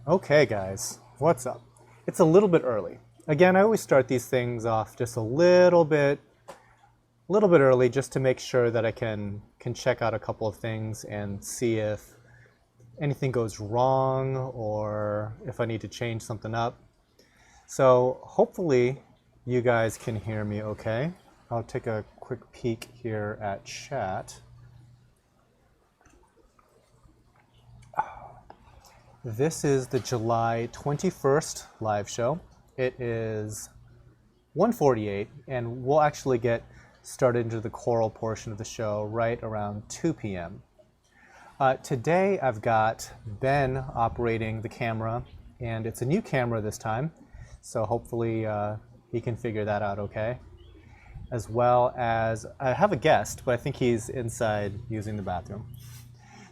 Okay, guys, what's up? It's a little bit early. Again, I always start these things off just a little bit early, just to make sure that I can check out a couple of things and see if anything goes wrong or if I need to change something up. So hopefully you guys can hear me okay. I'll take a quick peek here at chat. This is the July 21st live show. It is 1:48, and we'll actually get started into the choral portion of the show right around 2 p.m. Today I've got Ben operating the camera, and it's a new camera this time, so hopefully he can figure that out okay. As well as I have a guest, but I think he's inside using the bathroom.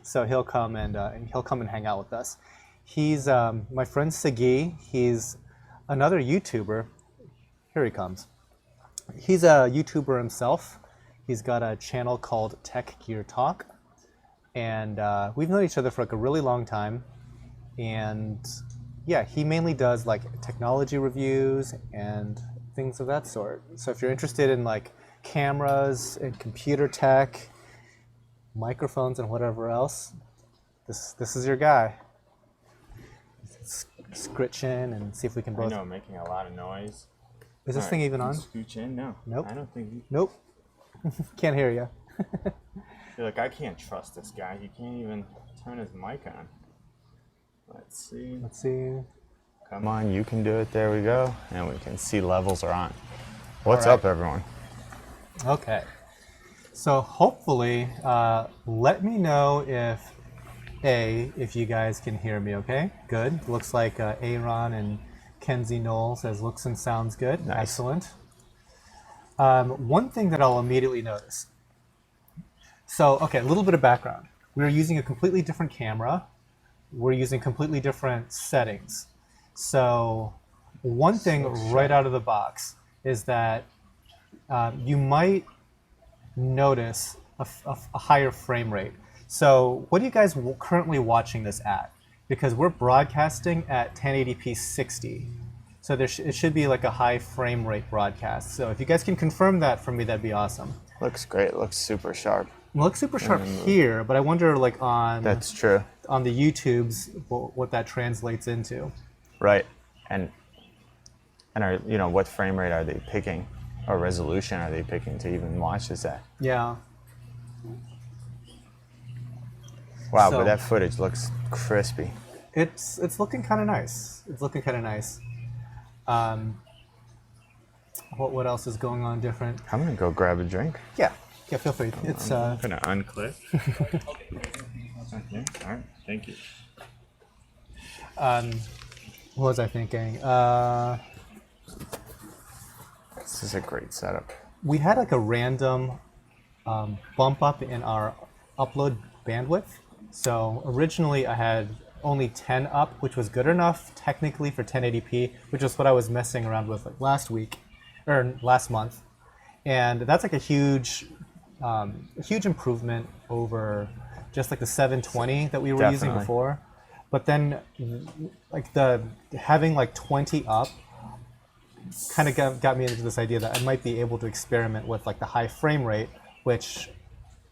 So he'll come and hang out with us. He's my friend Sagi. He's another YouTuber. Here he comes. He's a YouTuber himself. He's got a channel called Tech Gear Talk, and we've known each other for like a really long time. And yeah, he mainly does like technology reviews and things of that sort. So if you're interested in like cameras and computer tech, microphones and whatever else, this is your guy. Scritch in and see if we can both. I know, making a lot of noise. Is this thing even on? Scooch in? No. Nope. I don't think. Nope. Can't hear you. You're like, I can't trust this guy. He can't even turn his mic on. Let's see. Let's see. Come on, you can do it. There we go. And we can see levels are on. What's right. up, everyone? Okay. So hopefully, let me know if you guys can hear me okay. Good. Looks like Aaron and Kenzie Knoll says looks and sounds good. Nice. Excellent. One thing that I'll immediately notice. So, okay, a little bit of background. We're using a completely different camera. We're using completely different settings. So one thing right out of the box is that you might notice a higher frame rate. So what are you guys currently watching this at? Because we're broadcasting at 1080p 60. So it should be like a high frame rate broadcast. So if you guys can confirm that for me, that'd be awesome. Looks great. Looks super sharp. It looks super sharp here, but I wonder like on... That's true. On the YouTubes, what that translates into. Right. And are, what frame rate are they picking? Or resolution are they picking to even watch this at? Yeah. Wow, but that footage looks crispy. It's looking kind of nice. It's looking kind of nice. What else is going on different? I'm gonna go grab a drink. Yeah, feel free. I'm gonna unclip. Okay, all right, thank you. What was I thinking? This is a great setup. We had like a random bump up in our upload bandwidth. So originally I had only 10 up, which was good enough technically for 1080p, which is what I was messing around with like last month. And that's like a huge improvement over just like the 720 that we were using before. But then like having like 20 up kind of got me into this idea that I might be able to experiment with like the high frame rate, which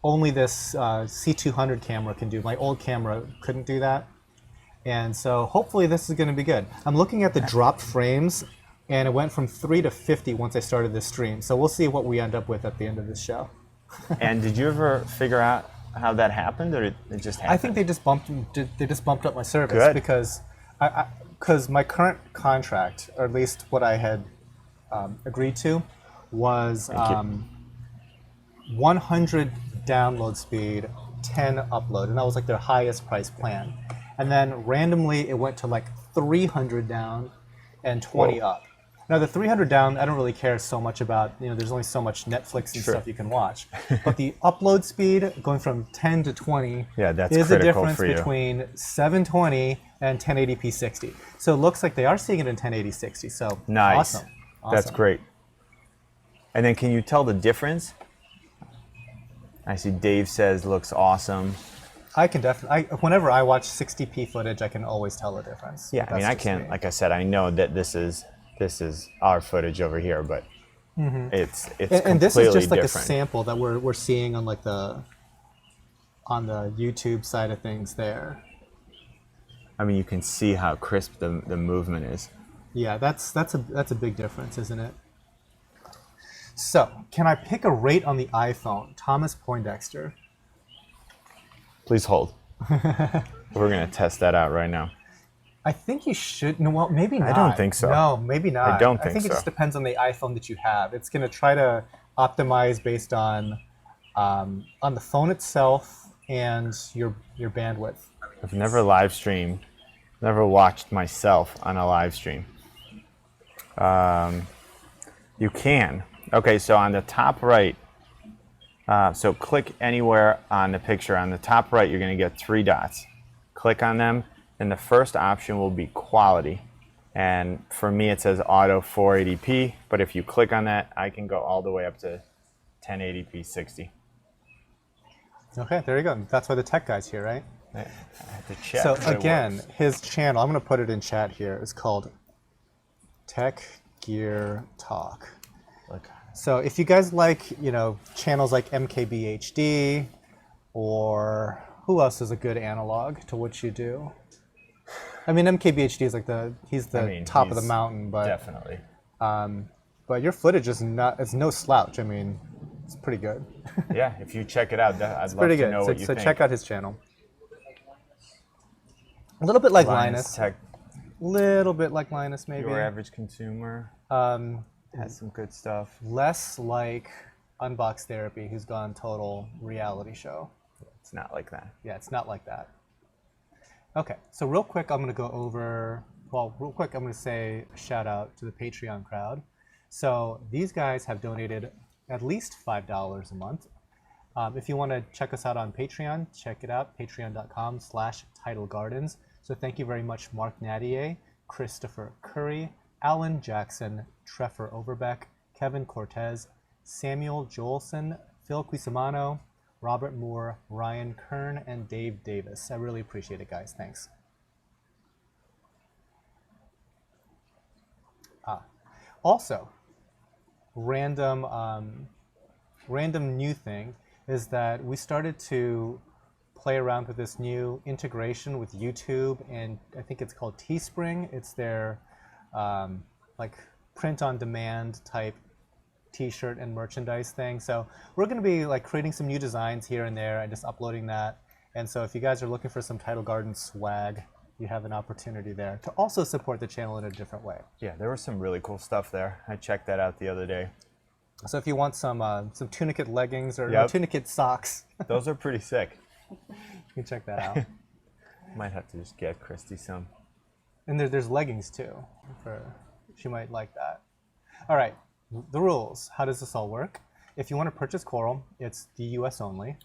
only this C200 camera can do. My old camera couldn't do that. And so hopefully this is going to be good. I'm looking at the dropped frames, and it went from 3 to 50 once I started this stream. So we'll see what we end up with at the end of this show. And did you ever figure out how that happened, or it just happened? I think they just bumped up my service. Good. because my current contract, or at least what I had agreed to, was 100 download speed, 10 upload, and that was like their highest price plan. And then randomly it went to like 300 down and 20 up. Now the 300 down, I don't really care so much about, there's only so much Netflix and stuff you can watch. But the upload speed going from 10 to 20 is the difference between 720 and 1080p 60. So it looks like they are seeing it in 1080 60. So nice. Awesome. That's great. And then can you tell the difference? I see Dave says looks awesome. I can definitely. Whenever I watch 60p footage, I can always tell the difference. Yeah, I mean, I can't. Like I said, I know that this is our footage over here, but it's And this is just like different. a sample that we're seeing on like the YouTube side of things there. I mean, you can see how crisp the movement is. Yeah, that's a big difference, isn't it? So, can I pick a rate on the iPhone? Thomas Poindexter. Please hold. We're gonna test that out right now. I think you should. No, well, maybe not. I don't think so. No, maybe not. I don't think I think so. it just depends on the iPhone that you have. It's going to try to optimize based on the phone itself and your bandwidth. I've never live streamed, never watched myself on a live stream. You can. Okay, so on the top right, so click anywhere on the picture. On the top right, you're going to get 3 dots. Click on them, and the first option will be quality. And for me, it says auto 480p, but if you click on that, I can go all the way up to 1080p 60. Okay, there you go. That's why the tech guy's here, right? I have to check. So again, his channel, I'm going to put it in chat here, is called Tech Gear Talk. Look. So if you guys like, channels like MKBHD, or who else is a good analog to what you do? I mean, MKBHD is like he's top of the mountain, but definitely. But your footage is no slouch. I mean, it's pretty good. Yeah, if you check it out, I'd love pretty to good. know what you think. So check out his channel. A little bit like Linus. Tech, little bit like Linus, maybe. Your Average Consumer has some good stuff. Less like Unbox Therapy, who's gone total reality show. It's not like that. Yeah, it's not like that. Okay, so real quick, I'm going to go over, I'm going to say a shout out to the Patreon crowd. So these guys have donated at least $5 a month. If you want to check us out on Patreon, check it out, patreon.com/Tidal Gardens. So thank you very much, Mark Nadier, Christopher Curry, Alan Jackson, Treffer Overbeck, Kevin Cortez, Samuel Joelson, Phil Cuisamano, Robert Moore, Ryan Kern, and Dave Davis. I really appreciate it, guys. Thanks. Also, random new thing is that we started to play around with this new integration with YouTube, and I think it's called Teespring. It's their like print-on-demand type T-shirt and merchandise thing. So we're going to be like creating some new designs here and there and just uploading that. And so if you guys are looking for some Tidal Garden swag, you have an opportunity there to also support the channel in a different way. Yeah, there was some really cool stuff there. I checked that out the other day. So if you want some Tunicate leggings or Tunicate socks, those are pretty sick. You can check that out. Might have to just get Christy some. And there's leggings too. She might like that. All right. The rules. How does this all work? If you want to purchase coral, it's the US only.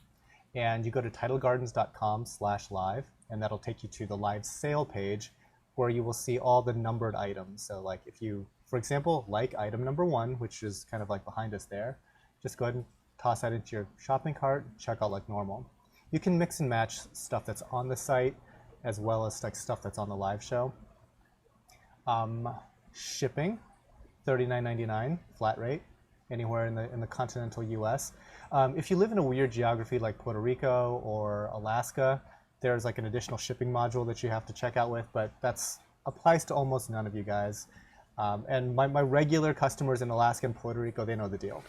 And you go to tidalgardens.com/live, and that'll take you to the live sale page where you will see all the numbered items. So like if you, for example, like item number 1, which is kind of like behind us there, just go ahead and toss that into your shopping cart, check out like normal. You can mix and match stuff that's on the site as well as like stuff that's on the live show. Shipping, $39.99 flat rate, anywhere in the continental U.S. If you live in a weird geography like Puerto Rico or Alaska, there's like an additional shipping module that you have to check out with, but that's applies to almost none of you guys. And my regular customers in Alaska and Puerto Rico, they know the deal.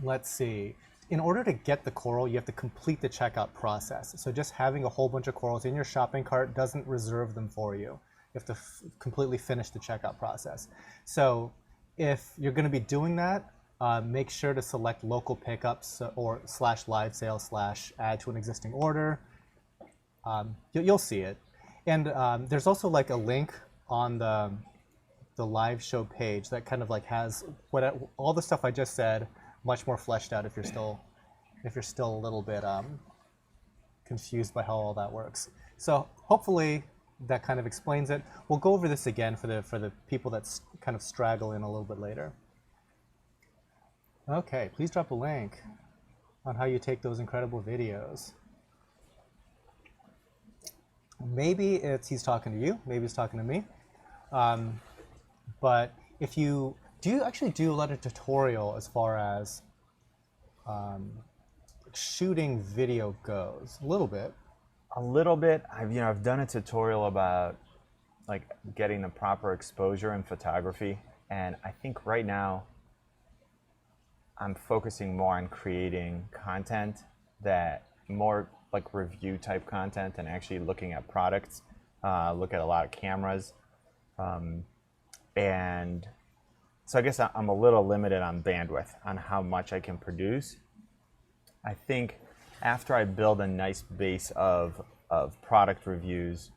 Let's see. In order to get the coral, you have to complete the checkout process. So just having a whole bunch of corals in your shopping cart doesn't reserve them for you. You have to completely finish the checkout process. So if you're going to be doing that, make sure to select local pickups or /live sale / add to an existing order. You'll see it. And there's also like a link on the live show page that kind of like has all the stuff I just said, much more fleshed out if you're still a little bit confused by how all that works. So hopefully that kind of explains it. We'll go over this again for the people that kind of straggle in a little bit later. Okay, please drop a link. on how you take those incredible videos. Maybe he's talking to you, maybe he's talking to me. But if you actually do a lot of tutorial as far as shooting video goes? A little bit. A little bit. I've done a tutorial about like getting the proper exposure in photography, and I think right now I'm focusing more on creating content that more like review type content and actually looking at products, look at a lot of cameras. And so I guess I'm a little limited on bandwidth on how much I can produce. I think after I build a nice base of product reviews,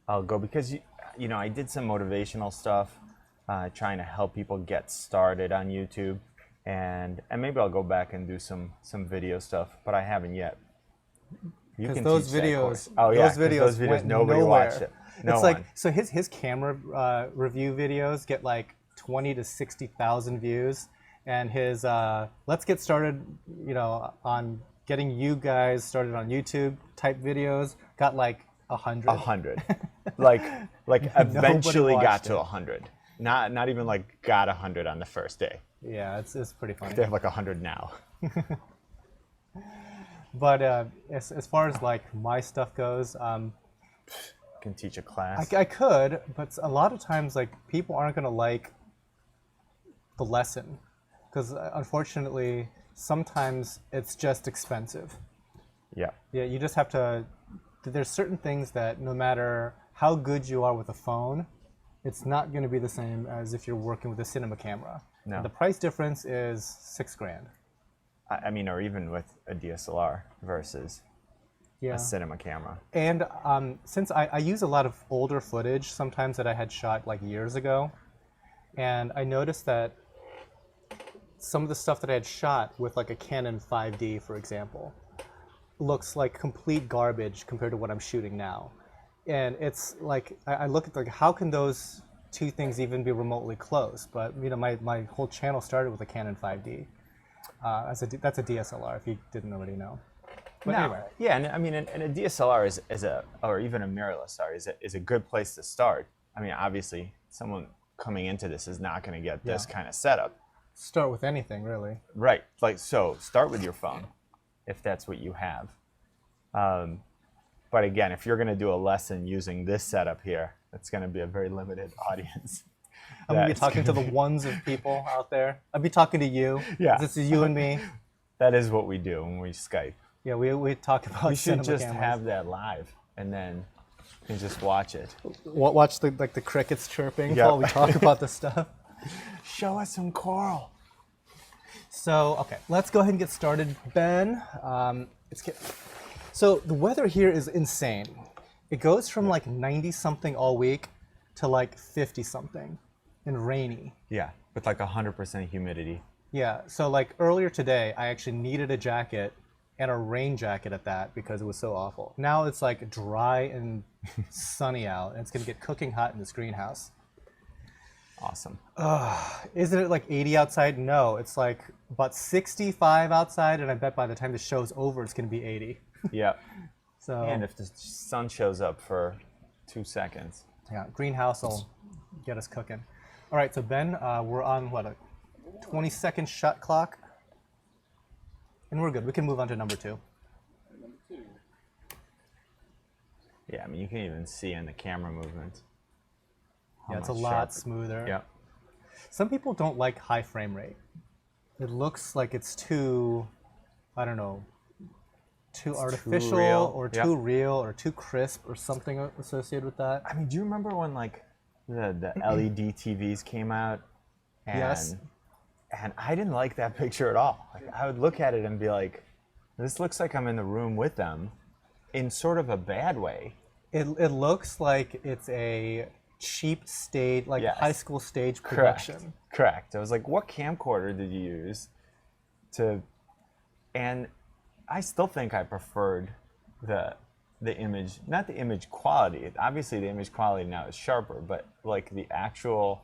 I'll go, because I did some motivational stuff, trying to help people get started on YouTube, and maybe I'll go back and do some video stuff, but I haven't yet. You can those teach that course. videos, Oh yeah, those videos went nobody nowhere. watched it. It's like, so his camera review videos get like 20 to 60,000 views, and his let's get started, on getting you guys started on YouTube type videos got like 100. 100. like eventually got to it. 100. Not even like got 100 on the first day. Yeah, it's pretty funny. They have like 100 now. But as far as like my stuff goes, Can teach a class. I could, but a lot of times like people aren't gonna like the lesson, because unfortunately sometimes it's just expensive. Yeah. Yeah, you just have to. There's certain things that no matter how good you are with a phone, it's not going to be the same as if you're working with a cinema camera. No. And the price difference is $6,000. I mean, or even with a DSLR versus Yeah. a cinema camera. And since I use a lot of older footage, sometimes that I had shot like years ago, and I noticed that some of the stuff that I had shot with like a Canon 5D, for example, looks like complete garbage compared to what I'm shooting now. And it's like, I look at like, how can those two things even be remotely close? But my whole channel started with a Canon 5D. That's a DSLR, if you didn't already know. But anyway. Yeah, and I mean, and a DSLR or even a mirrorless, is a good place to start. I mean, obviously, someone coming into this is not going to get this kind of setup. Start with anything, really. Right. Like, so start with your phone, if that's what you have. But again, if you're going to do a lesson using this setup here, it's going to be a very limited audience. I'm going to be talking to the ones of people out there. I'll be talking to you. Yeah. This is you and me. That is what we do when we Skype. Yeah, we talk about We should cinema just cameras. have that live, and then you can just watch it. Watch the crickets chirping Yeah. while we talk about this stuff. Show us some coral. So, okay, let's go ahead and get started, Ben. So the weather here is insane. It goes from like 90-something all week to like 50-something and rainy. Yeah, with like 100% humidity. Yeah, so like earlier today, I actually needed a jacket and a rain jacket at that because it was so awful. Now it's like dry and sunny out, and it's gonna get cooking hot in this greenhouse. Awesome. Isn't it like 80 outside? No, it's like about 65 outside, and I bet by the time the show's over, it's gonna be 80. Yeah. So And if the sun shows up for 2 seconds. yeah, greenhouse will get us cooking. All right, so Ben, we're on what, a 20-second shot clock? And we're good. We can move on to number 2. Yeah, I mean, you can even see in the camera movement. Yeah, it's a much lot sharper. smoother. Yeah. Some people don't like high frame rate. It looks like it's too, I don't know, too artificial real. or Yep. too real or too crisp or something associated with that. I mean, do you remember when like the LED TVs came out? And, Yes. And I didn't like that picture at all. Like, I would look at it and be like, this looks like I'm in the room with them in sort of a bad way. It looks like it's a cheap stage, like Yes. high school stage production. Correct. I was like, what camcorder did you use to, and I still think I preferred the image, not the image quality. Obviously the image quality now is sharper, but like the actual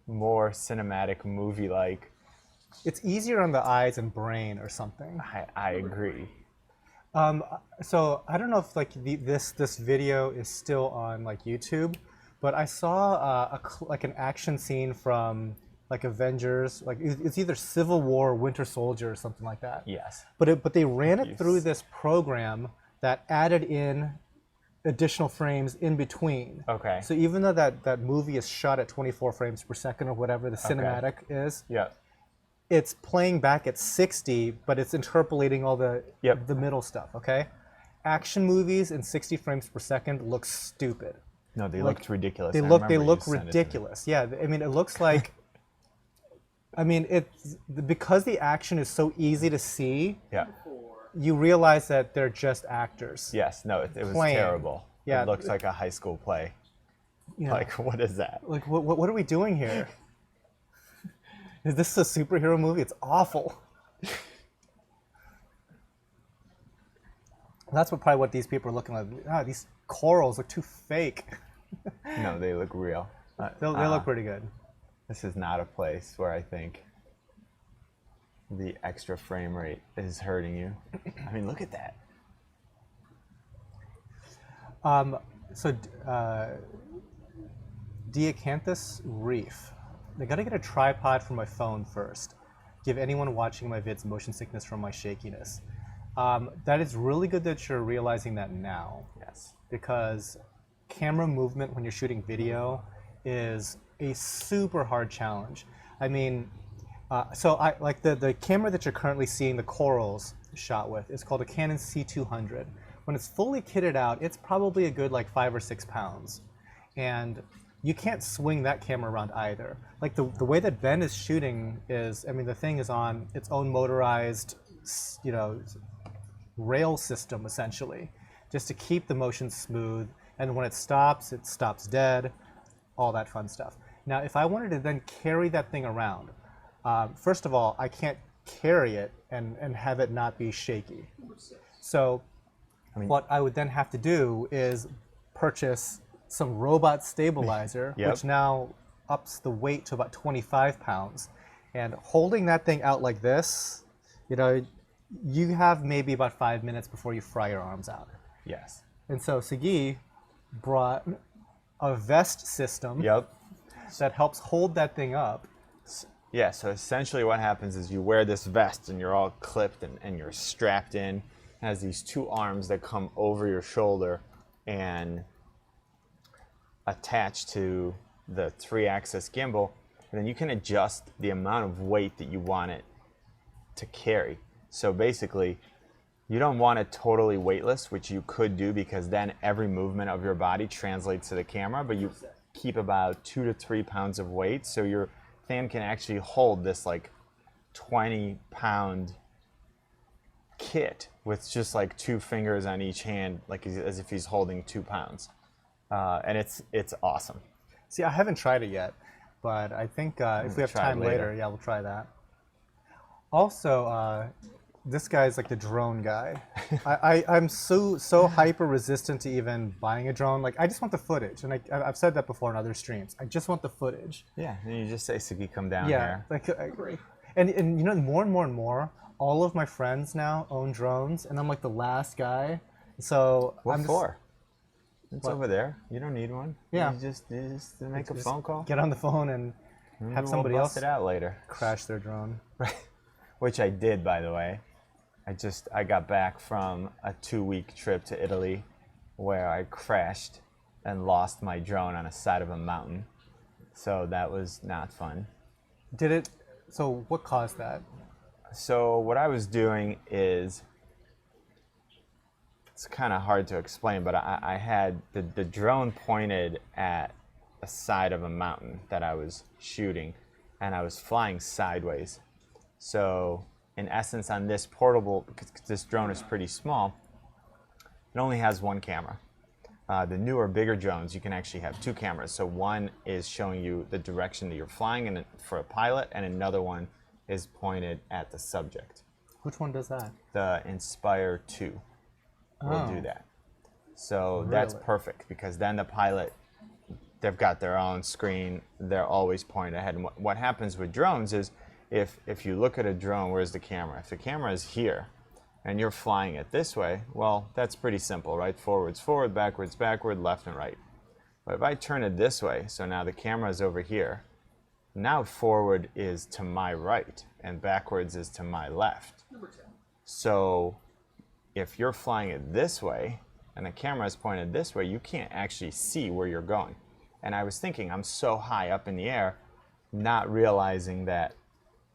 more cinematic movie-like it's easier on the eyes and brain or something. I agree. So I don't know if like this video is still on like YouTube, but I saw like an action scene from like Avengers, like it's either Civil War or Winter Soldier or something like that. Yes. But they ran it through this program that added in additional frames in between. Okay. So even though that movie is shot at 24 frames per second or whatever the cinematic is, Yeah. it's playing back at 60, but it's interpolating all the middle stuff, okay? Action movies in 60 frames per second look stupid. No, they looked ridiculous. They look ridiculous. Yeah, I mean, it looks like, I mean, it's because the action is so easy to see, Yeah. you realize that they're just actors. Yes, no, it was Playing. terrible. Yeah. It looks like a high school play. You know, Like, what is that? like what are we doing here? Is this a superhero movie? It's awful. That's probably what these people are looking like. Ah, these corals look too fake. No, they look real. They look pretty good. This is not a place where I think the extra frame rate is hurting you. I mean, look at that. So, Diacanthus Reef. I gotta get a tripod for my phone first. Give anyone watching my vids motion sickness from my shakiness. That is really good that you're realizing that now. Yes. Because camera movement when you're shooting video is a super hard challenge. I mean, so I like the camera that you're currently seeing the corals shot with is called a Canon C200. When it's fully kitted out, it's probably a good like 5 or 6 pounds, and you can't swing that camera around either. Like the way that Ben is shooting is, I mean, the thing is on its own motorized, you know, rail system essentially, just to keep the motion smooth. And when it stops dead, all that fun stuff. Now, if I wanted to then carry that thing around, first of all, I can't carry it and have it not be shaky. So what I would then have to do is purchase some robot stabilizer, Yep. which now ups the weight to about 25 pounds. And holding that thing out like this, you know, you have maybe about 5 minutes before you fry your arms out. Yes. And so Sagi brought a vest system Yep. that helps hold that thing up. Yeah, so essentially what happens is you wear this vest and you're all clipped and you're strapped in. It has these two arms that come over your shoulder and attach to the 3-axis gimbal. And then you can adjust the amount of weight that you want it to carry. So basically, you don't want it totally weightless, which you could do because then every movement of your body translates to the camera, but you keep about 2 to 3 pounds of weight. So your thing can actually hold this like 20-pound kit with just like 2 fingers on each hand, like as if he's holding 2 pounds. And it's awesome. See, I haven't tried it yet, but I think if we have try it time later, later. yeah, we'll try that. Also, this guy's like the drone guy. I'm so hyper resistant to even buying a drone. Like, I just want the footage, and I've said that before in other streams. I just want the footage. Yeah, and you just say, Sagi, come down Yeah, here. like I agree. And you know, more and more, all of my friends now own drones, and I'm like the last guy. So What I'm for? It's What? over there. You don't need one. Yeah. You just make a phone call. get on the phone and have somebody we'll else bust it out later. crash their drone. Which I did, by the way. I got back from a 2-week trip to Italy where I crashed and lost my drone on the side of a mountain. So that was not fun. Did it? So what caused that? So what I was doing is, it's kind of hard to explain, but I had the drone pointed at the side of a mountain that I was shooting, and I was flying sideways. So in essence, on this portable, because this drone is pretty small, it only has one camera. The newer, bigger drones, you can actually have 2 cameras. So one is showing you the direction that you're flying in for a pilot, and another one is pointed at the subject. Which one does that? The Inspire 2 will do that. So that's Really? perfect, because then the pilot, they've got their own screen, they're always pointed ahead. And what happens with drones is if you look at a drone, where's the camera? If the camera is here and you're flying it this way, well, that's pretty simple, right? Forwards, forward, backwards, backward, left and right. But if I turn it this way, so now the camera is over here, now forward is to my right and backwards is to my left. So if you're flying it this way and the camera is pointed this way, you can't actually see where you're going. And I was thinking, I'm so high up in the air, not realizing that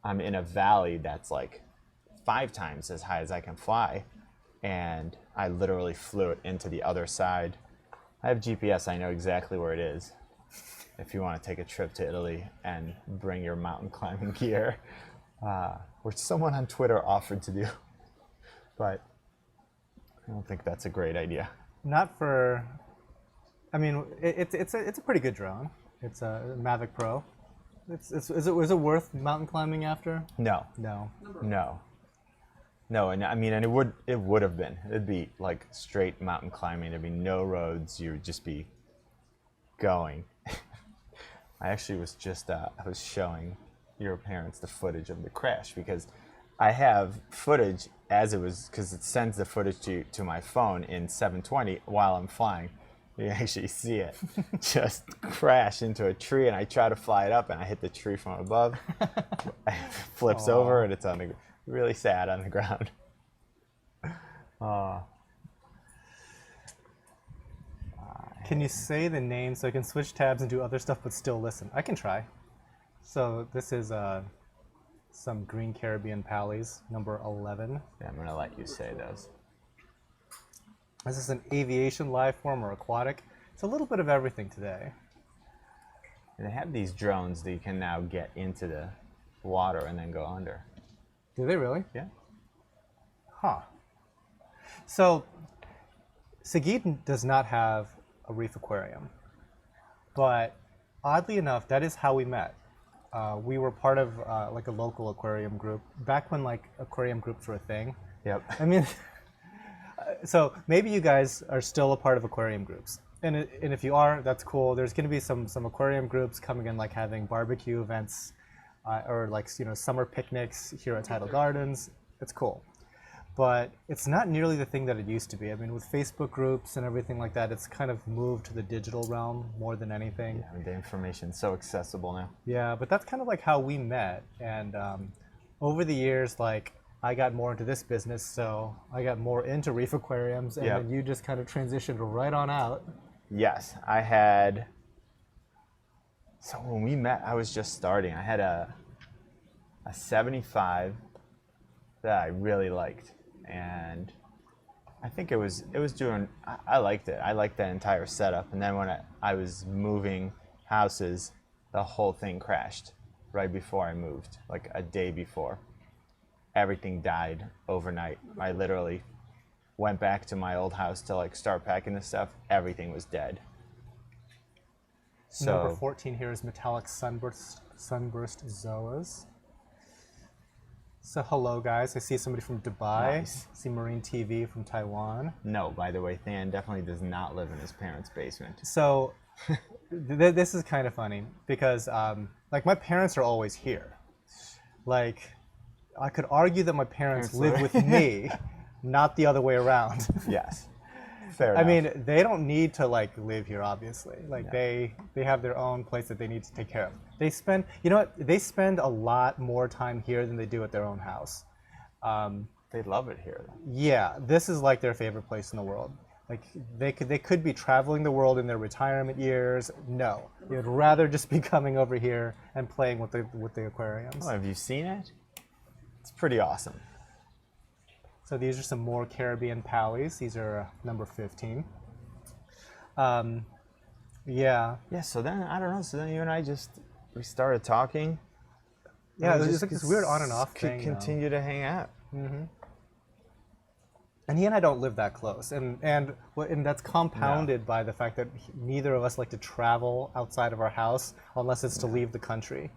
I'm in a valley that's like 5 times as high as I can fly. And I literally flew it into the other side. I have GPS, I know exactly where it is. If you want to take a trip to Italy and bring your mountain climbing gear, which someone on Twitter offered to do. But I don't think that's a great idea. Not for, I mean, it's a pretty good drone. It's a Mavic Pro. Is it worth mountain climbing after? No. No. No, and I mean, and it would have been. It'd be like straight mountain climbing. There'd be no roads. You would just be going. I actually was just I was showing your parents the footage of the crash because I have footage as it was, because it sends the footage to my phone in 720 while I'm flying. You actually see it just crash into a tree, and I try to fly it up, and I hit the tree from above. It flips over, and it's on the really sad on the ground. Can you say the name so I can switch tabs and do other stuff but still listen? I can try. So this is some Green Caribbean Pallies, number 11. Yeah, I'm gonna let you say those. This is an aviation life form or aquatic. It's a little bit of everything today. And they have these drones that you can now get into the water and then go under. Do they really? Yeah. Huh. So, Seguin does not have a Reef aquarium, but oddly enough, that is how we met. We were part of like a local aquarium group back when like aquarium groups were a thing. Yep. I mean, so maybe you guys are still a part of aquarium groups, and if you are, that's cool. There's going to be some aquarium groups coming in, like having barbecue events, or like summer picnics here at Tidal Gardens. It's cool, but it's not nearly the thing that it used to be. I mean, with Facebook groups and everything like that, it's kind of moved to the digital realm more than anything. Yeah, I mean, the information's so accessible now. Yeah, but that's kind of like how we met, and over the years, like, I got more into this business, so I got more into Reef aquariums, and then you just kind of transitioned right on out. Yes, I had. So when we met, I was just starting. I had a 75 that I really liked, and I think it was doing. I liked it. I liked that entire setup. And then when I was moving houses, the whole thing crashed right before I moved, like a day before. Everything died overnight. I literally went back to my old house to like start packing the stuff. Everything was dead. So Number 14 here is metallic sunburst zoas. So hello guys, I see somebody from Dubai. Nice. I see Marine TV from Taiwan. No, by the way, Than definitely does not live in his parents' basement. So this is kind of funny because like my parents are always here. Like, I could argue that my parents live with me, not the other way around. Yes, fair enough. I mean, they don't need to like live here, obviously. Like they have their own place that they need to take care of. They spend, you know what? They spend a lot more time here than they do at their own house. They love it here. Yeah, this is like their favorite place in the world. Like they could be traveling the world in their retirement years. No, they would rather just be coming over here and playing with the aquariums. Oh, have you seen it? It's pretty awesome. So these are some more Caribbean Pallies. These are number 15. Yeah. Yeah, so then, I don't know, so then you and I we started talking. Yeah, it was like this weird on and off thing. Continue to hang out. Mm-hmm. And he and I don't live that close. And that's compounded by the fact that neither of us like to travel outside of our house unless it's to leave the country.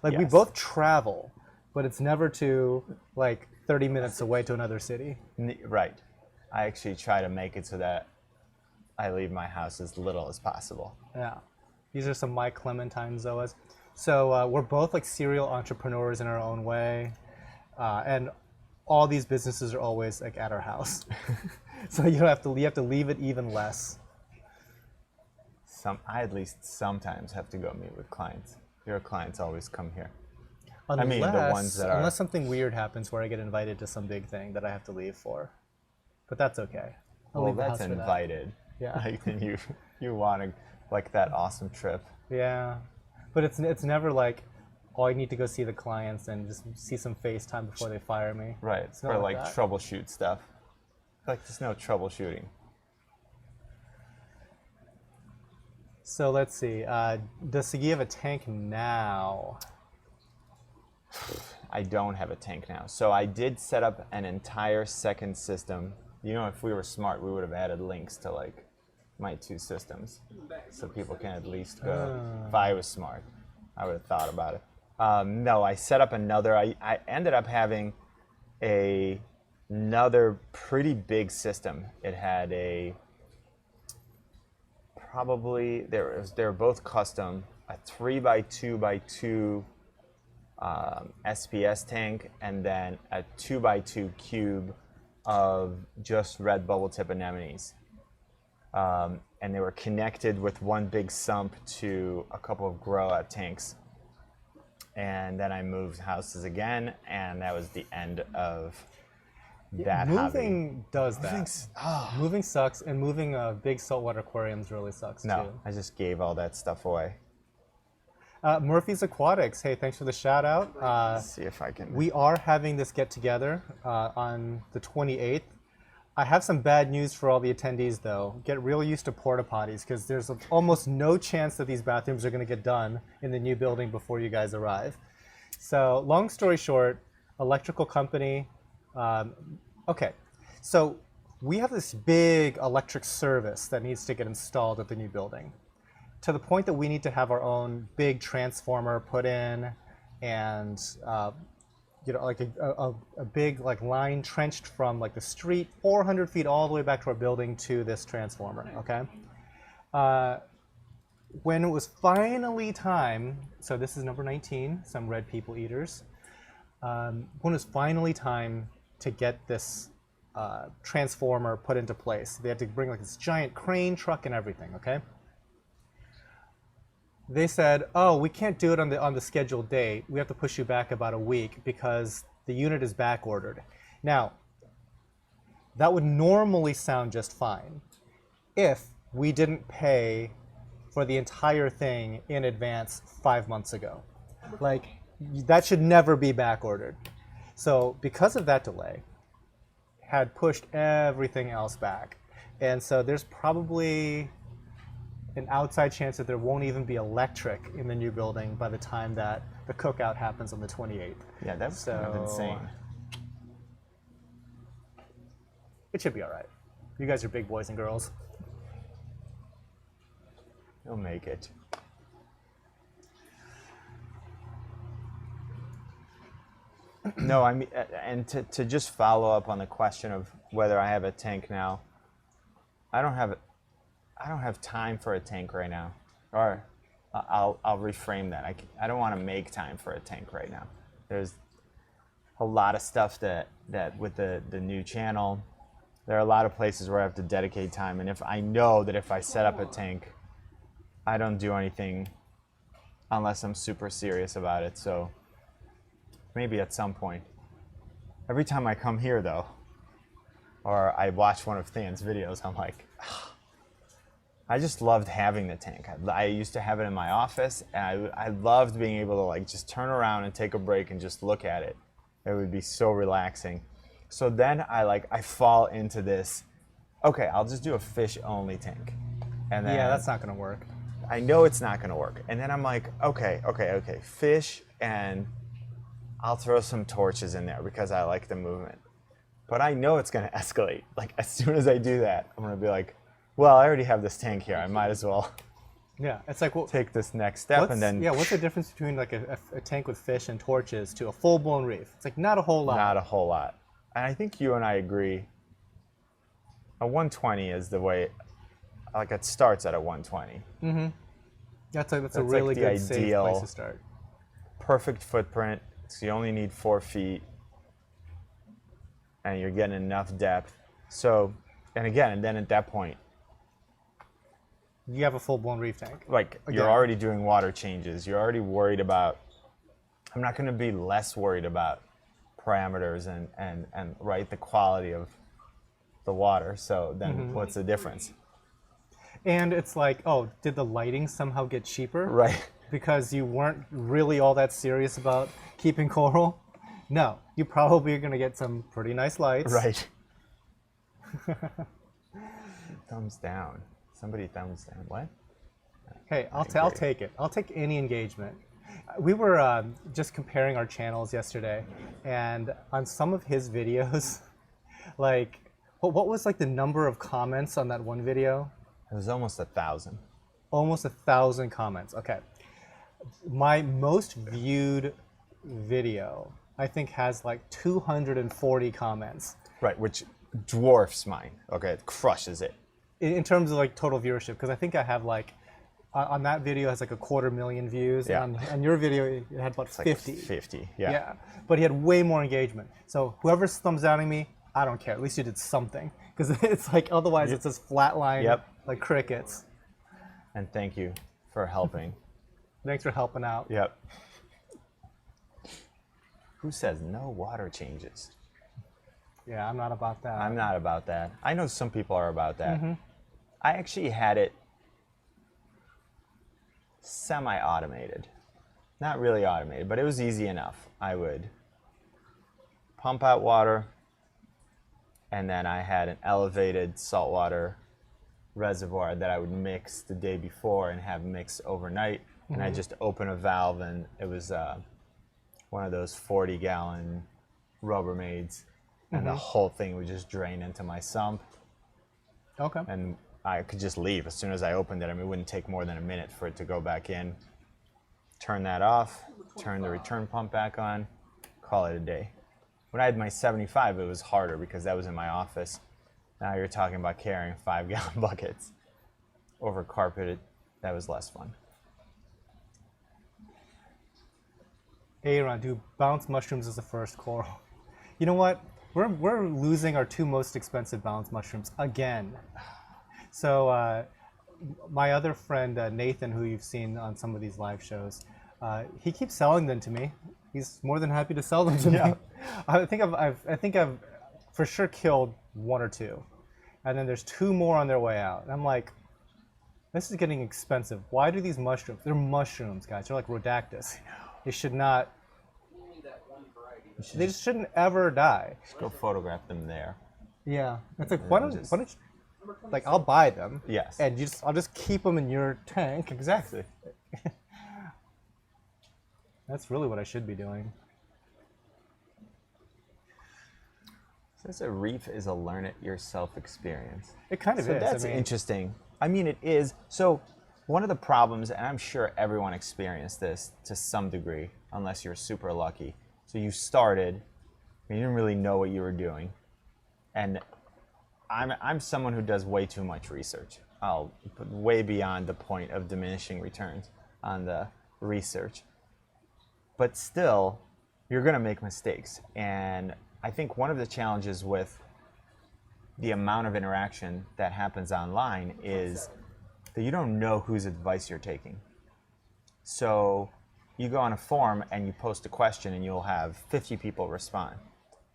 Like we both travel, but it's never to like 30 minutes away to another city. Right. I actually try to make it so that I leave my house as little as possible. Yeah. These are some My Clementine zoas. So we're both like serial entrepreneurs in our own way, and all these businesses are always like at our house. So you have to leave it even less. I at least sometimes have to go meet with clients. Your clients always come here. Unless, I mean, the ones that are... Unless something weird happens where I get invited to some big thing that I have to leave for. But that's okay. I'll Well, leave the that's house for that. invited. Yeah. Like, then you want to, like, that awesome trip. Yeah. But it's never like, oh, I need to go see the clients and just see some FaceTime before they fire me. Right. It's not For, like like, that. troubleshoot stuff. Like, there's no troubleshooting. So let's see. Does Sagi have a tank now? I don't have a tank now. So I did set up an entire second system. You know, if we were smart, we would have added links to, like, my 2 systems. So people can at least go. If I was smart, I would have thought about it. No, I set up another. I ended up having another pretty big system. It had they're both custom, a 3x2x2 SPS tank, and then a 2x2 cube of just red bubble tip anemones. And they were connected with one big sump to a couple of grow-out tanks. And then I moved houses again, and that was the end of that Moving hobby. does that. Moving sucks, and moving big saltwater aquariums really sucks No, too. I just gave all that stuff away. Murphy's Aquatics. Hey, thanks for the shout out. Let's see if I can. We are having this get together on the 28th. I have some bad news for all the attendees though. Get real used to porta potties because there's almost no chance that these bathrooms are going to get done in the new building before you guys arrive. So long story short, electrical company. Okay, so we have this big electric service that needs to get installed at the new building, to the point that we need to have our own big transformer put in, and like a big like line trenched from like the street 400 feet all the way back to our building to this transformer. Okay. When it was finally time, so this is number 19, some red people eaters. When it was finally time to get this transformer put into place, they had to bring like this giant crane truck and everything. Okay. They said, oh, we can't do it on the scheduled date. We have to push you back about a week because the unit is back ordered. Now, that would normally sound just fine if we didn't pay for the entire thing in advance 5 months ago. Like, that should never be back ordered. So because of that delay, had pushed everything else back. And so there's probably an outside chance that there won't even be electric in the new building by the time that the cookout happens on the 28th. Yeah, that's kind of insane. It should be all right. You guys are big boys and girls. You'll make it. No, I mean, and to just follow up on the question of whether I have a tank now, I don't have time for a tank right now. Or I'll reframe that. I don't want to make time for a tank right now. There's a lot of stuff that with the new channel, there are a lot of places where I have to dedicate time. And if I know that if I set up a tank, I don't do anything unless I'm super serious about it. So maybe at some point. Every time I come here though, or I watch one of Than's videos, I'm like, I just loved having the tank. I used to have it in my office, and I loved being able to like just turn around and take a break and just look at it. It would be so relaxing. So then I fall into this, okay, I'll just do a fish only tank. And then Yeah, that's not going to work. I know it's not going to work. And then I'm like, okay, fish, and I'll throw some torches in there because I like the movement. But I know it's going to escalate. Like as soon as I do that, I'm going to be like, well, I already have this tank here. I might as well It's like, well, take this next step. And then what's the difference between like a tank with fish and torches to a full-blown reef? It's like not a whole lot. not a whole lot. And I think you and I agree. A 120 is the way, like it starts at a 120. That's a like really the good safe ideal, place to start. perfect footprint. So you only need 4 feet, and you're getting enough depth. So, and then at that point, You have a full-blown reef tank. like you're already doing water changes. You're already worried about. I'm not going to be less worried about parameters and right, the quality of the water. So then what's the difference? And it's like, oh, did the lighting somehow get cheaper? Right. Because you weren't really all that serious about keeping coral? No, you probably are going to get some pretty nice lights. Right. Thumbs down. Somebody thumbs down. What? Hey, I'll take it. I'll take any engagement. We were just comparing our channels yesterday, and on some of his videos, like, what was like the number of comments on that one video? It was almost 1,000. Almost 1,000 comments. Okay. My most viewed video, I think, has like 240 comments. Right, which dwarfs mine. Okay, it crushes it. In terms of like total viewership, because I think I have like, on that video has like 250,000 views, Yeah. and on your video it had about 50. 50, yeah. Yeah, but he had way more engagement. So whoever's thumbs downing me, I don't care. At least you did something, because it's like otherwise it's just flat line, like crickets. And thank you for helping. Thanks for helping out. Yep. Who says no water changes? Yeah, I'm not about that. I'm not about that. I know some people are about that. I actually had it semi-automated. Not really automated, but it was easy enough. I would pump out water, and then I had an elevated saltwater reservoir that I would mix the day before and have mixed overnight. And I just open a valve, and it was one of those 40-gallon Rubbermaids, and the whole thing would just drain into my sump. Okay. And I could just leave as soon as I opened it. I mean, it wouldn't take more than a minute for it to go back in. Turn that off, turn the return pump back on, call it a day. When I had my 75, it was harder because that was in my office. Now you're talking about carrying 5-gallon buckets over carpet. That was less fun. Aaron, do bounce mushrooms as the first coral. You know what? We're losing our 2 most expensive bounce mushrooms again. So my other friend Nathan, who you've seen on some of these live shows, he keeps selling them to me. He's more than happy to sell them to me. I think I've for sure killed 1 or 2, and then there's 2 more on their way out. And I'm like, this is getting expensive. Why do these mushrooms? They're mushrooms, guys. They're like Rhodactis. I know. They should not. They just shouldn't ever die. Just go photograph them there. Yeah, it's like why don't you, like I'll buy them. Yes. And I'll just keep them in your tank. Exactly. That's really what I should be doing. Says a reef is a learn-it-yourself experience. It kind of So is. that's interesting. I mean, it is. So one of the problems, and I'm sure everyone experienced this to some degree, unless you're super lucky. So you started, and you didn't really know what you were doing. And I'm someone who does way too much research. I'll put way beyond the point of diminishing returns on the research. But still, you're going to make mistakes. And I think one of the challenges with the amount of interaction that happens online is that you don't know whose advice you're taking. So you go on a forum and you post a question and you'll have 50 people respond.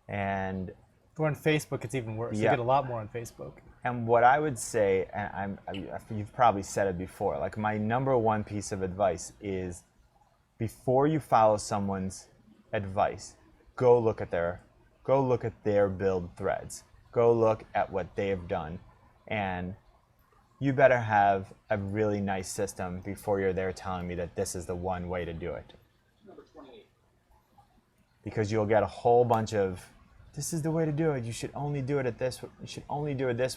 And Or on Facebook, it's even worse. You Yeah. get a lot more on Facebook. And what I would say, and you've probably said it before, like my number 1 piece of advice is before you follow someone's advice, go look at their build threads. Go look at what they've done. And you better have a really nice system before you're there telling me that this is the one way to do it. Number 28. Because you'll get a whole bunch of, this is the way to do it. You should only do it this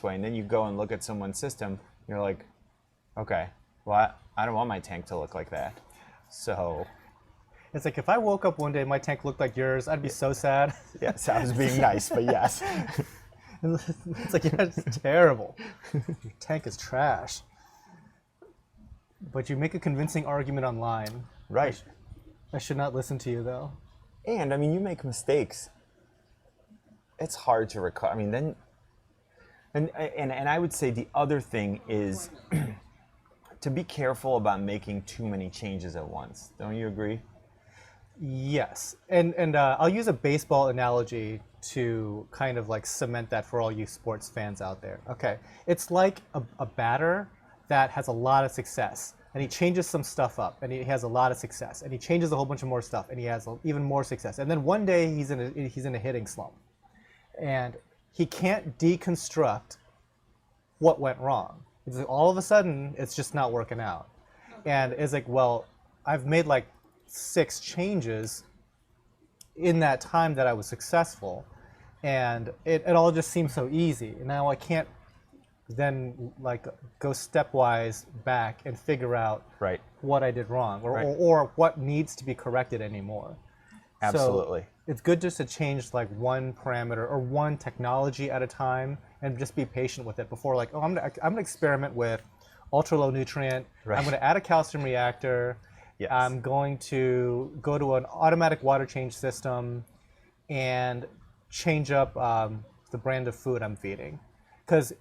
way. And then you go and look at someone's system. You're like, okay, well, I don't want my tank to look like that. So It's like if I woke up one day and my tank looked like yours, I'd be so sad. yes, I was being nice, but yes. It's like, yeah, it's terrible. Your tank is trash. But you make a convincing argument online. Right. I should not listen to you, though. And I mean, you make mistakes. It's hard to recover. I mean, then, and I would say the other thing is to be careful about making too many changes at once. Don't you agree? Yes, and I'll use a baseball analogy to kind of like cement that for all you sports fans out there. Okay, it's like a batter that has a lot of success, and he changes some stuff up, and he has a lot of success, and he changes a whole bunch of more stuff, and he has even more success, and then one day he's in a hitting slump, and he can't deconstruct what went wrong. It's like all of a sudden it's just not working out, and it's like, well, I've made like 6 changes in that time that I was successful, and it all just seems so easy. And now I can't then like go stepwise back and figure out Right. what I did wrong Right. or what needs to be corrected anymore. Absolutely. So it's good just to change like one parameter or one technology at a time and just be patient with it before like, oh, I'm gonna experiment with ultra low nutrient. Right. I'm gonna add a calcium reactor. Yes. I'm going to go to an automatic water change system and change up the brand of food I'm feeding. Because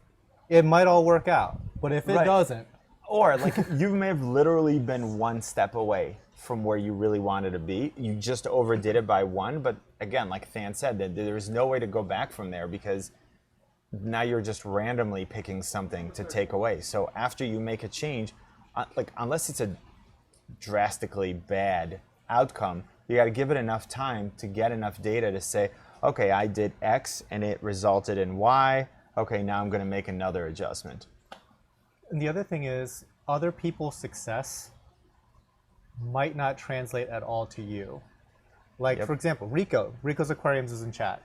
it might all work out, but if it Right. doesn't, Or like you may have literally been one step away from where you really wanted to be. You just overdid it by one. But again, like Than said, that there's no way to go back from there because now you're just randomly picking something to take away. So after you make a change, like unless it's a drastically bad outcome, you got to give it enough time to get enough data to say, okay, I did X and it resulted in Y. Okay, now I'm going to make another adjustment. and the other thing is other people's success might not translate at all to you. Like, Yep. for example, Rico's Aquariums is in chat.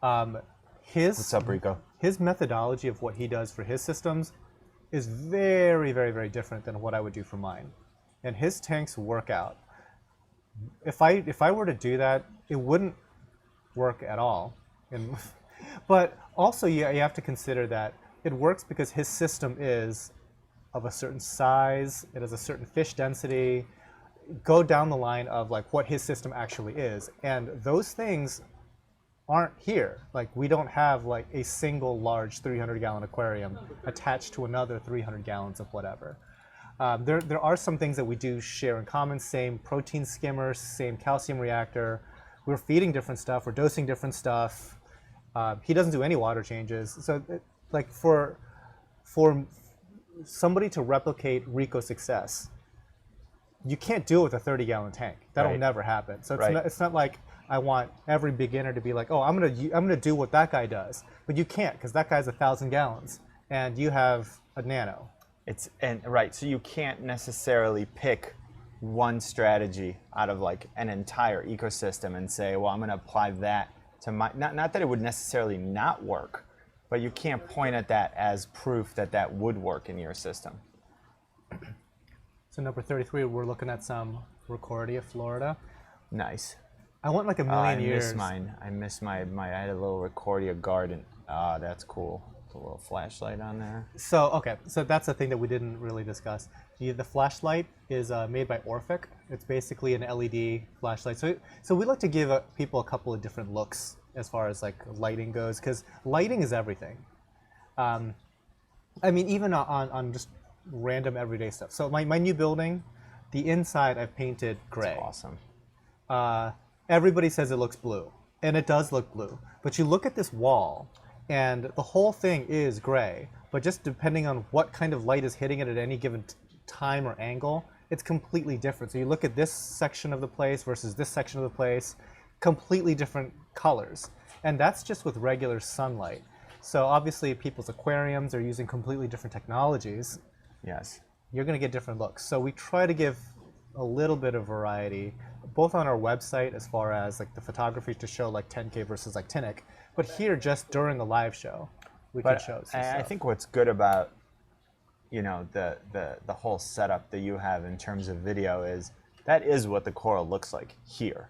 What's up, Rico? His methodology of what he does for his systems is very, very, very different than what I would do for mine. And his tanks work out. If I were to do that, it wouldn't work at all. And, but also you have to consider that it works because his system is of a certain size, it has a certain fish density, go down the line of like what his system actually is. And those things aren't here. Like we don't have like a single large 300-gallon aquarium attached to another 300 gallons of whatever. There are some things that we do share in common, same protein skimmer, same calcium reactor. We're feeding different stuff, we're dosing different stuff. He doesn't do any water changes. So like for somebody to replicate Rico's success, you can't do it with a 30-gallon tank. That'll Right. never happen. So Right. it's not like I want every beginner to be like, oh, I'm gonna do what that guy does. But you can't, because that guy's 1,000 gallons and you have a nano. Right, so you can't necessarily pick one strategy out of like an entire ecosystem and say, well, I'm going to apply that to my, not that it would necessarily not work, but you can't point at that as proof that that would work in your system. So number 33, we're looking at some Recordia, Florida. Nice. I want like a Oh, I million years. miss mine. I miss my I had a little Recordia garden. Ah, that's cool. A little flashlight on there. So okay, so that's the thing that we didn't really discuss. The flashlight is made by Orphic. It's basically an LED flashlight. So we like to give people a couple of different looks as far as like lighting goes, because lighting is everything. I mean, even on just random everyday stuff. So my new building, the inside I've painted gray. That's awesome. Everybody says it looks blue, and it does look blue. But you look at this wall, and the whole thing is gray. But just depending on what kind of light is hitting it at any given time or angle, it's completely different. So you look at this section of the place versus this section of the place, completely different colors. And that's just with regular sunlight. So obviously people's aquariums are using completely different technologies. Yes. You're going to get different looks. So we try to give a little bit of variety, both on our website as far as like the photography to show like 10K versus like Tinic, but here just during the live show, we can show some I stuff. think what's good about, you know, the whole setup that you have in terms of video is that is what the coral looks like here.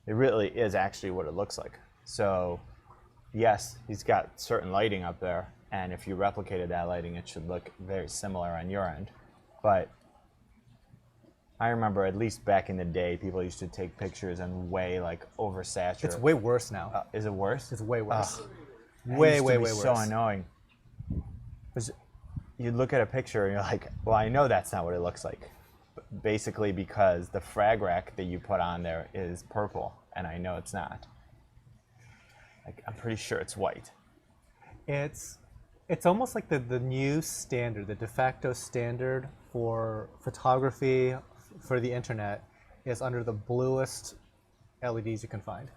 It really is actually what it looks like. So yes, he's got certain lighting up there, and if you replicated that lighting, it should look very similar on your end. but I remember at least back in the day, people used to take pictures and way like oversaturate. It's way worse now. Is it worse? It's way worse. That Way, used to way, be way so worse. annoying. 'Cause you look at a picture and you're like, well, I know that's not what it looks like. Basically because the frag rack that you put on there is purple, and I know it's not. Like, I'm pretty sure it's white. It's almost like the new standard, the de facto standard for photography for the internet is under the bluest LEDs you can find.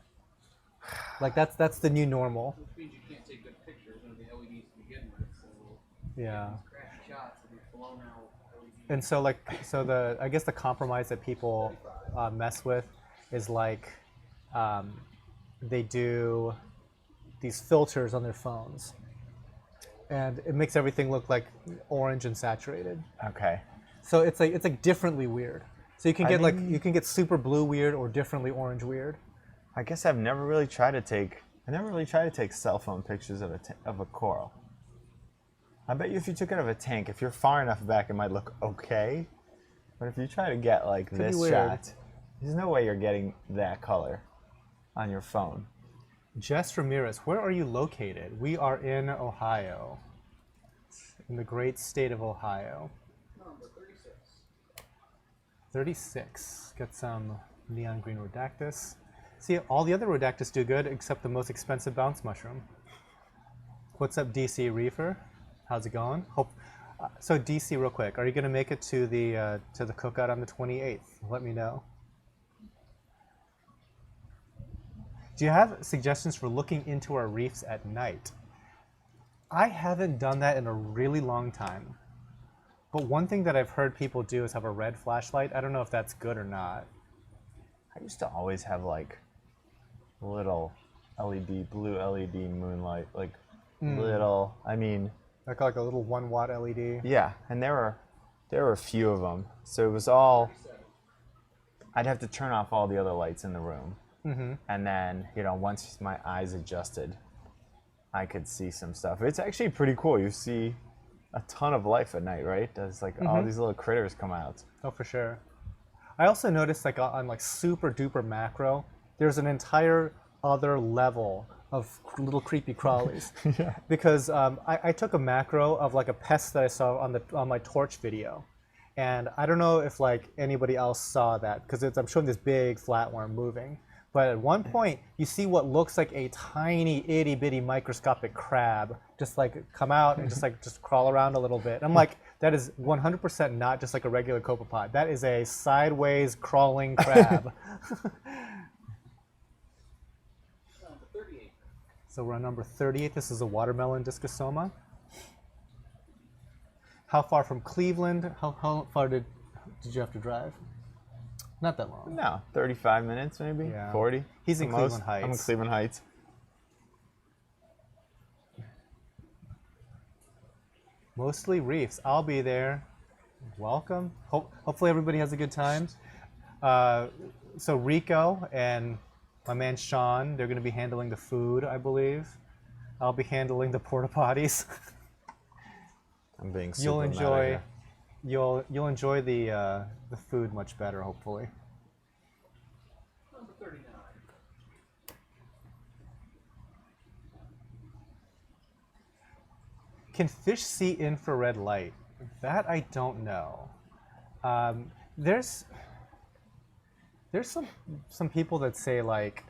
Like that's the new normal. Which means you can't take good pictures under the LEDs to begin with, so Yeah. crappy shots will be blown out LEDs. And so I guess the compromise that people mess with is like they do these filters on their phones, and it makes everything look like orange and saturated. Okay. So it's like differently weird. So you can I get mean- you can get super blue weird or differently orange weird. I guess I've never really tried to take cell phone pictures of a coral. I bet you if you took it of a tank, if you're far enough back, it might look okay. But if you try to get like be this weird. shot, there's no way you're getting that color on your phone. Jess Ramirez, where are you located? We are in Ohio, in the great state of Ohio. Number 36. 36. Get some neon green Rhodactis. See, all the other Rhodactis do good except the most expensive bounce mushroom. What's up, DC Reefer? How's it going? So DC, real quick, are you going to make it to the cookout on the 28th? Let me know. Do you have suggestions for looking into our reefs at night? I haven't done that in a really long time. But one thing that I've heard people do is have a red flashlight. I don't know if that's good or not. I used to always have like little blue LED moonlight, like little. I mean, Like a little 1 watt LED. yeah, and there were a few of them. So it was all. I'd have to turn off all the other lights in the room, and then once my eyes adjusted, I could see some stuff. It's actually pretty cool. You see a ton of life at night, right? There's like all these little critters come out. Oh, for sure. I also noticed like on like super duper macro, there's an entire other level of little creepy crawlies. Yeah. Because I took a macro of like a pest that I saw on my torch video, and I don't know if like anybody else saw that because I'm showing this big flatworm moving. But at one point, you see what looks like a tiny itty bitty microscopic crab just like come out and just crawl around a little bit. I'm like, that is 100% not just like a regular copepod. That is a sideways crawling crab. Number 38. So we're on number 38. This is a watermelon discosoma. How far from Cleveland? How far did you have to drive? Not that long. No, 35 minutes maybe, Yeah. 40. He's in at most. Cleveland Heights. I'm in Cleveland Heights. Mostly reefs. I'll be there. Welcome. Hopefully everybody has a good time. So Rico and my man Sean, they're going to be handling the food, I believe. I'll be handling the porta potties. I'm being super You'll meta enjoy. here. You'll enjoy the food much better, hopefully. Number 39. Can fish see infrared light? That I don't know. There's some people that say like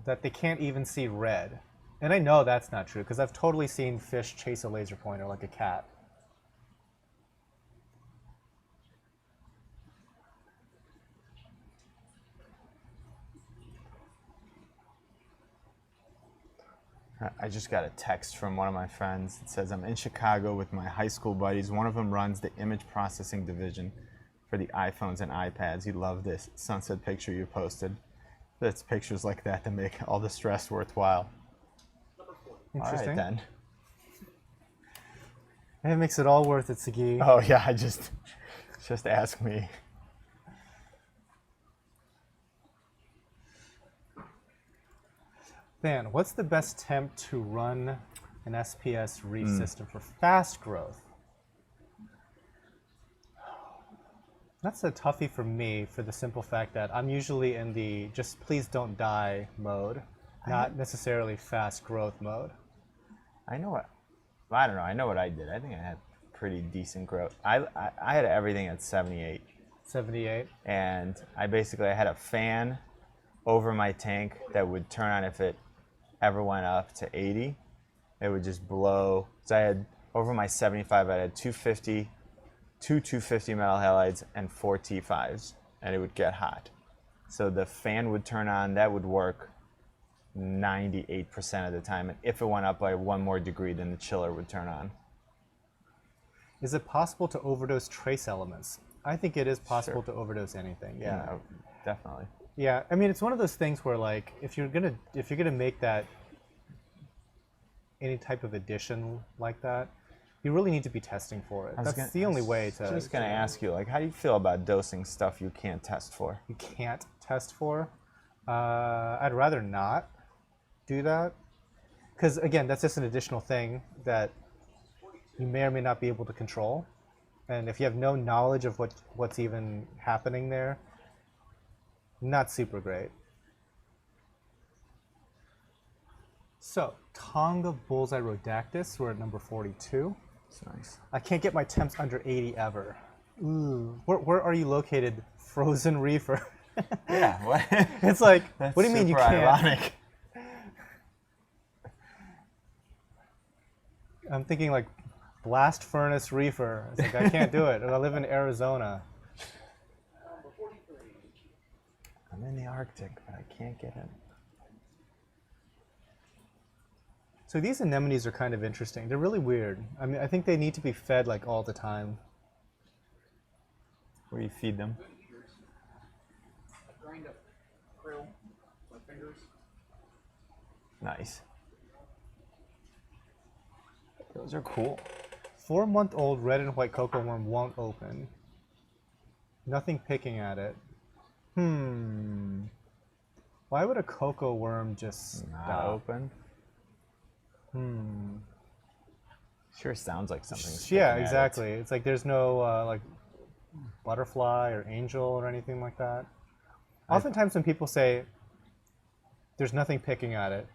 that they can't even see red, and I know that's not true because I've totally seen fish chase a laser pointer like a cat. I just got a text from one of my friends. It says, I'm in Chicago with my high school buddies. One of them runs the image processing division for the iPhones and iPads. He loved this sunset picture you posted. It's pictures like that that make all the stress worthwhile. Number 40. Interesting. All right, then. And it makes it all worth it, Sagi. Oh, yeah, just ask me. Dan, what's the best temp to run an SPS reef system for fast growth? That's a toughie for me for the simple fact that I'm usually in the just please don't die mode, not necessarily fast growth mode. I know what, I don't know. I know what I did. I think I had pretty decent growth. I had everything at 78, 78. and I had a fan over my tank that would turn on if it ever went up to 80. It would just blow. So I had over my 75. I had 250. Two 250 metal halides and 4 T5s, and it would get hot. So the fan would turn on, that would work 98% of the time. And if it went up by 1 more degree, then the chiller would turn on. Is it possible to overdose trace elements? I think it is possible to overdose anything. Yeah. No, definitely. Yeah. I mean, it's one of those things where like if you're gonna make that any type of addition like that, you really need to be testing for it. That's the only way to. I was just gonna ask you, like, how do you feel about dosing stuff you can't test for? You can't test for. I'd rather not do that, because again, that's just an additional thing that you may or may not be able to control, and if you have no knowledge of what's even happening there, not super great. So Tonga Bullseye Rhodactis, we're at number 42. It's nice. I can't get my temps under 80 ever. Ooh. Where are you located, frozen reefer? Yeah, what? It's like, That's what do you mean you super can't? ironic. I'm thinking like blast furnace reefer. It's like, I can't do it. I live in Arizona. I'm in the Arctic, but I can't get in. So these anemones are kind of interesting. They're really weird. I mean, I think they need to be fed like all the time. Where you feed them? I grind up krill with my fingers. Nice. Those are cool. 4-month-old red and white cocoa worm won't open. Nothing picking at it. Why would a cocoa worm just Not open? Sure sounds like something. Yeah, exactly. It's like there's no like butterfly or angel or anything like that. Oftentimes when people say there's nothing picking at it,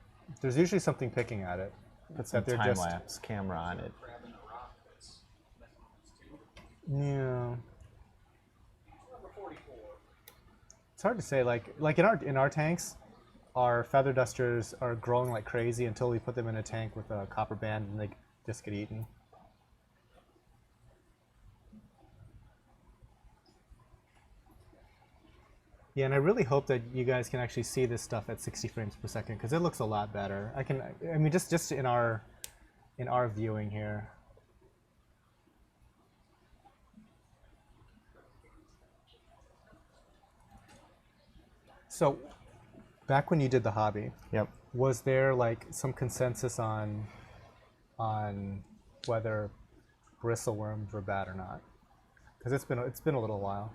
there's usually something picking at it. Put some they're time just- lapse camera on it. Grabbing a rock that's messing with this tube. Yeah. Number 44. It's hard to say. Like in our tanks, our feather dusters are growing like crazy until we put them in a tank with a copper band and they just get eaten. Yeah, and I really hope that you guys can actually see this stuff at 60 frames per second because it looks a lot better. I mean, just in our viewing here. So, back when you did the hobby, Yep. was there like some consensus on whether bristle worms were bad or not? Because it's been a little while.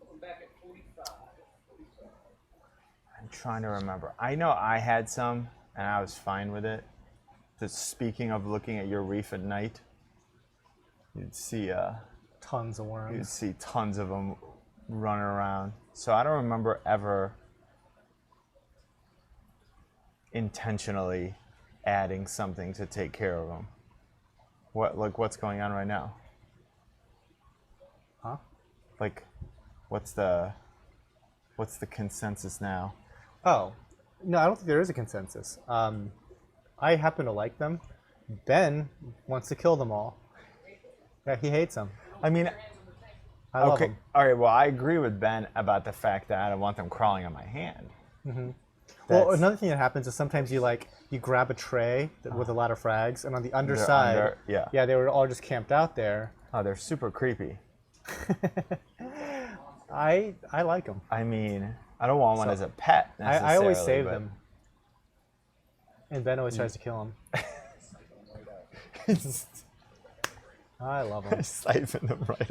Going back at 45. I'm trying to remember. I know I had some, and I was fine with it. Just speaking of looking at your reef at night, you'd see Tons of worms. tons of them running around. So I don't remember ever intentionally adding something to take care of them. What's going on right now? Huh? Like, what's the consensus now? Oh, no, I don't think there is a consensus. I happen to like them. Ben wants to kill them all. Yeah, he hates them. I mean, I love okay, them. all right. Well, I agree with Ben about the fact that I don't want them crawling on my hand. Well, That's- another thing that happens is sometimes you grab a tray with a lot of frags, and on the underside, under- yeah. they were all just camped out there. Oh, they're super creepy. I like them. I mean, I don't want one So, as a pet. I always necessarily, save but- them, and Ben always tries to kill them. I love them. Siphon them right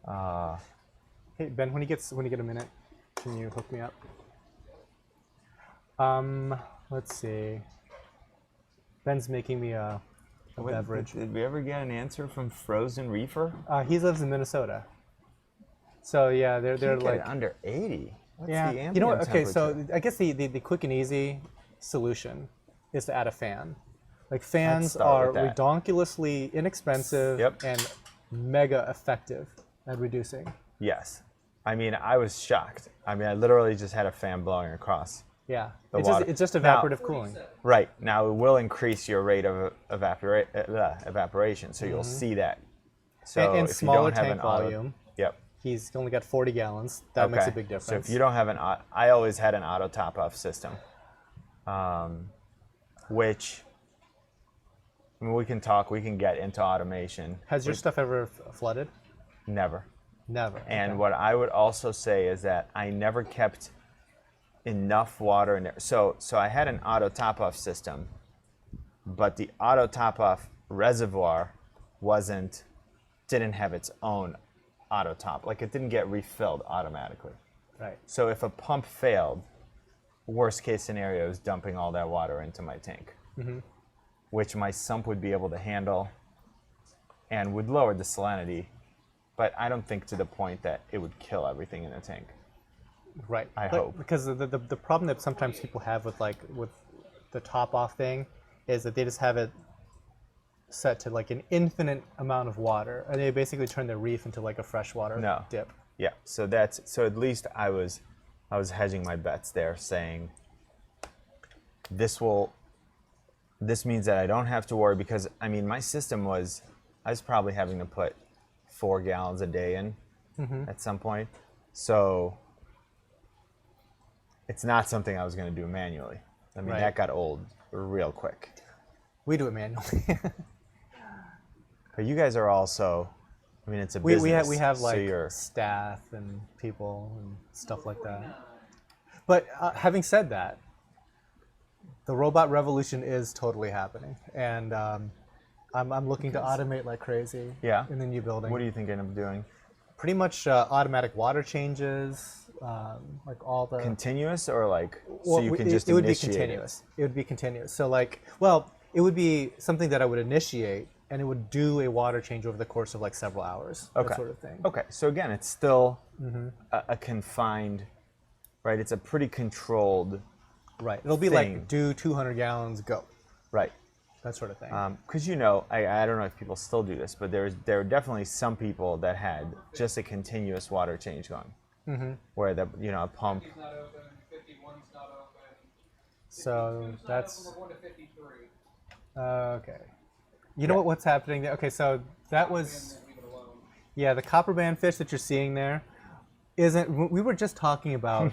out. Hey Ben, when you get a minute, can you hook me up? Let's see. Ben's making me a beverage. Did we ever get an answer from Frozen Reefer? He lives in Minnesota. So yeah, they're Can't get like it under 80. What's yeah. the ambient You know what? Okay, temperature? so I guess the quick and easy solution is to add a fan. Like fans start are with that. redonkulously inexpensive Yep. and mega effective at reducing. Yes. I mean, I was shocked. I mean, I literally just had a fan blowing across. Yeah, The it's water. just Now- evaporative cooling. Right. Now, it will increase your rate of evaporation, so you'll see that. So And if smaller you don't have tank an auto, volume. Yep. He's only got 40 gallons. That makes a big difference. So if you don't have I always had an auto top-off system, which, I mean, we can get into automation. Has your stuff ever flooded? Never. Never. And okay. what I would also say is that I never kept enough water in there. So I had an auto top-off system, but the auto top-off reservoir didn't have its own auto top. Like, it didn't get refilled automatically. Right. So if a pump failed, worst case scenario is dumping all that water into my tank, which my sump would be able to handle and would lower the salinity, but I don't think to the point that it would kill everything in the tank. Right. I hope. Because the problem that sometimes people have with the top off thing is that they just have it set to like an infinite amount of water, and they basically turn their reef into like a freshwater dip. Yeah. So at least I was hedging my bets there, saying this means that I don't have to worry, because I mean my system I was probably having to put 4 gallons a day in at some point. So it's not something I was going to do manually. I mean, Right. that got old real quick. We do it manually. But you guys are also, I mean, it's a we business. have so like you're, staff and people and stuff like that. But having said that, the robot revolution is totally happening, and I'm looking to automate like crazy. Yeah. In the new building. what are you thinking of doing? Pretty much automatic water changes, like all the Continuous, or like, so Well, you can just it would be initiate continuous. It would be continuous. So like, well, it would be something that I would initiate, and it would do a water change over the course of like several hours. Okay. That sort of thing. Okay, so again, it's still a confined, right? It's a pretty controlled, Right. It'll be thing. like do 200 gallons, go. right? That sort of thing. Because I don't know if people still do this, but there are definitely some people that had just a continuous water change going, where a pump. It's not open. 51's not open. So 52's not that's open. We're going to 53. okay. You know what's happening there? Okay, so that was Leave it alone. yeah, the copper band fish that you're seeing there isn't. We were just talking about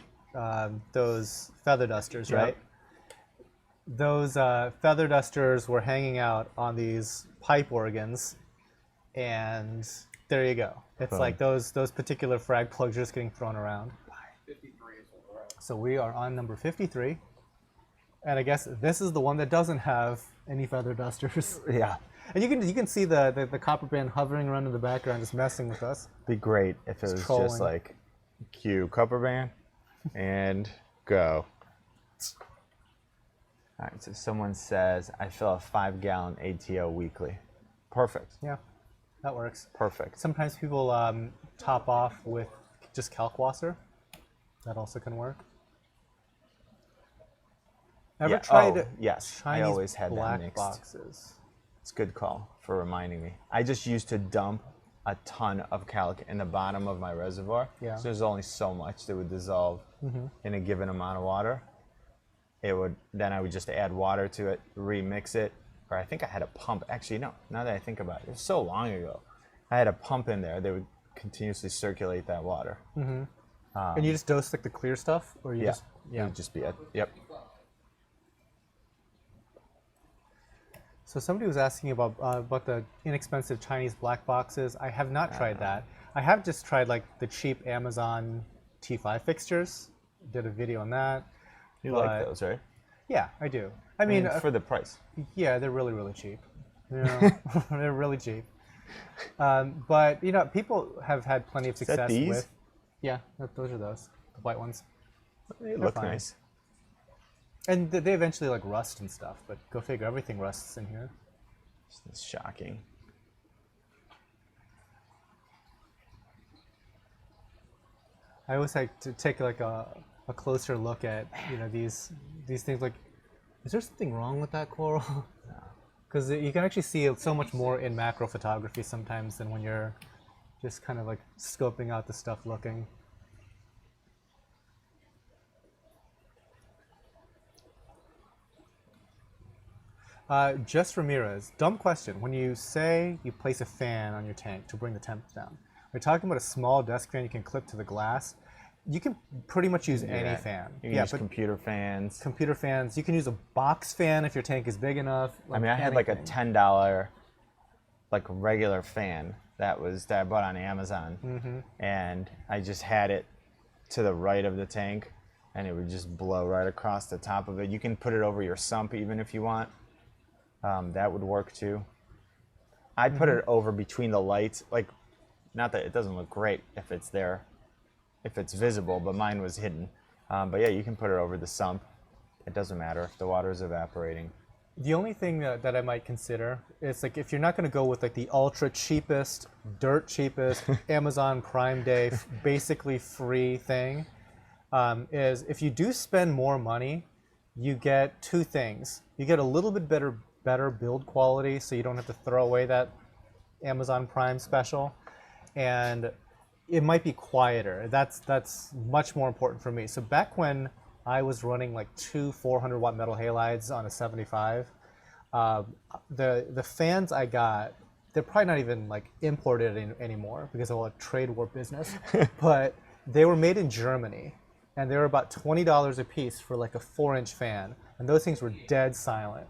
those feather dusters, Yep. right? Those feather dusters were hanging out on these pipe organs, and there you go. It's Boom. like those particular frag plugs are just getting thrown around. 53 is what we're at. So we are on number 53, and I guess this is the one that doesn't have any feather dusters. Yeah, And you can see the copper band hovering around in the background, just messing with us. be great if it was trolling. just like, cue copper band, and go. All right, so someone says, I fill a 5-gallon ATO weekly. Perfect. Yeah, that works. Perfect. Sometimes people top off with just Kalkwasser. That also can work. Ever Yeah, tried yes, I Chinese always had that black mixed. boxes? It's a good call for reminding me. I just used to dump a ton of calc in the bottom of my reservoir. Yeah. So there's only so much that would dissolve in a given amount of water. Then I would just add water to it, remix it, or I think I had a pump. Actually, no, now that I think about it, it was so long ago. I had a pump in there that would continuously circulate that water. And you just dose like the clear stuff, or you Yeah, just it would just be it. Yep. So somebody was asking about the inexpensive Chinese black boxes. I have not tried that. I have just tried like the cheap Amazon T5 fixtures. Did a video on that. You But- like those, right? Yeah, I do. I I mean, mean, for the price. yeah, they're really, really cheap. You know, they're really cheap. But you know, people have had plenty of success these? with. Yeah, those are those, the white ones. They look fine. nice. And they eventually like rust and stuff. But go figure, everything rusts in here. It's shocking. I always like to take like a closer look at these things. Like, is there something wrong with that coral? Because you can actually see so much more in macro photography sometimes than when you're just kind of like scoping out the stuff looking. Just Ramirez, dumb question. When you say you place a fan on your tank to bring the temps down, we're talking about a small desk fan you can clip to the glass. You can pretty much use any fan. You can use computer fans. Computer fans. You can use a box fan if your tank is big enough. Like I mean, I had like a $10 like regular fan that I bought on Amazon, and I just had it to the right of the tank, and it would just blow right across the top of it. You can put it over your sump even if you want. That would work too. I'd put it over between the lights, like, not that it doesn't look great if it's there, if it's visible, but mine was hidden. But yeah, you can put it over the sump. It doesn't matter if the water is evaporating. The only thing that I might consider is, like, if you're not going to go with like the ultra cheapest, dirt cheapest Amazon Prime Day, basically free thing, is if you do spend more money, you get two things. You get a little bit better build quality, so you don't have to throw away that Amazon Prime special, and it might be quieter. That's much more important for me. So back when I was running like two 400-watt metal halides on a 75, the fans I got, they're probably not even like imported anymore because of all the trade war business, but they were made in Germany, and they were about $20 a piece for like a 4-inch fan, and those things were dead silent.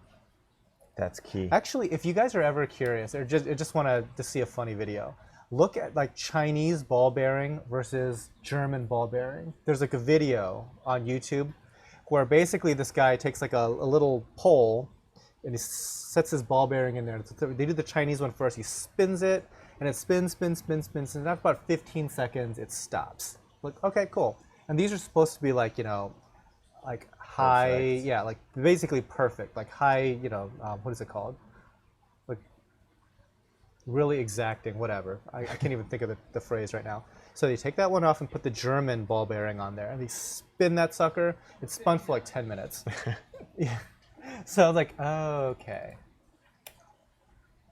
That's key. Actually, if you guys are ever curious or just want to see a funny video, look at like Chinese ball bearing versus German ball bearing. There's like a video on YouTube where basically this guy takes like a little pole and he sets his ball bearing in there. They do the Chinese one first. He spins it, and it spins, and after about 15 seconds, it stops. Like, okay, cool. And these are supposed to be like, like high, perfect. Yeah, like basically perfect, like high, what is it called? Like really exacting, whatever. I can't even think of the phrase right now. So they take that one off and put the German ball bearing on there, and they spin that sucker. It spun for like 10 minutes. Yeah. So I was like, oh, okay.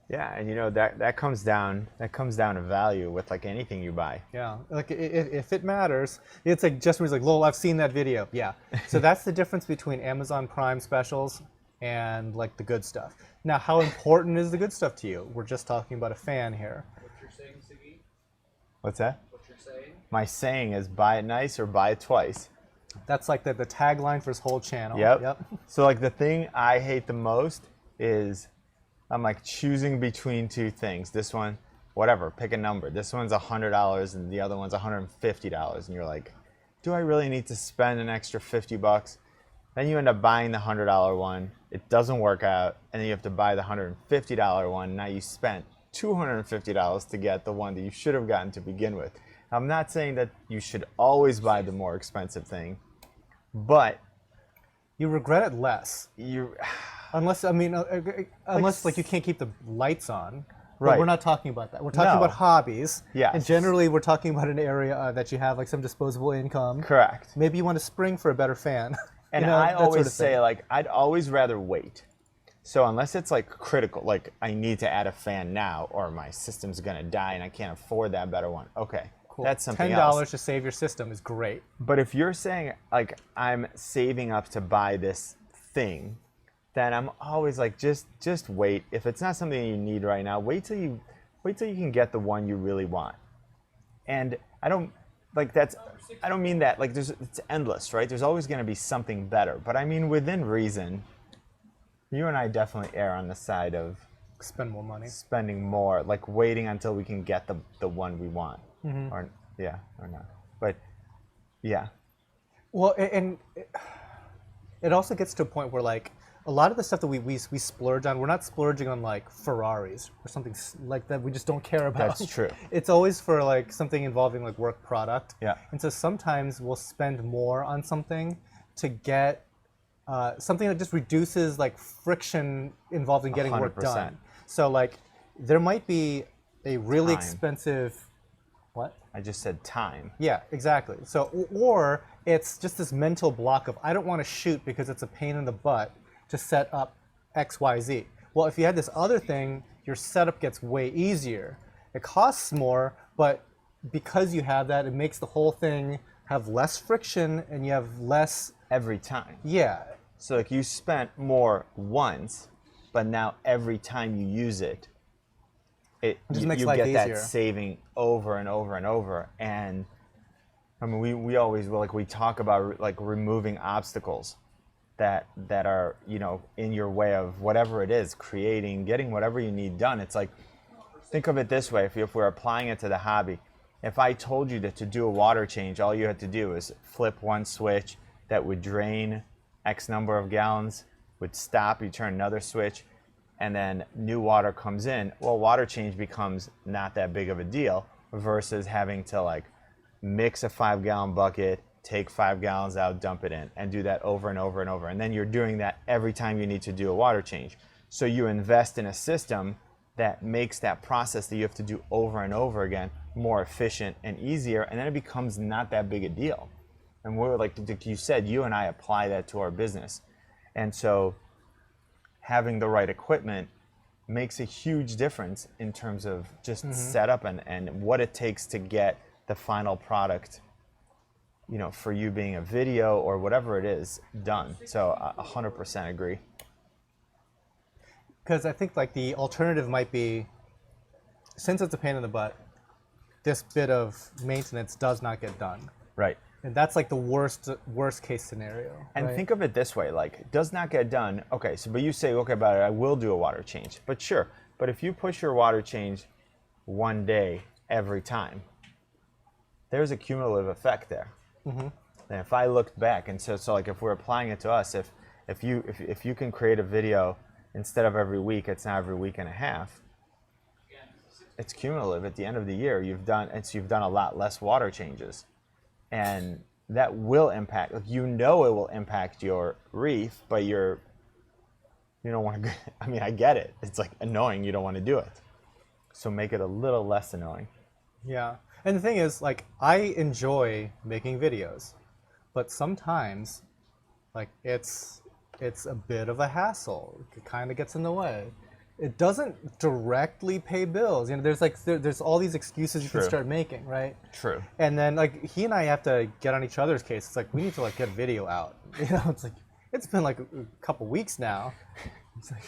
Yeah, and that comes down to value with like anything you buy. Yeah, like if it matters, it's like just like, lol, I've seen that video. Yeah. So that's the difference between Amazon Prime specials and like the good stuff. Now, how important is the good stuff to you? We're just talking about a fan here. What you're saying, Siggy? What's that? What you're saying? My saying is buy it nice or buy it twice. That's like the tagline for his whole channel. Yep. So like the thing I hate the most is I'm like choosing between two things. This one, whatever, pick a number. This one's $100 and the other one's $150. And you're like, do I really need to spend an extra $50? Then you end up buying the $100 one. It doesn't work out. And then you have to buy the $150 one. Now you spent $250 to get the one that you should have gotten to begin with. I'm not saying that you should always buy the more expensive thing, but you regret it less. Unless like you can't keep the lights on. Right. But we're not talking about that. We're talking about hobbies. Yes. And generally we're talking about an area that you have like some disposable income. Correct. Maybe you want to spring for a better fan. And I always say, like, I'd always rather wait. So unless it's like critical, like I need to add a fan now or my system's gonna die and I can't afford that better one. Okay. Cool. That's something else. $10 to save your system is great. But if you're saying like I'm saving up to buy this thing, then I'm always like just wait. If it's not something you need right now, wait till you can get the one you really want. And I don't mean that like it's endless, right? There's always going to be something better. But I mean within reason, you and I definitely err on the side of spend more money. Spending more, like waiting until we can get the one we want. Mm-hmm. Or not. But yeah. Well, and it also gets to a point where like a lot of the stuff that we splurge on, we're not splurging on like Ferraris or something like that we just don't care about. That's true. It's always for like something involving like work product. Yeah. And so sometimes we'll spend more on something to get something that just reduces like friction involved in getting 100%. Work done. So like, there might be a really Time. expensive, what? I just said time. Yeah, exactly. So, or it's just this mental block of I don't want to shoot because it's a pain in the butt to set up X, Y, Z. Well, if you had this other thing, your setup gets way easier. It costs more, but because you have that, it makes the whole thing have less friction and you have less. Every time. Yeah, So like you spent more once, but now every time you use it, just you makes life get that easier. saving over and over and over. And I mean, we always like we talk about like removing obstacles that are in your way of whatever it is, getting whatever you need done. It's like, think of it this way: if we're applying it to the hobby, if I told you that to do a water change, all you had to do is flip one switch that would drain X number of gallons, would stop, you turn another switch, and then new water comes in. Well, water change becomes not that big of a deal versus having to like mix a 5-gallon bucket, take 5 gallons out, dump it in, and do that over and over and over. And then you're doing that every time you need to do a water change. So you invest in a system that makes that process that you have to do over and over again more efficient and easier, and then it becomes not that big a deal. And we're like you said, you and I apply that to our business. And so having the right equipment makes a huge difference in terms of just setup and what it takes to get the final product, for you being a video or whatever it is, done. So I 100% agree. because I think like the alternative might be, since it's a pain in the butt, this bit of maintenance does not get done. Right. And that's like the worst case scenario. And right? think of it this way, like, does not get done. Okay, so but you say, okay, about it, I will do a water change. But sure, but if you push your water change one day every time, there's a cumulative effect there. And if I looked back, and so like if we're applying it to us, if you can create a video instead of every week, it's now every week and a half. It's cumulative. At the end of the year, you've done a lot less water changes. And that will impact, like, it will impact your reef, but you don't want to, I mean, I get it. It's like annoying. You don't want to do it. So make it a little less annoying. Yeah. And the thing is, like, I enjoy making videos, but sometimes, like, it's a bit of a hassle. It kind of gets in the way. It doesn't directly pay bills. There's all these excuses you can True. start making, right? True. And then like he and I have to get on each other's case. It's like we need to like get a video out. It's like it's been like a couple weeks now. It's like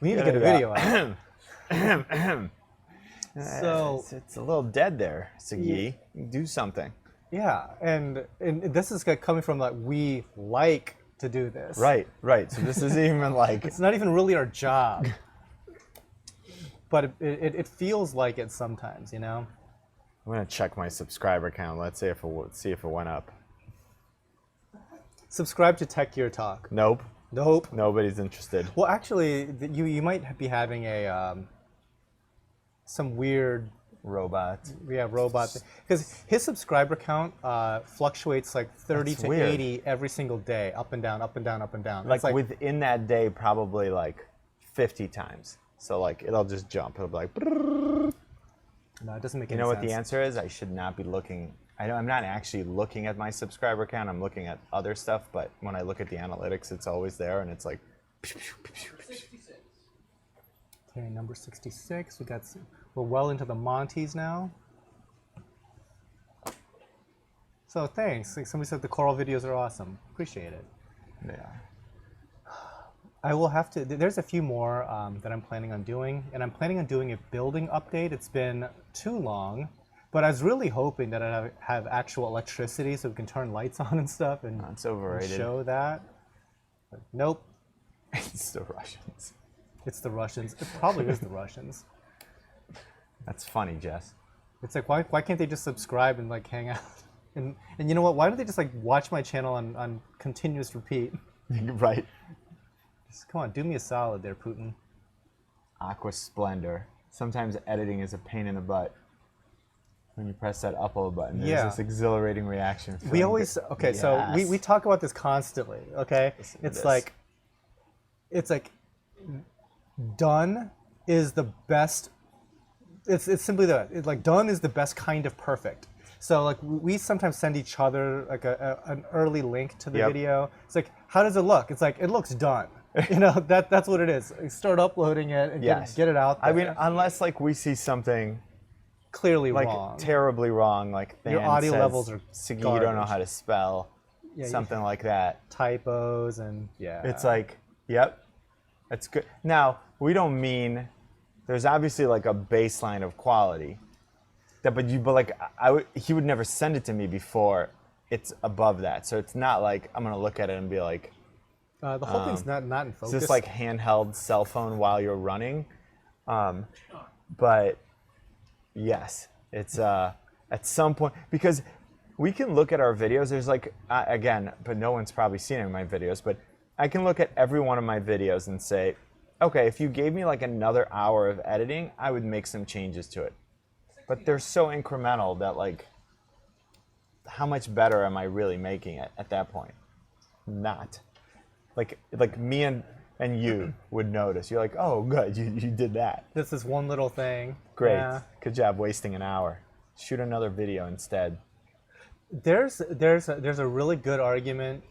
we need to get a video out. So it's a little dead there, Sagi. Do something. yeah, and this is coming from like we like to do this. Right. So this is even like It's not even really our job. But it feels like it sometimes, I'm gonna check my subscriber count. Let's see if it went up. Subscribe to Tech Gear Talk. Nope. Nobody's interested. Well, actually, you might be having a some weird Robot. robot because his subscriber count fluctuates like 30 That's to weird. 80 every single day, up and down, up and down, up and down. Like, It's like within that day, probably like 50 times. So like it'll just jump. It'll be like. no, it doesn't make any sense. You know what the answer is? I should not be looking. I'm not actually looking at my subscriber count. I'm looking at other stuff. But when I look at the analytics, it's always there, and it's like. 66. Okay, number 66. We're well into the Monties now. So thanks. Like somebody said the coral videos are awesome. Appreciate it. Yeah. I will have to. There's a few more that I'm planning on doing, and I'm planning on doing a building update. It's been too long, but I was really hoping that I'd have actual electricity so we can turn lights on and stuff and It's overrated. show that. But nope, It's the Russians. it's the Russians. It probably is the Russians. That's funny, Jess. It's like why can't they just subscribe and like hang out? And you know what? Why don't they just like watch my channel on continuous repeat? Right. Just, come on, do me a solid there, Putin. Aqua Splendor. Sometimes editing is a pain in the butt. When you press that upload button, there's Yeah. this exhilarating reaction. We always so we talk about this constantly. Okay, Listen to it's this. like done is the best. It's simply that. Like done is the best kind of perfect. So like we sometimes send each other like an early link to the Yep. video. It's like, how does it look? It's like, it looks done. You know, that's what it is. You start uploading it and Yes. get it out there. I mean, unless like we see something clearly like wrong. terribly wrong, like Your Than audio says, levels are Siggy, you don't know garbage. how to spell, Yeah, something like that. Typos and yeah. It's like, yep, that's good. Now, we don't mean, there's obviously like a baseline of quality. But like, he would never send it to me before it's above that. So it's not like I'm going to look at it and be like, the whole thing's not in focus. is this like handheld cell phone while you're running? But yes, it's at some point, because we can look at our videos. There's like, again, but no one's probably seen any of my videos, but I can look at every one of my videos and say, okay, if you gave me like another hour of editing, I would make some changes to it. But they're so incremental that like, how much better am I really making it at that point? Not. Like me and you would notice. You're like, oh, good, you did that. This is one little thing. Great, Yeah. good job wasting an hour. Shoot another video instead. There's a really good argument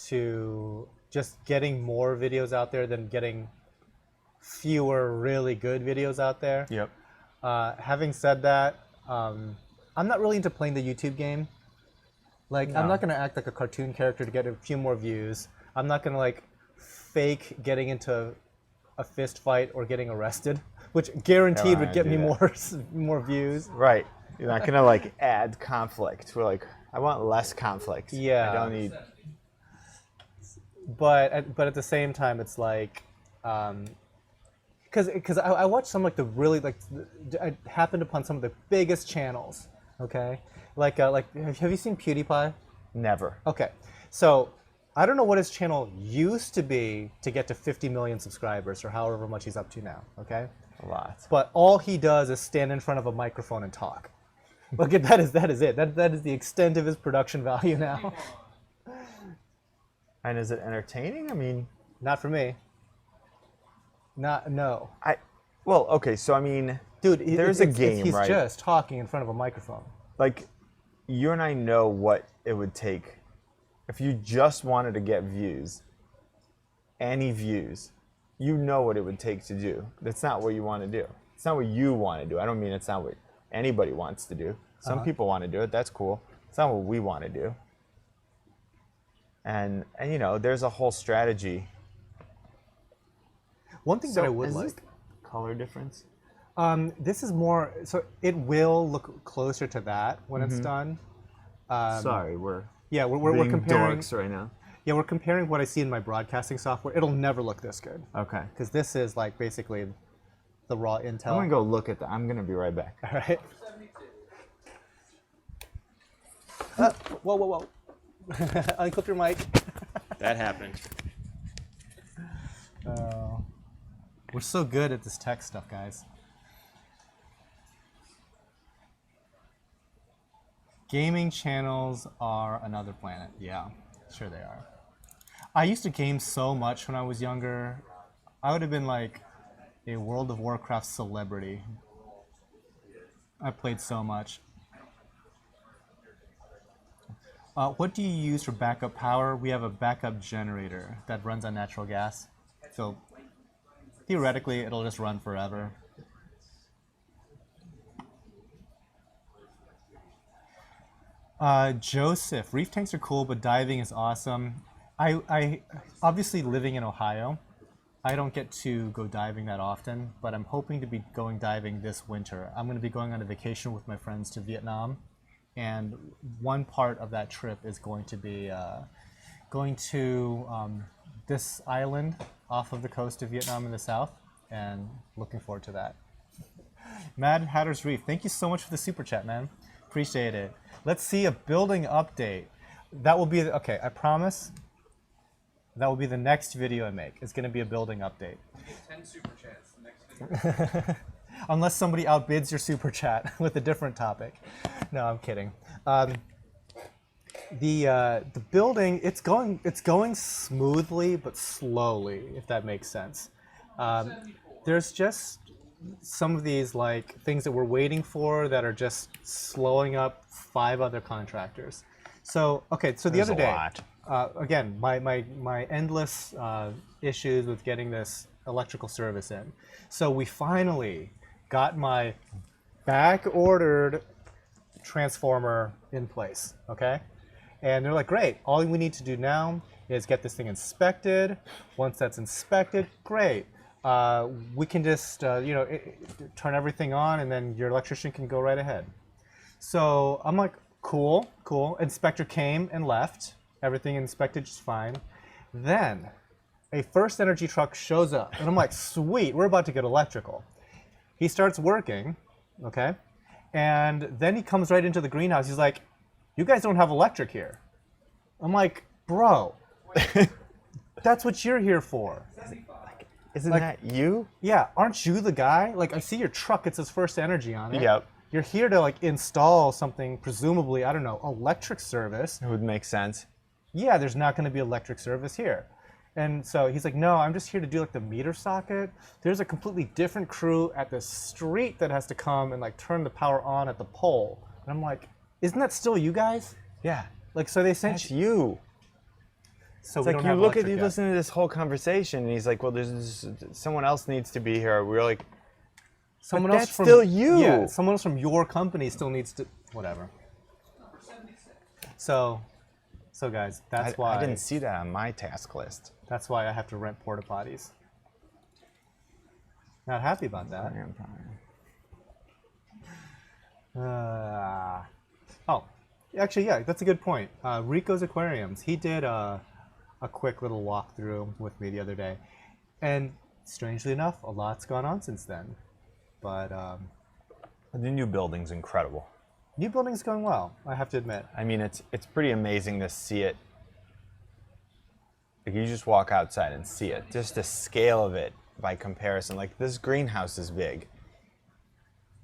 to just getting more videos out there than getting fewer really good videos out there. Yep. Having said that, I'm not really into playing the YouTube game. Like, I'm not going to act like a cartoon character to get a few more views. I'm not going to like fake getting into a fist fight or getting arrested, which guaranteed would get me more views. Right. You're not gonna like add conflict. We're like, I want less conflict. Yeah. I don't need. But at the same time, it's like, because I watched some like the really like I happened upon some of the biggest channels. Okay, like have you seen PewDiePie? Never. Okay, so I don't know what his channel used to be to get to 50 million subscribers or however much he's up to now. Okay, A lot. but all he does is stand in front of a microphone and talk. Look at that is it. That is the extent of his production value now. And is it entertaining? I mean, Not for me. No. well, okay, so I mean, Dude, there's a game, he's right? just talking in front of a microphone. Like, you and I know what it would take if you just wanted to get views, any views. You know what it would take to do. That's not what you want to do. It's not what you want to do. I don't mean it's not what anybody wants to do. Some people want to do it. That's cool. It's not what we want to do. And you know, there's a whole strategy. One thing that I would is like. this color difference? This is more, so it will look closer to that when it's done. Sorry, we're We're being comparing. dorks right now. Yeah, we're comparing what I see in my broadcasting software. It'll never look this good Okay. because this is like basically the raw intel. I'm gonna go look at that. I'm gonna be right back. All right. Whoa! Unclip your mic. That happened. We're so good at this tech stuff, guys. Gaming channels are another planet. Yeah, sure they are. I used to game so much when I was younger. I would have been like a World of Warcraft celebrity. I played so much. What do you use for backup power? We have a backup generator that runs on natural gas. So theoretically, it'll just run forever. Joseph, reef tanks are cool, but diving is awesome. I obviously living in Ohio, I don't get to go diving that often, but I'm hoping to be going diving this winter. I'm going to be going on a vacation with my friends to Vietnam, and one part of that trip is going to be going to this island off of the coast of Vietnam in the south, and looking forward to that. Mad Hatter's Reef, thank you so much for the super chat, man. Appreciate it. Let's see a building update. That will be, okay, I promise, that will be the next video I make. It's going to be a building update. 10 super chats the next video. Unless somebody outbids your super chat with a different topic. No, I'm kidding. The building, it's going smoothly but slowly, if that makes sense. There's just some of these like things that we're waiting for that are just slowing up 5 other contractors. So okay, so the There's other a day, lot. again, my endless issues with getting this electrical service in. So we finally got my back-ordered transformer in place, okay? And they're like, great, all we need to do now is get this thing inspected. Once that's inspected, great. We can just, turn everything on and then your electrician can go right ahead. So I'm like, cool, cool. Inspector came and left. Everything inspected just fine. Then a First Energy truck shows up and I'm like, sweet, we're about to get electrical. He starts working, okay? And then he comes right into the greenhouse. He's like, you guys don't have electric here. I'm like, bro, that's what you're here for. Isn't like- that you? Yeah, aren't you the guy? Like, I see your truck, it says First Energy on it. Yep. You're here to like install something, presumably, I don't know, electric service. It would make sense. Yeah, there's not going to be electric service here. And so he's like, no, I'm just here to do like the meter socket. There's a completely different crew at the street that has to come and like turn the power on at the pole. And I'm like, isn't that still you guys? Yeah. Like, so they sent That's you. So It's we like don't you have look at electric you yet. listen to this whole conversation, and he's like, "Well, there's someone else needs to be here." We're like, Someone but else that's from, still you. Yeah, someone else from your company still needs to, whatever. So guys, that's why I didn't see that on my task list. that's why I have to rent porta potties. Not happy about that. Oh, actually, yeah, that's a good point. Rico's Aquariums. He did a quick little walkthrough with me the other day, and strangely enough, a lot's gone on since then. But The new building's incredible. new building's going well, I have to admit. I mean, it's pretty amazing to see it. Like, you just walk outside and see it. Just the scale of it by comparison. Like, this greenhouse is big.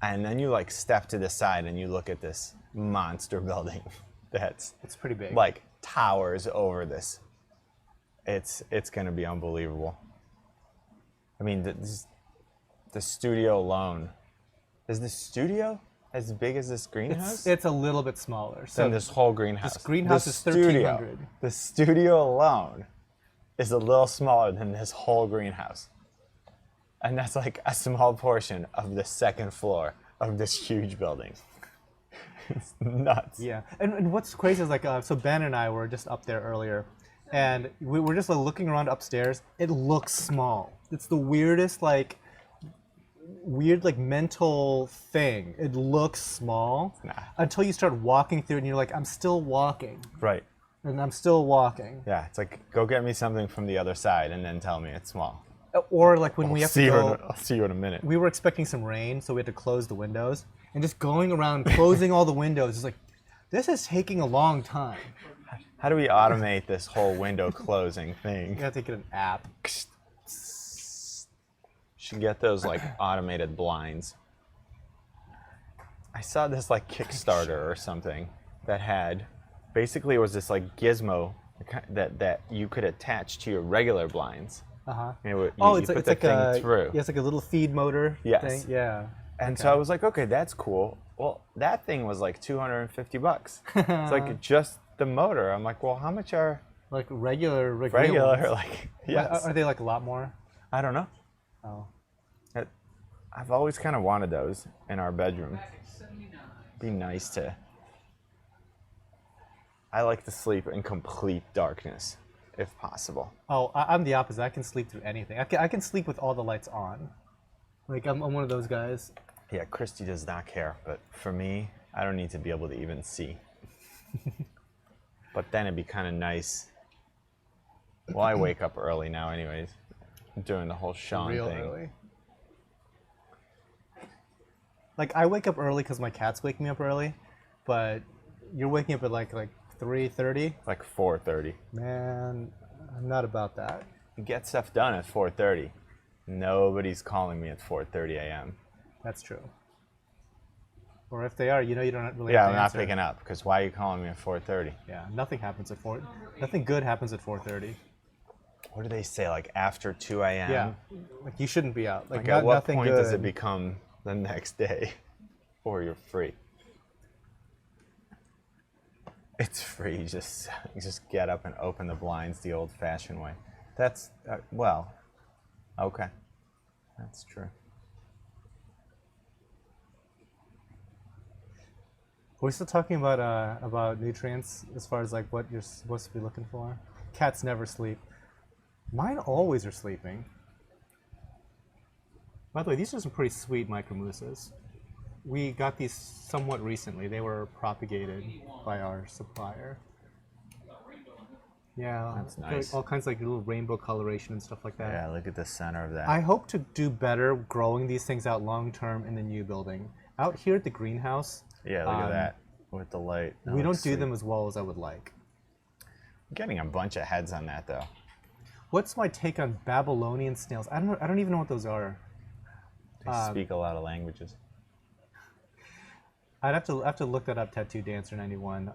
And then you like step to the side and you look at this monster building that's It's pretty big. like towers over this. It's gonna be unbelievable. I mean, the studio alone. Is the studio as big as this greenhouse? it's a little bit smaller. So Than this whole greenhouse. this greenhouse The is studio- 1,300. The studio alone is a little smaller than this whole greenhouse. And that's like a small portion of the second floor of this huge building. It's nuts. Yeah, and what's crazy is like, so Ben and I were just up there earlier, and we were just like looking around upstairs. It looks small. It's the weirdest like mental thing. It looks small until you start walking through it and you're like, I'm still walking. Right. And I'm still walking. Yeah, it's like, go get me something from the other side and then tell me it's small. Or like when we have to go, I'll see you in a minute. we were expecting some rain, so we had to close the windows. And just going around closing all the windows is like, this is taking a long time. How do we automate this whole window closing thing? You have to get an app. Should get those like automated blinds. I saw this like Kickstarter or something that had, basically it was this like gizmo that you could attach to your regular blinds. Uh-huh. And you It's put like, the thing through. Yeah, it's like a little feed motor Yes. thing. Yeah. And so I was like, okay, that's cool. Well, that thing was like $250. It's like just the motor. I'm like, well, how much are Like regular real ones. like, yes. Are they like a lot more? I don't know. Oh. I've always kind of wanted those in our bedroom. Be nice to. I like to sleep in complete darkness, if possible. Oh, I'm the opposite. I can sleep through anything. I can sleep with all the lights on. Like I'm one of those guys. Yeah, Christy does not care, but for me, I don't need to be able to even see. But then it'd be kind of nice. Well, I wake up early now, anyways. I'm doing the whole Sean Real thing. early. Like I wake up early because my cats wake me up early, but you're waking up at like 3:30. Like 4:30. Man, I'm not about that. You get stuff done at 4:30. Nobody's calling me at 4:30 a.m. That's true. Or if they are, you don't really. Yeah, have I'm to not answer. picking up because why are you calling me at 4:30? Yeah, nothing happens at 4. Nothing good happens at 4:30. What do they say? Like after 2 a.m.? Yeah, like you shouldn't be out. Like Not, at what nothing point good. does it become the next day, or you're free? It's free. You just get up and open the blinds the old-fashioned way. That's well, okay, that's true. We're still talking about nutrients as far as like what you're supposed to be looking for. Cats never sleep. Mine always are sleeping. By the way, these are some pretty sweet micromusas. We got these somewhat recently. They were propagated by our supplier. Yeah, That's nice. all kinds of like little rainbow coloration and stuff like that. Yeah, look at the center of that. I hope to do better growing these things out long term in the new building. Out here at the greenhouse, Yeah, look at that with the light. That we don't looks do sweet. them as well as I would like. I'm getting a bunch of heads on that though. What's my take on Babylonian snails? I don't even know what those are. They speak a lot of languages. I'd have to look that up. Tattoo Dancer 91.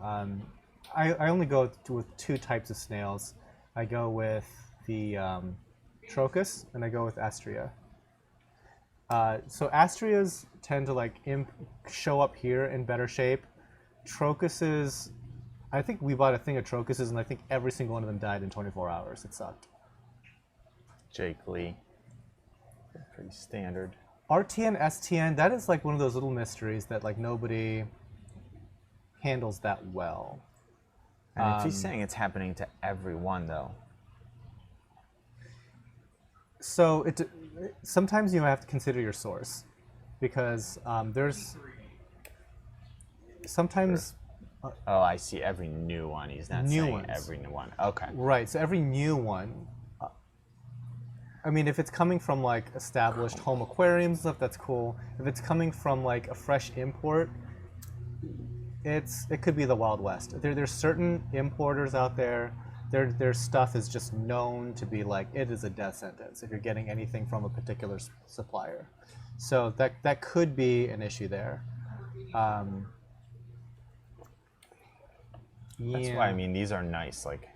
I only go with two types of snails. I go with the Trochus and I go with Astrea. So Astreas tend to like show up here in better shape. Trochuses, I think we bought a thing of Trochuses and I think every single one of them died in 24 hours. It sucked. Jake Lee. Pretty standard. RTN, STN, that is like one of those little mysteries that like nobody handles that well. And if he's saying it's happening to everyone though. So sometimes you have to consider your source because there's sometimes Oh, I see. Every new one. He's not New saying ones. every new one. Okay. right. So every new one. I mean, if it's coming from like established home aquariums stuff, that's cool. If it's coming from like a fresh import, it could be the Wild West. There's certain importers out there. Their stuff is just known to be like it is a death sentence if you're getting anything from a particular supplier. So that could be an issue there. That's why I mean these are nice. Like,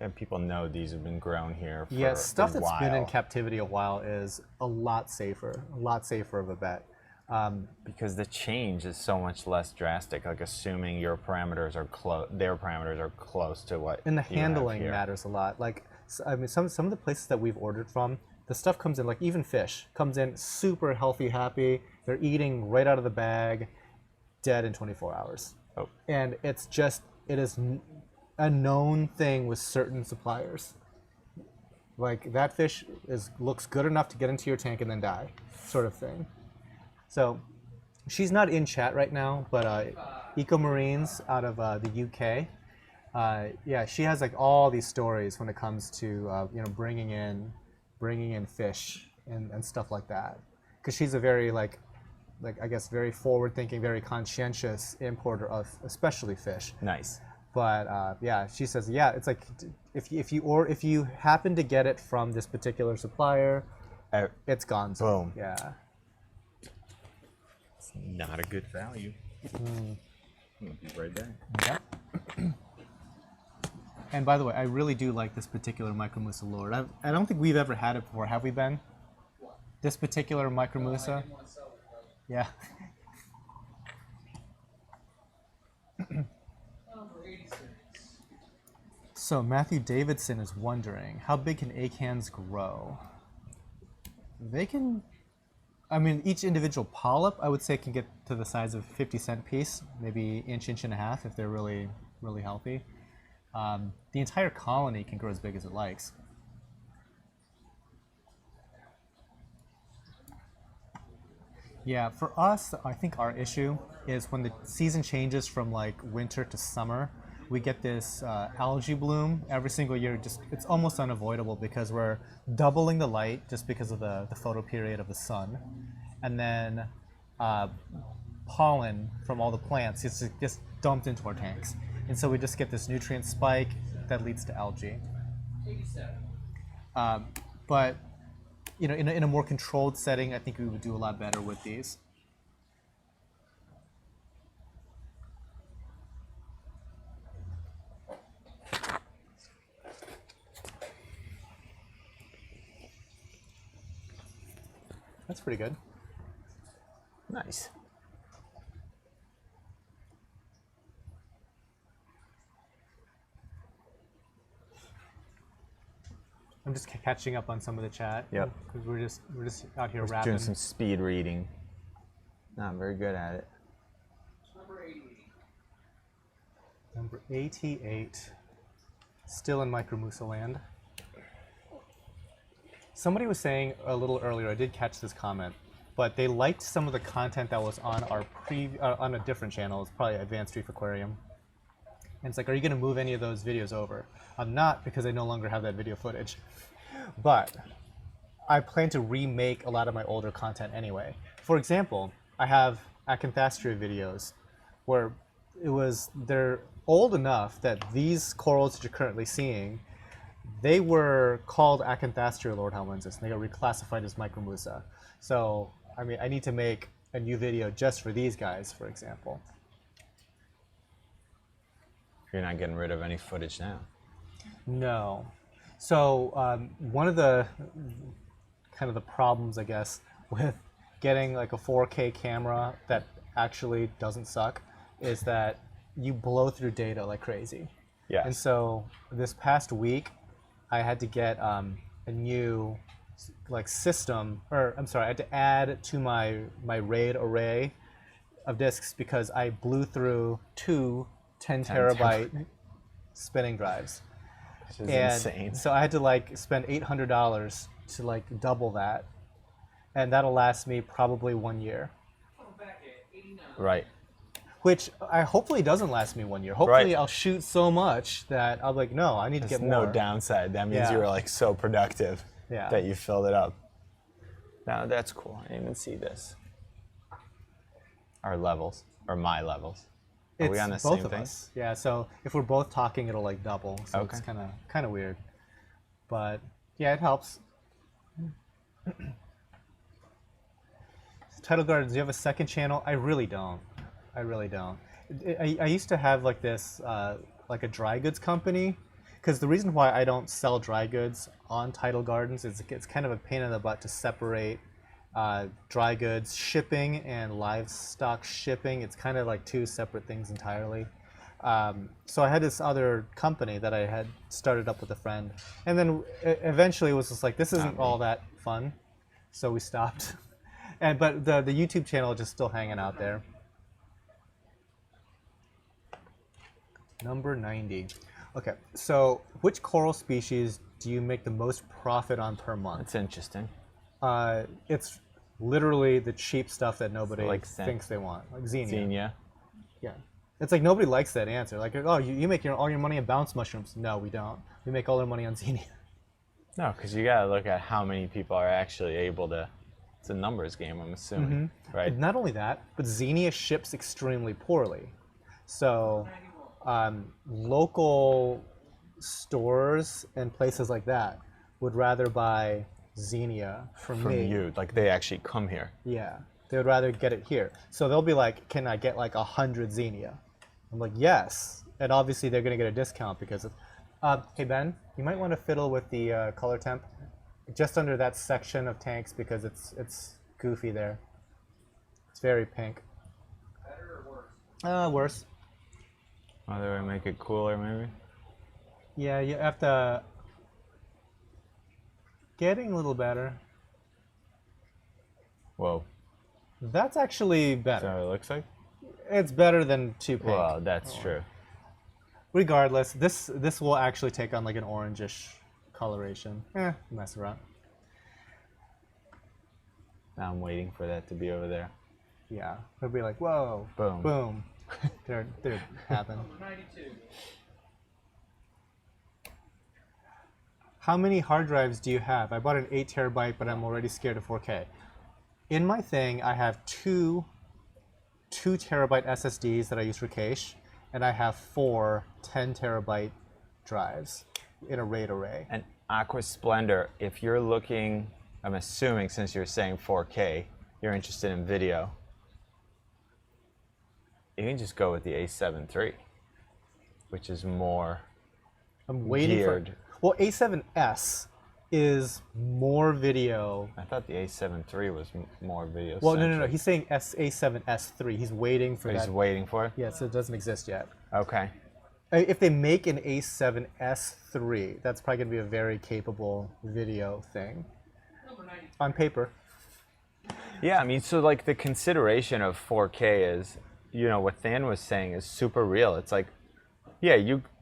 and people know these have been grown here for Yeah, stuff a that's been in while. captivity a while is a lot safer of a bet. Because the change is so much less drastic. Like assuming your parameters are close, their parameters are close to what. And the you have handling here. matters a lot. Like, I mean, some of the places that we've ordered from, the stuff comes in, like even fish, comes in super healthy, happy. They're eating right out of the bag, dead in 24 hours. Oh. And it is a known thing with certain suppliers. Like that fish looks good enough to get into your tank and then die, sort of thing. So she's not in chat right now, but Eco Marines out of the UK, yeah, she has like all these stories when it comes to bringing in fish and stuff like that. Because she's a very like I guess very forward-thinking, very conscientious importer of especially fish. Nice. But yeah, she says, yeah, it's like if you happen to get it from this particular supplier, it's gone. Boom. Yeah. It's not a good value. I'm gonna be right back. Okay. And by the way, I really do like this particular Micromusa lord. I don't think we've ever had it before, have we, Ben? This particular Micromusa? Yeah. So Matthew Davidson is wondering, how big can acans grow? They can, I mean, each individual polyp, I would say, can get to the size of a 50-cent piece, maybe inch and a half if they're really, really healthy. The entire colony can grow as big as it likes. Yeah, for us, I think our issue is when the season changes from like winter to summer, we get this algae bloom every single year. It's almost unavoidable because we're doubling the light just because of the photo period of the sun. And then pollen from all the plants is just dumped into our tanks. And so we just get this nutrient spike that leads to algae. But in a more controlled setting, I think we would do a lot better with these. That's pretty good. Nice. I'm just catching up on some of the chat. Yep. Because we're just out here Just rapping. doing some speed reading. Not very good at it. Number 88. Number 88. Still in Micromusa land. Somebody was saying a little earlier, I did catch this comment, but they liked some of the content that was on our on a different channel. It's probably Advanced Reef Aquarium. And it's like, are you going to move any of those videos over? I'm not, because I no longer have that video footage. But I plan to remake a lot of my older content anyway. For example, I have acanthastria videos where they're old enough that these corals that you're currently seeing, they were called acanthastria lordhelmensis, and they got reclassified as Micromusa. So, I mean, I need to make a new video just for these guys, for example. You're not getting rid of any footage now. No. So one of the kind of the problems, I guess, with getting like a 4K camera that actually doesn't suck is that you blow through data like crazy. Yes. And so this past week, I had to get a new like system, or I'm sorry, I had to add to my RAID array of disks because I blew through two 10 terabyte spinning drives. Which is And insane. so I had to like spend $800 to like double that, and that'll last me probably 1 year. Back at 89. Right. Which I hopefully doesn't last me 1 year. Hopefully Right. I'll shoot so much that I'll be like, no, I need to There's get more. no downside. That means Yeah. you were like so productive Yeah. that you filled it up. Now that's cool. I didn't even see this. Our levels, or my levels. Are we on the both same of thing? us. Yeah. So if we're both talking, it'll like double. So Okay. it's kind of weird, but yeah, it helps. Tidal Gardens, do you have a second channel? I really don't. I really don't. I used to have like this, like a dry goods company, because the reason why I don't sell dry goods on Tidal Gardens is it's kind of a pain in the butt to separate dry goods shipping and livestock shipping. It's kind of like two separate things entirely. So I had this other company that I had started up with a friend, and then eventually it was just like, this isn't all that fun, so we stopped. But the YouTube channel is just still hanging out there. Number 90. Okay, so which coral species do you make the most profit on per month? That's interesting. It's literally the cheap stuff that nobody like thinks they want, like Xenia. Xenia. Yeah, it's like nobody likes that answer. Like, oh, you make all your money on bounce mushrooms. No, we don't. We make all our money on Xenia. No, because you got to look at how many people are actually able to. It's a numbers game, I'm assuming, right? And not only that, but Xenia ships extremely poorly. So local stores and places like that would rather buy Xenia from From me. you, like they actually come here. Yeah, they would rather get it here. So they'll be like, can I get like 100 Xenia? I'm like, yes. And obviously they're going to get a discount because of... hey, Ben, you might want to fiddle with the color temp just under that section of tanks because it's goofy there. It's very pink. Better or worse? Worse. Other way, make it cooler, maybe. Yeah, you have to... Getting a little better. Whoa. That's actually Is that better. what it looks like? It's better than too pink. Well, that's true. Regardless, this will actually take on like an orangish coloration. Mess around. Now I'm waiting for that to be over there. Yeah, it'll be like, whoa, Boom. boom. there it happened. 92. How many hard drives do you have? I bought an 8 terabyte, but I'm already scared of 4K. In my thing, I have two 2 terabyte SSDs that I use for cache, and I have 4 10 terabyte drives in a RAID array. And Aqua Splendor, if you're looking, I'm assuming since you're saying 4K, you're interested in video, you can just go with the A7 III, which is more I'm waiting geared. for... Well, A7S is more video. I thought the A7 III was more video. Well, no. He's saying A7S III. He's waiting for that. He's waiting for it? Yeah, so it doesn't exist yet. Okay. If they make an A7S III, that's probably going to be a very capable video thing. On paper. Yeah, I mean, so like the consideration of 4K is, you know, what Than was saying is super real. It's like, yeah,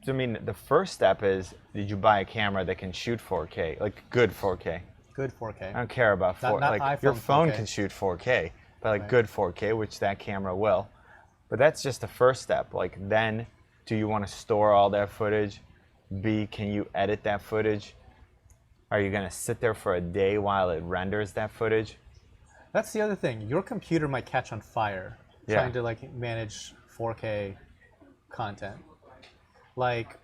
I mean, the first step is, did you buy a camera that can shoot 4K, like good 4K? Good 4K. I don't care about 4K. Not Like your iPhone phone 4K. can shoot 4K, but like Right. good 4K, which that camera will. But that's just the first step. Like then, do you want to store all that footage? B, can you edit that footage? Are you gonna sit there for a day while it renders that footage? That's the other thing. Your computer might catch on fire Yeah. trying to like manage 4K content. Like,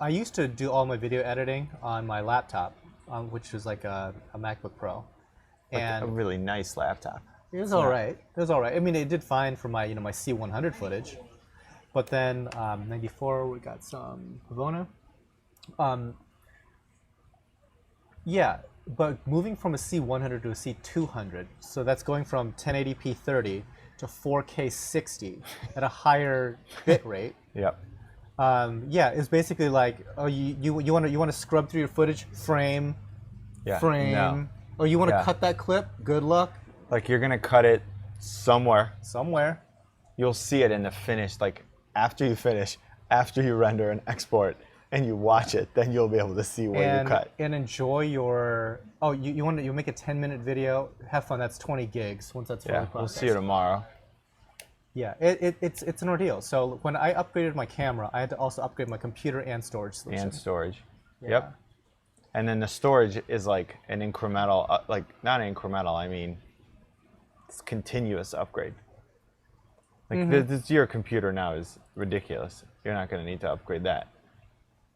I used to do all my video editing on my laptop, which was like a MacBook Pro, Like and a really nice laptop. it was all right. It was all right. I mean, it did fine for my my C100 footage, but then 94 we got some Pavona. Yeah, but moving from a C100 to a C200, so that's going from 1080p 30 to 4K 60 at a higher bit rate. Yep. Yeah, it's basically like, oh, you want to scrub through your footage, frame, Yeah. frame, No. or you want to Yeah. cut that clip. Good luck, Like you're gonna cut it somewhere. somewhere. You'll see it in the finished, like after you finish, after you render and export, and you watch it, then you'll be able to see where you cut. And enjoy your. Oh, you make a 10-minute video. Have fun. That's 20 gigs once that's fully Yeah, we'll processed. see you tomorrow. Yeah, it's an ordeal. So when I upgraded my camera, I had to also upgrade my computer and storage solution. And storage. Yeah. Yep. And then the storage is like an incremental, like not incremental, I mean, it's continuous upgrade. Like Mm-hmm. your computer now is ridiculous. You're not going to need to upgrade that.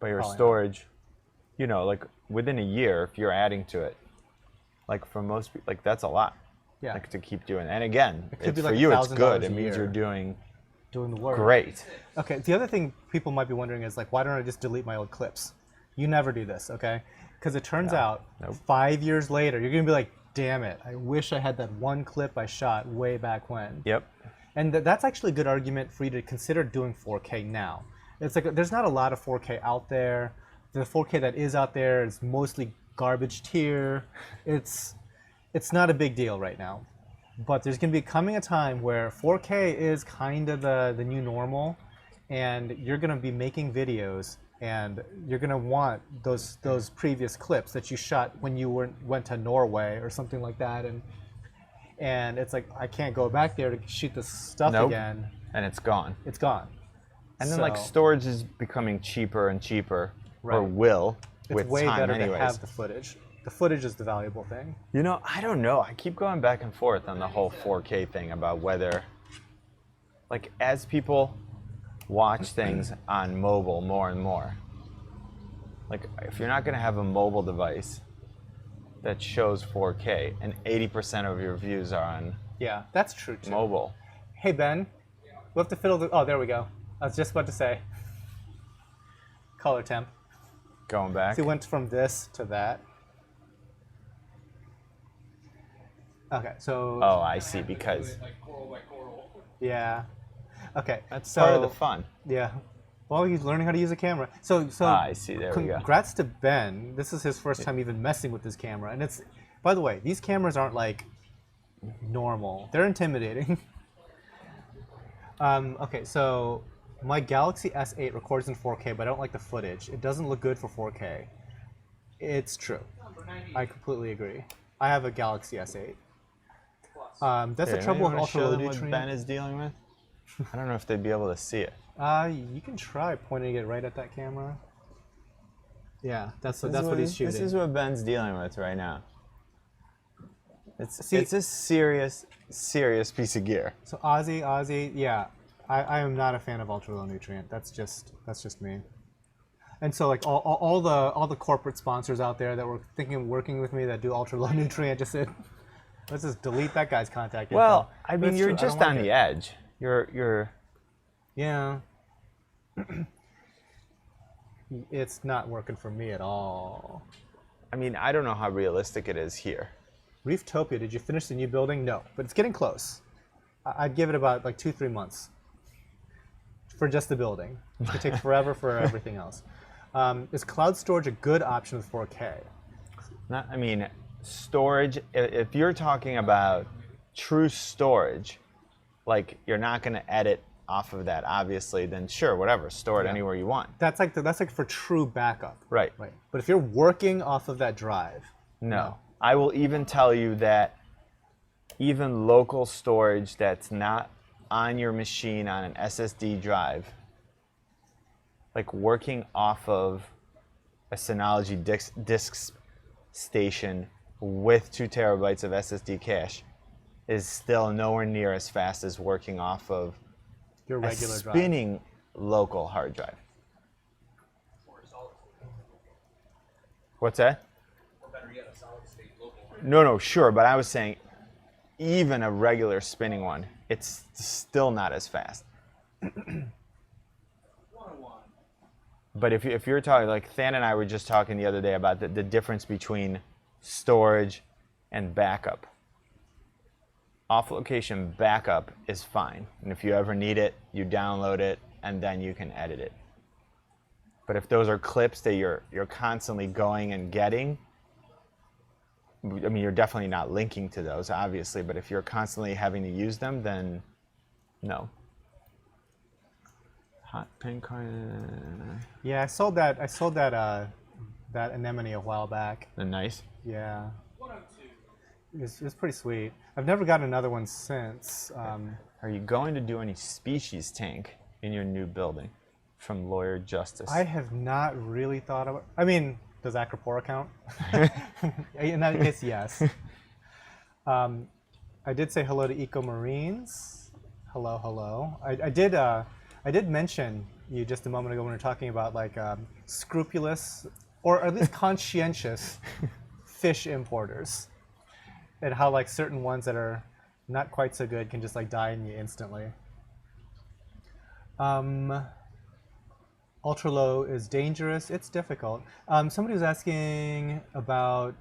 But your Oh, yeah. storage, you know, like within a year, if you're adding to it, like for most people, like that's a lot. Yeah. Like to keep doing. And again, could be for like you, it's $1,000 good. a It means year. you're doing Doing the work. great. Okay, the other thing people might be wondering is like, why don't I just delete my old clips? You never do this, okay? Because it turns out Nope. 5 years later, you're gonna be like, damn it, I wish I had that one clip I shot way back when. Yep. And that's actually a good argument for you to consider doing 4K now. It's like there's not a lot of 4K out there. The 4K that is out there is mostly garbage tier. It's not a big deal right now. But there's going to be coming a time where 4K is kind of the new normal, and you're going to be making videos, and you're going to want those previous clips that you shot when you went to Norway or something like that, and it's like I can't go back there to shoot this stuff Nope. again. And it's gone. It's gone. And then like So, storage is becoming cheaper and cheaper, or Right. will it's with way time better anyways. to have the footage. The footage is the valuable thing. You know, I don't know. I keep going back and forth on the whole 4K thing about whether, like, as people watch things on mobile more and more, like, if you're not going to have a mobile device that shows 4K and 80% of your views are on Yeah, that's true too. mobile, Hey Ben, we have to fiddle the. Oh, there we go. I was just about to say. Color temp. going back. So we went from this to that. Okay, so Oh, I see, because Like coral by coral. yeah. Okay, that's so part of the fun. yeah. Well, he's learning how to use a camera. So I see, there we go. Congrats to Ben. This is his first time even messing with this camera, and it's. By the way, these cameras aren't like normal. They're intimidating. Okay, so my Galaxy S8 records in 4K, but I don't like the footage. It doesn't look good for 4K. It's true. I completely agree. I have a Galaxy S8. That's the Here, trouble you with wanna ultra show low them what Ben nutrient. is dealing with? I don't know if they'd be able to see it. You can try pointing it right at that camera. Yeah, that's what he's shooting. This is what Ben's dealing with right now. See- It's a serious piece of gear. So Ozzy, yeah, I am not a fan of ultra low nutrient. That's just me. And so like all the corporate sponsors out there that were thinking of working with me that do ultra low nutrient just said, let's just delete that guy's contact info. Well, I But mean, it's you're true, I just don't on like the it. edge. You're Yeah. It's not working for me at all. I mean, I don't know how realistic it is here. Reeftopia, did you finish the new building? No, but it's getting close. I'd give it about like 2-3 months for just the building. It could take forever for everything else. Is cloud storage a good option with 4K? I mean, storage, if you're talking about true storage, like you're not going to edit off of that, obviously, then sure, whatever, store it anywhere you want. That's like for true backup. Right. But if you're working off of that drive, no. I will even tell you that even local storage that's not on your machine on an SSD drive, like working off of a Synology disk station with 2 terabytes of SSD cache is still nowhere near as fast as working off of your a regular spinning local hard drive. Or a solid state. What's that? Or better yet, a solid state local. No, sure, but I was saying even a regular spinning one, it's still not as fast. 101. But if you're talking, like Than and I were just talking the other day about the difference between storage and backup. Off-location backup is fine. And if you ever need it, you download it, and then you can edit it. But if those are clips that you're constantly going and getting, I mean, you're definitely not linking to those, obviously, but if you're constantly having to use them, then no. Hot pink. Yeah, I sold that anemone a while back. They're nice. Yeah. 102. It was pretty sweet. I've never gotten another one since. Are you going to do any species tank in your new building from Lawyer Justice? I have not really thought about. I mean, does Acropora count? In that case, yes. I did say hello to Eco Marines. Hello, hello. I did mention you just a moment ago when we were talking about like scrupulous or at least conscientious fish importers, and how like certain ones that are not quite so good can just like die on you instantly. Ultra low is dangerous. It's difficult. Somebody was asking about,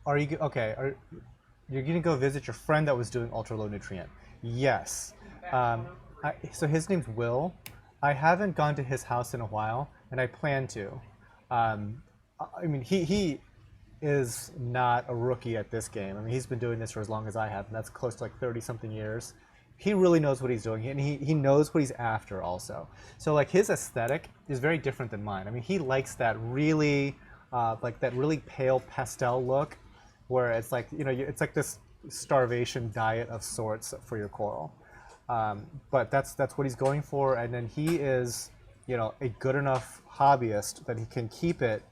you're gonna go visit your friend that was doing ultra low nutrient? Yes. So his name's Will. I haven't gone to his house in a while, and I plan to. I mean, he is not a rookie at this game. I mean, he's been doing this for as long as I have, and that's close to like 30-something years. He really knows what he's doing, and he knows what he's after also. So like his aesthetic is very different than mine. I mean, he likes that really, like that really pale pastel look, where it's like, you know, it's like this starvation diet of sorts for your coral. But that's what he's going for, and then he is, you know, a good enough hobbyist that he can keep it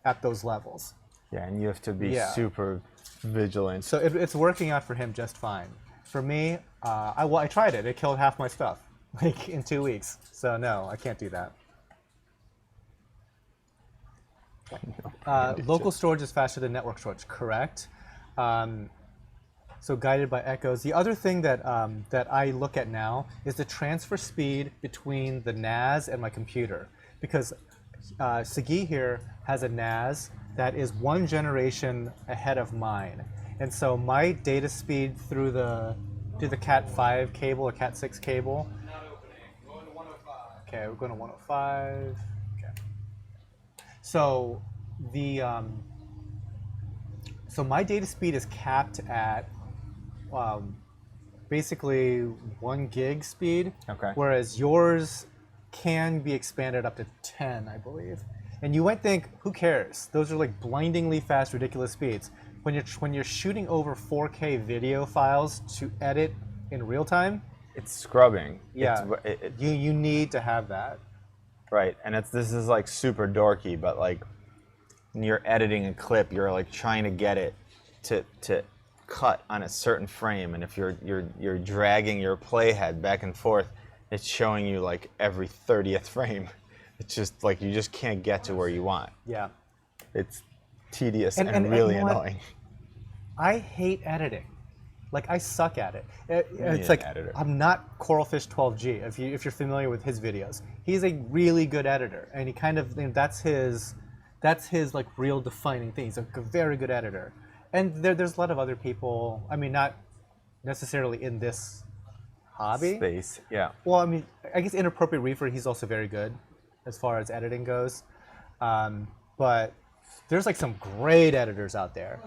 at those levels. Yeah, and you have to be super vigilant. So it's working out for him just fine. For me, I tried it. It killed half my stuff, like in 2 weeks. So no, I can't do that. Local storage is faster than network storage, correct? So guided by echoes. The other thing that that I look at now is the transfer speed between the NAS and my computer, because Sagi here has a NAS that is 1 generation ahead of mine, and so my data speed through the Cat 5 cable or Cat 6 cable. Not opening. Going to 105. Okay, we're going to 105. Okay. So the so my data speed is capped at basically 1 gig speed. Okay. Whereas yours can be expanded up to 10, I believe. And you might think, who cares? Those are like blindingly fast, ridiculous speeds. When you're shooting over 4K video files to edit in real time, It's scrubbing. yeah, you need to have that. Right, and this is like super dorky, but like when you're editing a clip, you're like trying to get it to cut on a certain frame, and if you're dragging your playhead back and forth, it's showing you like every 30th frame. It's just like you just can't get to where you want. Yeah. It's tedious And really you know what? annoying. I hate editing. Like, I suck at it. need It's an like, editor. I'm not Coralfish 12G, if you're familiar with his videos. He's a really good editor, and he kind of, that's that's his like real defining thing. He's a very good editor. And there's a lot of other people. I mean, not necessarily in this hobby. Space, yeah. Well, I mean, I guess Inappropriate Reefer, he's also very good as far as editing goes. But there's like some great editors out there.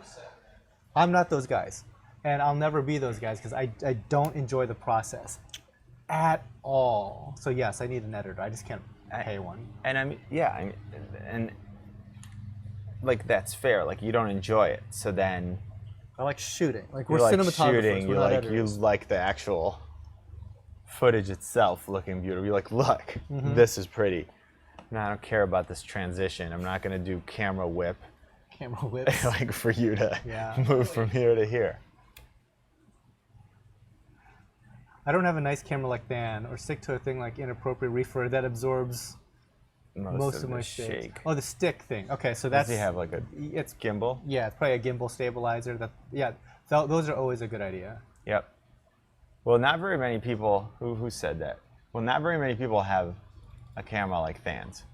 I'm not those guys. And I'll never be those guys because I don't enjoy the process at all. So yes, I need an editor. I just can't pay one. And I mean, yeah, and like that's fair. Like you don't enjoy it, so then I like shooting. Like we're you like cinematographers. shooting. We're You not like editors. you like the actual footage itself looking beautiful. You're like, look, this is pretty. No, I don't care about this transition. I'm not gonna do camera whip. Camera whips. Like for you to Yeah. move from here to here. I don't have a nice camera like Dan, or stick to a thing like Inappropriate Reefer that absorbs most of my the shakes. shake. Oh, the stick thing. Okay, so Does that's he have like a it's gimbal? yeah, it's probably a gimbal stabilizer. Those are always a good idea. Yep. Well, not very many people. Who said that? Well, not very many people have a camera like Than's.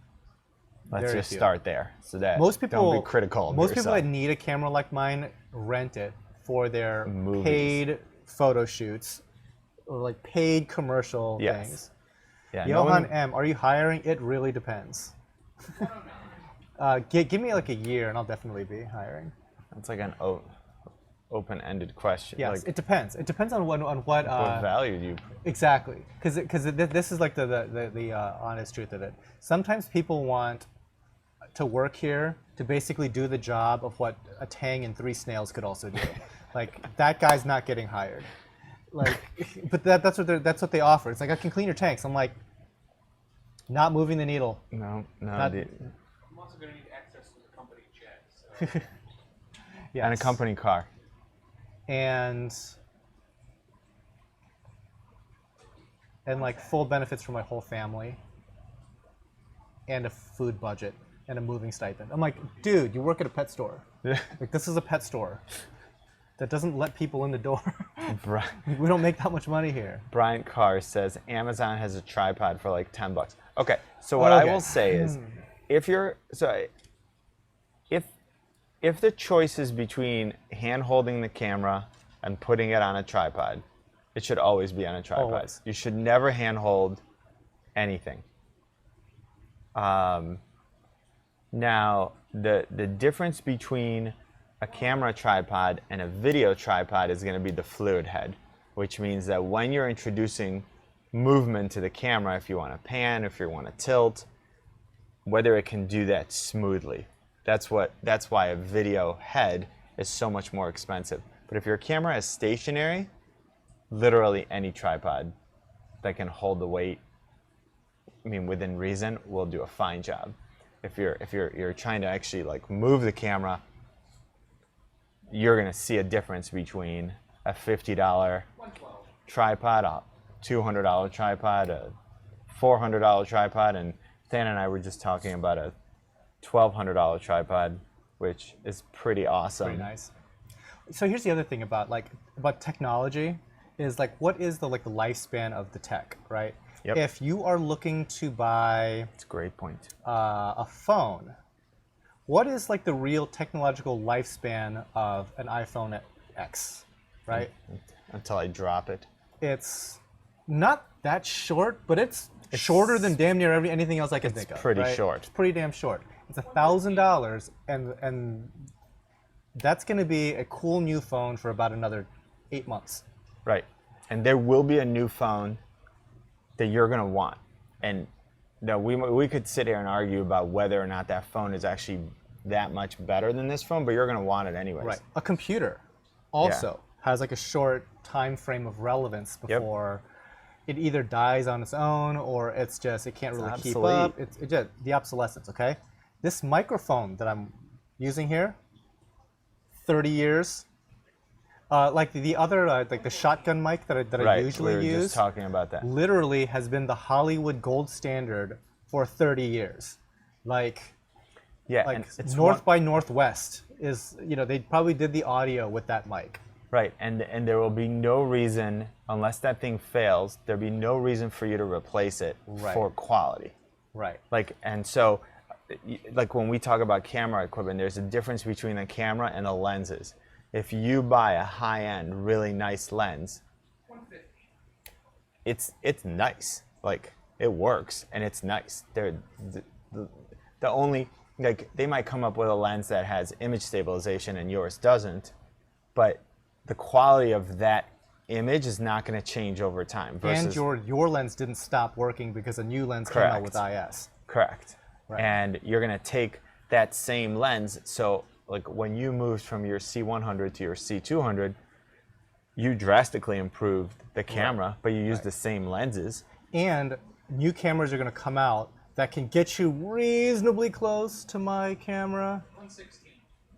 Let's Very just few. start there. So that Most people don't be critical of Most people yourself. that need a camera like mine rent it for their Movies. paid photo shoots or like paid commercial Yes. things. Yeah, no Johan one- M, are you hiring? It really depends. Give me like a year and I'll definitely be hiring. It's like an open-ended question. Yes, Like, it depends. It depends on what what value do you? exactly, because this is like the honest truth of it. Sometimes people want to work here to basically do the job of what a Tang and 3 snails could also do. Like that guy's not getting hired. Like, but that's what they offer. It's like I can clean your tanks. I'm like, not moving the needle. No. Not- the- I'm also going to need access to the company jet. So. Yeah, And a company car. and like full benefits for my whole family, and a food budget and a moving stipend. I'm like, dude, you work at a pet store. Yeah. Like this is a pet store that doesn't let people in the door. Bri- We don't make that much money here. Bryant Carr says Amazon has a tripod for like $10. Okay, so what I Okay. will say is, if the choice is between hand holding the camera and putting it on a tripod, it should always be on a tripod. Always. You should never hand hold anything. Now, the difference between a camera tripod and a video tripod is going to be the fluid head, which means that when you're introducing movement to the camera, if you want to pan, if you want to tilt, whether it can do that smoothly. That's why a video head is so much more expensive. But if your camera is stationary, literally any tripod that can hold the weight, I mean within reason, will do a fine job. If you're trying to actually like move the camera, you're gonna see a difference between a $50 112. tripod, a $200 tripod, a $400 tripod, and Than and I were just talking about a $1,200 tripod, which is pretty awesome. Pretty nice. So here's the other thing about technology is like what is the lifespan of the tech, right? Yep. If you are looking to buy It's a great point. a phone, what is like the real technological lifespan of an iPhone X, right? Until I drop it. It's not that short, but it's shorter than damn near anything else I can think of. pretty right? short. It's pretty damn short. It's $1,000, and that's going to be a cool new phone for about another 8 months. Right. And there will be a new phone that you're going to want. And no, we could sit here and argue about whether or not that phone is actually that much better than this phone, but you're going to want it anyways. Right. A computer also has like a short time frame of relevance before it either dies on its own or it can't really keep obsolete. up. It's just the obsolescence, okay? This microphone that I'm using here, 30 years. Like the other, like the shotgun mic that I Right. usually we were use, just talking about that. literally has been the Hollywood gold standard for 30 years. Like Yeah. and it's North by Northwest is, they probably did the audio with that mic. Right, and there will be no reason, unless that thing fails, there'll be no reason for you to replace it Right. for quality. Right. Like, and so like when we talk about camera equipment, there's a difference between the camera and the lenses. If you buy a high-end, really nice lens, 150. it's nice. Like it works and it's nice. The only, like, they might come up with a lens that has image stabilization and yours doesn't, but the quality of that image is not going to change over time. And your lens didn't stop working because a new lens came out with IS. Correct. Right. And you're going to take that same lens. So like when you moved from your C100 to your C200, you drastically improved the camera, but you used the same lenses. And new cameras are going to come out that can get you reasonably close to my camera. 116.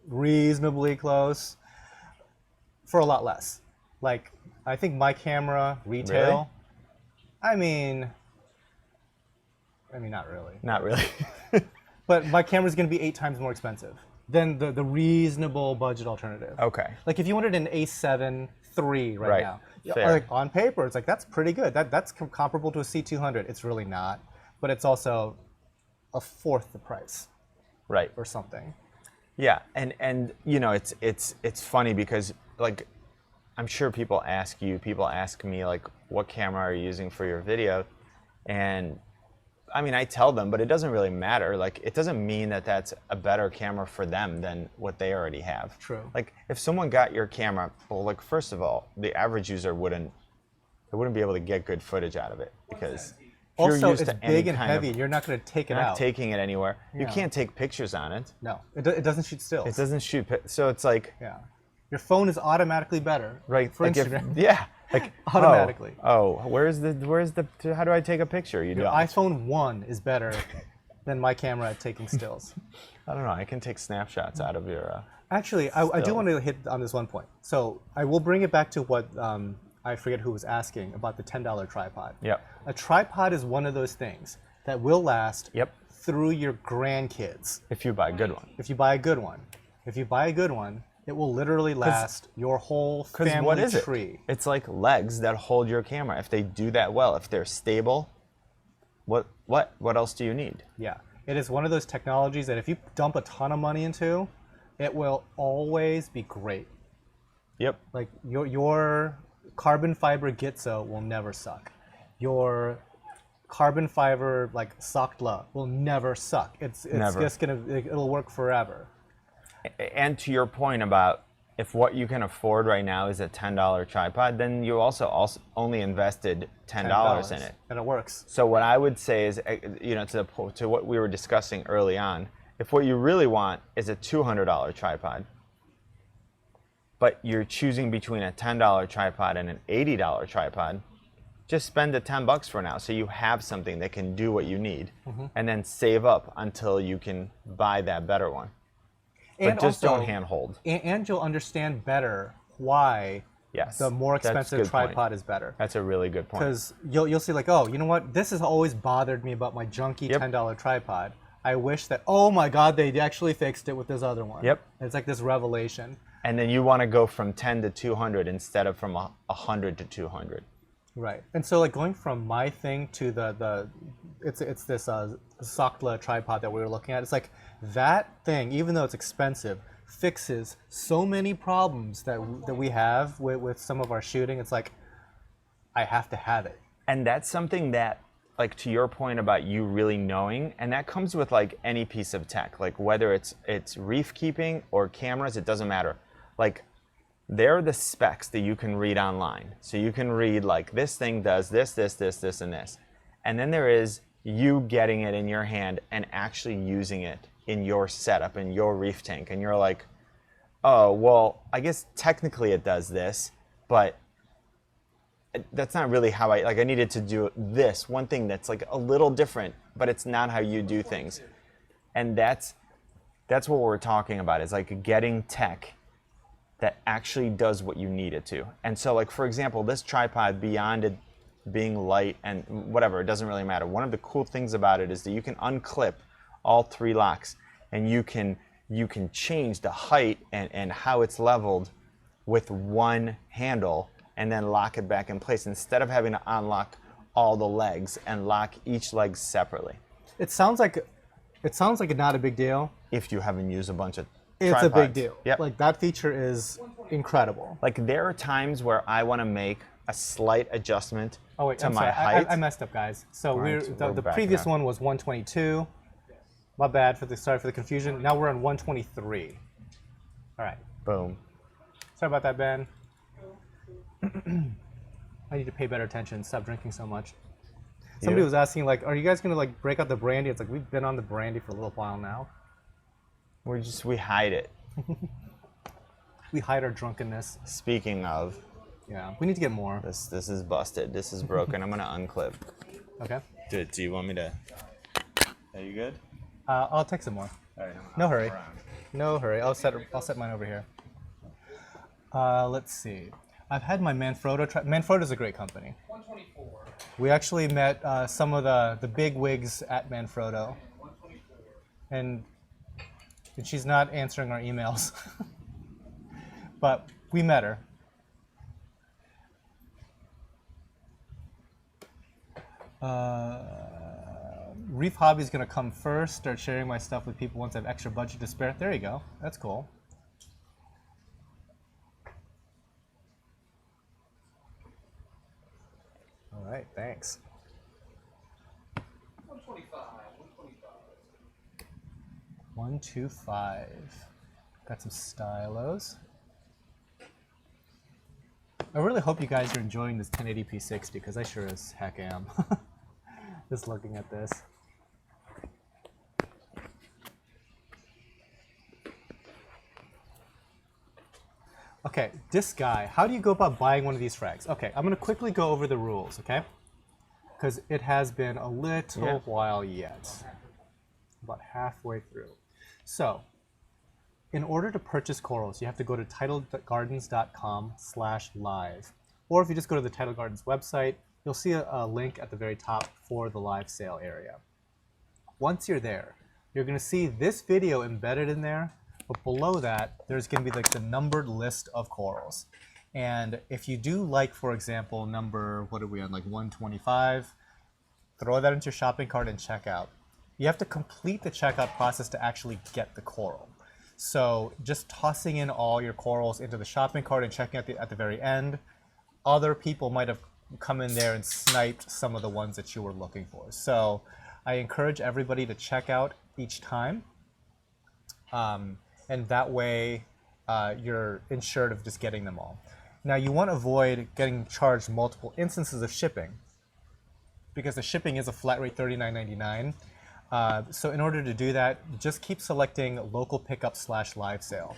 Reasonably close. For a lot less. Like, I think my camera, retail, I mean, not really. Not really. But my camera's going to be 8 times more expensive than the reasonable budget alternative. Okay. Like, if you wanted an A7 III right now, Fair. like on paper, it's like, that's pretty good. That's comparable to a C200. It's really not. But it's also a fourth the price. Right. Or something. Yeah, and you know, it's funny because, like, I'm sure people ask me, like, what camera are you using for your video? And I mean, I tell them, but it doesn't really matter. Like, it doesn't mean that that's a better camera for them than what they already have. True. Like, if someone got your camera, well, like, first of all, the average user wouldn't be able to get good footage out of it because if you're Also, used it's to any big and kind heavy, of, and you're not going to take it you're not out. taking it anywhere. You Yeah. can't take pictures on it. No, it doesn't shoot stills. It doesn't shoot. So it's like, Yeah. Your phone is automatically better. right? For like Instagram. like Automatically. where's the? How do I take a picture? You Your don't. iPhone 1 is better than my camera at taking stills. I don't know. I can take snapshots out of your. Actually, I do Still. want to hit on this one point. So I will bring it back to what I forget who was asking about the $10 tripod. Yep. A tripod is one of those things that will last Yep. through your grandkids If you buy a good one. if you buy a good one. If you buy a good one, it will literally last your whole Because family what is tree. it? It's like legs that hold your camera. If they do that well, if they're stable, what else do you need? Yeah, it is one of those technologies that if you dump a ton of money into, it will always be great. Yep. Like your carbon fiber Gitzo will never suck. Your carbon fiber like Soktla will never suck. It's Never. just it'll work forever. And to your point about if what you can afford right now is a $10 tripod, then you also only invested $10 in it. And it works. So what I would say is, you know, to what we were discussing early on, if what you really want is a $200 tripod, but you're choosing between a $10 tripod and an $80 tripod, just spend the $10 for now so you have something that can do what you need, and then save up until you can buy that better one. But And just also, don't handhold. And you'll understand better why Yes. the more that's a expensive good point. tripod is better. That's a really good point. Because you'll see like, oh, you know what? This has always bothered me about my junky Yep. $10 tripod. I wish that, oh my God, they actually fixed it with this other one. Yep. It's like this revelation. And then you want to go from 10 to 200 instead of from 100 to 200. Right. And so like going from my thing to it's this Soktla tripod that we were looking at. It's like that thing, even though it's expensive, fixes so many problems that we have with some of our shooting. It's like, I have to have it. And that's something that, like, to your point about you really knowing, and that comes with like any piece of tech, like whether it's reef keeping or cameras, it doesn't matter. Like, they're the specs that you can read online. So you can read like, this thing does this, this, this, this, and this. And then there is you getting it in your hand and actually using it in your setup, in your reef tank. And you're like, oh, well, I guess technically it does this, but that's not really how I needed to do this one thing that's like a little different, but it's not how you do things. And that's what we're talking about, is like getting tech that actually does what you need it to. And so, like, for example, this tripod, beyond it being light and whatever, it doesn't really matter. One of the cool things about it is that you can unclip all 3 locks, and you can change the height and how it's leveled with one handle, and then lock it back in place instead of having to unlock all the legs and lock each leg separately. It sounds like It sounds like not a big deal. if you haven't used a bunch of It's a big tripods. deal. Yep. Like that feature is incredible. Like there are times where I want to make a slight adjustment Oh wait, to I'm my sorry. height. I messed up, guys. So We're the back previous now. one was 122. My bad sorry for the confusion. Now we're on 123. All right. Boom. Sorry about that, Ben. I need to pay better attention. Stop drinking so much. Somebody was asking, like, are you guys gonna like break out the brandy? It's like we've been on the brandy for a little while now. We hide it. We hide our drunkenness. Speaking of, Yeah, we need to get more. this is busted. This is broken. I'm gonna unclip. Okay. Do you want me to? Are you good? I'll take some more. All right, No hurry. No hurry. I'll set mine over here. Let's see. I've had my Manfrotto. Manfrotto's a great company. 124. We actually met some of the big wigs at Manfrotto, 124. and she's not answering our emails, but we met her. Reef Hobby is going to come first. Start sharing my stuff with people once I have extra budget to spare. There you go. That's cool. All right, thanks. 125. 125. Got some stylos. I really hope you guys are enjoying this 1080p 60 because I sure as heck am. Just looking at this. Okay, this guy, how do you go about buying one of these frags? Okay, I'm gonna quickly go over the rules, okay? Because it has been a little while yet. About halfway through. So, in order to purchase corals, you have to go to tidalgardens.com/live. Or if you just go to the Tidal Gardens website, you'll see a link at the very top for the live sale area. Once you're there, you're gonna see this video embedded in there, but below that, there's gonna be like the numbered list of corals. And if you do like, for example, number, what are we on, like 125, throw that into your shopping cart and check out. You have to complete the checkout process to actually get the coral. So just tossing in all your corals into the shopping cart and checking at the very end, other people might have come in there and sniped some of the ones that you were looking for. So I encourage everybody to check out each time. And that way you're ensured of just getting them all. Now you want to avoid getting charged multiple instances of shipping because the shipping is a flat rate $39.99. So in order to do that, just keep selecting local pickup /live sale.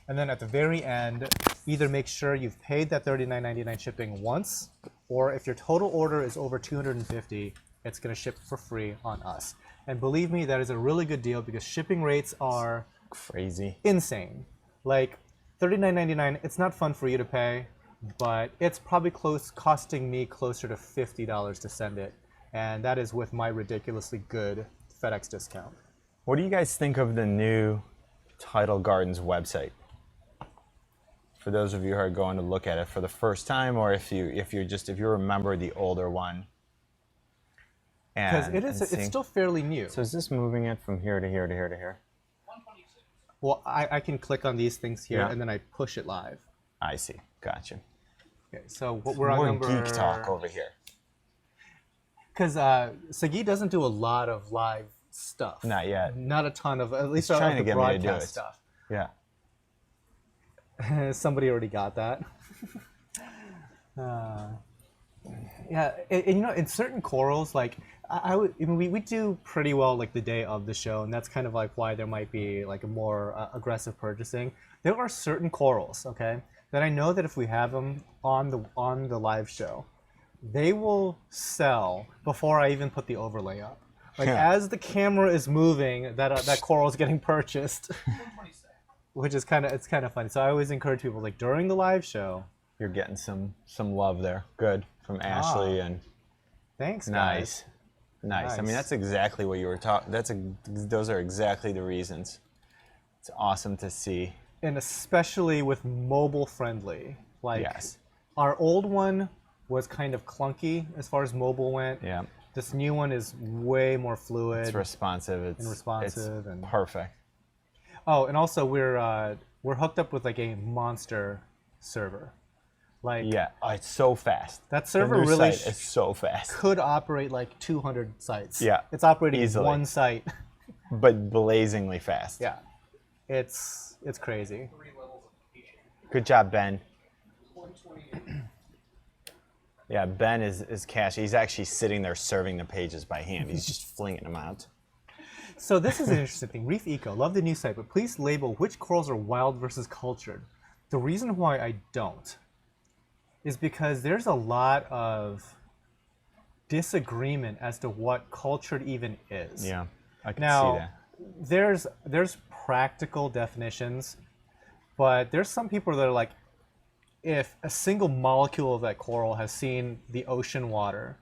And then at the very end, either make sure you've paid that $39.99 shipping once, or if your total order is over $250, it's going to ship for free on us. And believe me, that is a really good deal because shipping rates are Crazy. insane. Like $39.99, it's not fun for you to pay, but it's probably costing me closer to $50 to send it. And that is with my ridiculously good FedEx discount. What do you guys think of the new Tidal Gardens website? For those of you who are going to look at it for the first time, or if you remember the older one. Because it's still fairly new. So is this moving it from here to here to here to here? 126. Well, I can click on these things here Yeah. and then I push it live. I see. Gotcha. Okay, so what we're on More number... geek talk over here. Because Sagi doesn't do a lot of live stuff. Not yet. Not a ton of, at least He's trying of to the get me to do broadcast it. stuff. Yeah. Somebody already got that. Yeah, and you know, in certain corals, like we do pretty well like the day of the show, and that's kind of like why there might be like a more aggressive purchasing. There are certain corals, okay, that I know that if we have them on the live show, they will sell before I even put the overlay up. Like as the camera is moving, that coral is getting purchased. 127. Which is kind of funny. So I always encourage people like during the live show. You're getting some love there. Good from Ashley and Thanks, guys. Nice. I mean, Nice. that's exactly what you were talking. Those are exactly the reasons. It's awesome to see. And especially with mobile friendly. Like Yes. our old one was kind of clunky as far as mobile went. Yeah. This new one is way more fluid. It's responsive. and responsive It's and perfect. Oh, and also we're hooked up with like a monster server. Like Yeah, it's so fast. that server The new really site is so fast, could operate like 200 sites. Yeah, It's operating easily. one site. but blazingly fast. Yeah. It's crazy. 3 levels of patient. Good job, Ben. 128. Yeah, Ben is cash. He's actually sitting there serving the pages by hand. He's just flinging them out. So this is an interesting thing. Reef Eco, love the new site, but please label which corals are wild versus cultured. The reason why I don't is because there's a lot of disagreement as to what cultured even is. Yeah, I can Now, see that. there's practical definitions, but there's some people that are like, if a single molecule of that coral has seen the ocean water,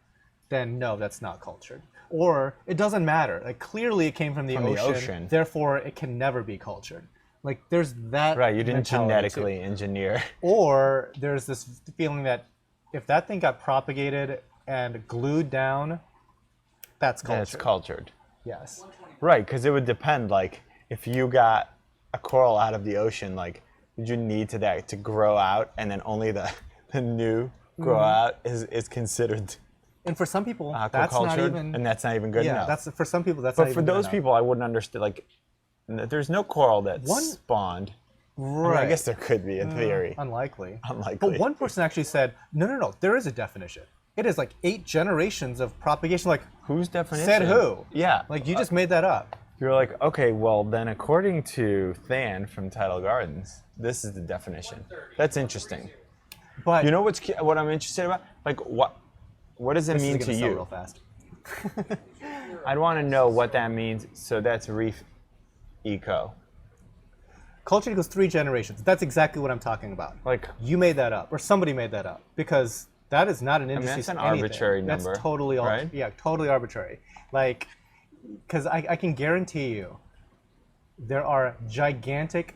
then no, that's not cultured. Or it doesn't matter. Like clearly it came from the ocean, therefore it can never be cultured. Like there's that Right, you didn't mentality genetically too. engineer. Or there's this feeling that if that thing got propagated and glued down, that's Then cultured. it's cultured. Yes. Right, because it would depend. Like, if you got a coral out of the ocean, like, did you need that to grow out, and then only the new grow out is considered And for some people, that's not aquaculture, even. and that's not even good Yeah, enough. that's for some people. That's But not for even good those enough. people, I wouldn't understand. Like, there's no coral that One- spawned. I mean, right? I guess there could be in theory. Unlikely. Unlikely. But one person actually said, no, there is a definition. It is like 8 generations of propagation. Like, Whose definition? said who? Yeah. Like you just made that up. You're like, okay, well then, according to Than from Tidal Gardens, this is the definition. That's interesting. But You know what I'm interested about? Like, what does it this mean is to gonna sell you? real fast. I'd want to know what that means. So that's Reef Eco. Culture equals 3 generations. That's exactly what I'm talking about. Like, You made that up, or somebody made that up, because that is not an mean, industry. that's an anything. arbitrary number, That's totally right? Yeah, totally arbitrary. Like, because I can guarantee you, there are gigantic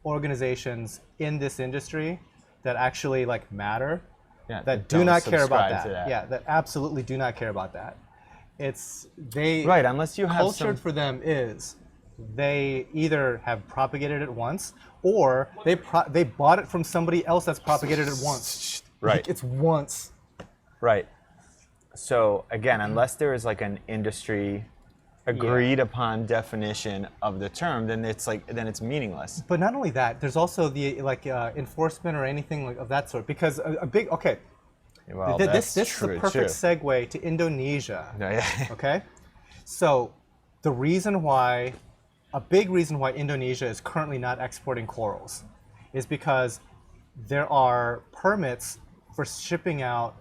organizations in this industry that actually like matter, yeah, that do not care about subscribe that. to that. Yeah, that absolutely do not care about that. It's they Right, unless you have cultured some. for them is they either have propagated it once or they bought it from somebody else that's propagated it once. Right. Like, it's once. Right. So again, unless there is like an industry agreed upon definition of the term, then it's meaningless. But not only that, there's also the like enforcement or anything like of that sort. Because a big Well, this that's is true a perfect too. segue to Indonesia. Yeah. Okay, so the reason why, a big reason why Indonesia is currently not exporting corals, is because there are permits for shipping out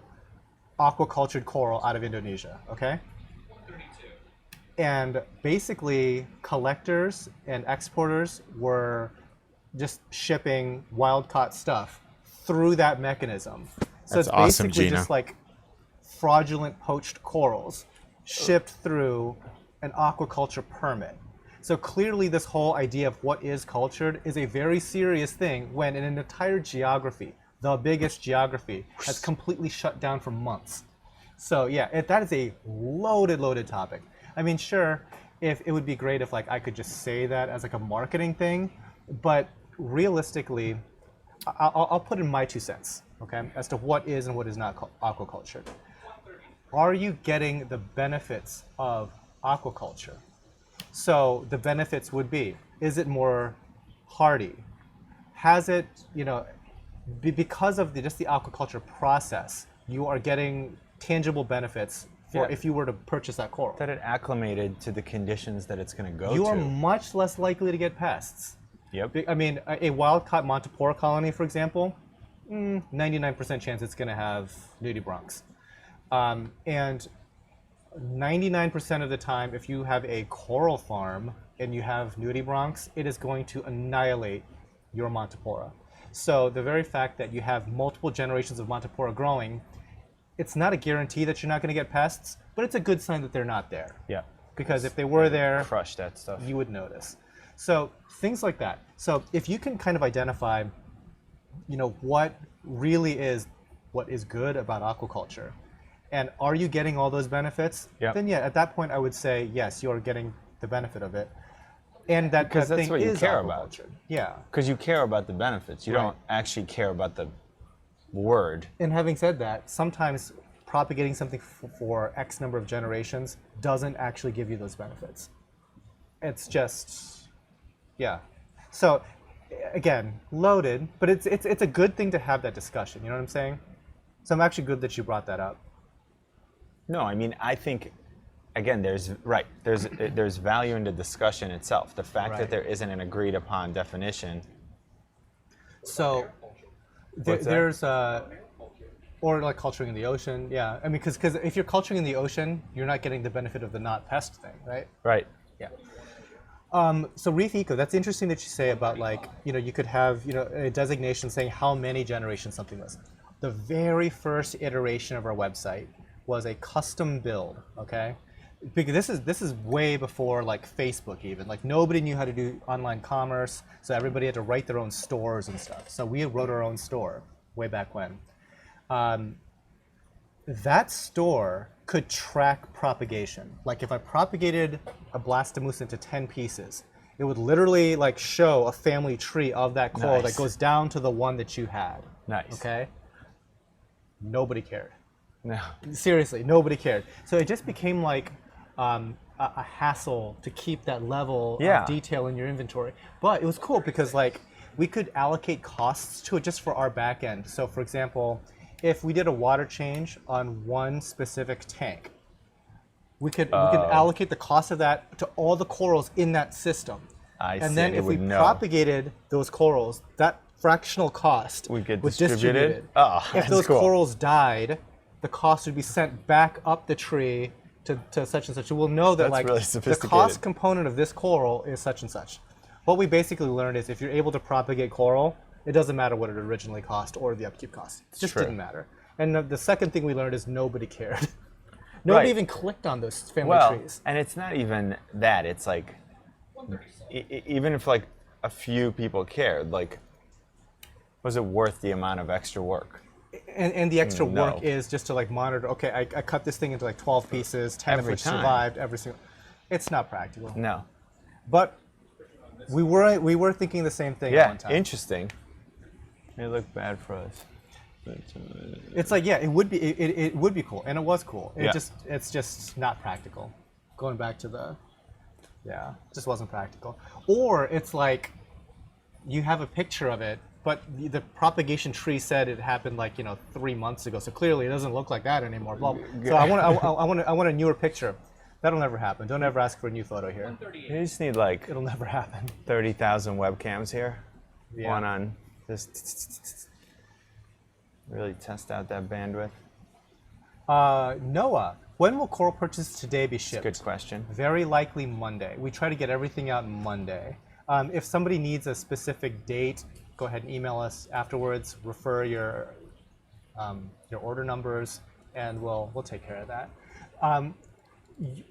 aquacultured coral out of Indonesia. Okay. 132. And basically, collectors and exporters were just shipping wild-caught stuff through that mechanism. So That's it's awesome, basically Gina. just like fraudulent poached corals shipped through an aquaculture permit. So clearly this whole idea of what is cultured is a very serious thing when an entire geography, the biggest geography, has completely shut down for months. So yeah, that is a loaded topic. I mean, sure, if it would be great if like I could just say that as like a marketing thing, but realistically, I'll put in my 2 cents, okay, as to what is and what is not aquaculture. Are you getting the benefits of aquaculture? So the benefits would be: is it more hardy? Has it, because of just the aquaculture process, you are getting tangible benefits for Yeah. if you were to purchase that coral. That it acclimated to the conditions that it's going to go You to. are much less likely to get pests. Yep. I mean, a wild-caught Montipora colony, for example, 99% chance it's going to have nudibranchs. And 99% of the time, if you have a coral farm and you have nudibranchs, it is going to annihilate your Montipora. So the very fact that you have multiple generations of Montipora growing, it's not a guarantee that you're not going to get pests, but it's a good sign that they're not there. Yeah. Because if they were there, Crush that stuff. you would notice. So things like that. So if you can kind of identify, what really is what is good about aquaculture, and are you getting all those benefits? Yep. Then yeah, at that point I would say yes, you are getting the benefit of it. And that Because that's thing what you is care about. aquaculture. Yeah. Because you care about the benefits. You don't actually care about the word. And having said that, sometimes propagating something for X number of generations doesn't actually give you those benefits. It's just, yeah. So, again, loaded, but it's a good thing to have that discussion. You know what I'm saying? So I'm actually good that you brought that up. No, I mean, I think, again, there's value in the discussion itself. The fact that there isn't an agreed upon definition. So there's or like culturing in the ocean, yeah. I mean, because if you're culturing in the ocean, you're not getting the benefit of the not pest thing, right? Right. Yeah. So Reef Eco, that's interesting that you say about like, you could have, a designation saying how many generations something was. The very first iteration of our website was a custom build, okay? Because this is way before like Facebook even. Like nobody knew how to do online commerce, so everybody had to write their own stores and stuff. So we wrote our own store way back when. That store could track propagation. Like if I propagated a blastomus into 10 pieces, it would literally like show a family tree of that coral that goes down to the one that you had. Nice. Okay? Nobody cared. No. Seriously, nobody cared. So it just became like a hassle to keep that level of detail in your inventory. But it was cool because like we could allocate costs to it just for our back end. So for example, if we did a water change on one specific tank, we could allocate the cost of that to all the corals in that system. And then if we propagated those corals, that fractional cost would get was distributed. distributed. If those cool. corals died, the cost would be sent back up the tree to such and such. So we'll know that like really the cost component of this coral is such and such. What we basically learned is if you're able to propagate coral, it doesn't matter what it originally cost or the upkeep cost. It just didn't matter. And the second thing we learned is nobody cared. Nobody even clicked on those family trees. And it's not even that. It's like, even if like a few people cared, like, was it worth the amount of extra work? And the extra work is just to like monitor, okay, I cut this thing into like 12 pieces, 10 of which survived, every single. It's not practical. No. But we were thinking the same thing at one time. Yeah, interesting. It looked bad for us. It's like, yeah, it would be cool, and it was cool. It's just not practical. Going back to it just wasn't practical. Or it's like you have a picture of it, but the propagation tree said it happened like 3 months ago, so clearly it doesn't look like that anymore. So I want a newer picture. That'll never happen. Don't ever ask for a new photo here. You just need like it'll never happen. 30,000 webcams here. Yeah. One on just really test out that bandwidth. Noah, when will coral purchase today be shipped? Good question. Very likely Monday. We try to get everything out Monday. If somebody needs a specific date, go ahead and email us afterwards. Refer your order numbers, and we'll take care of that.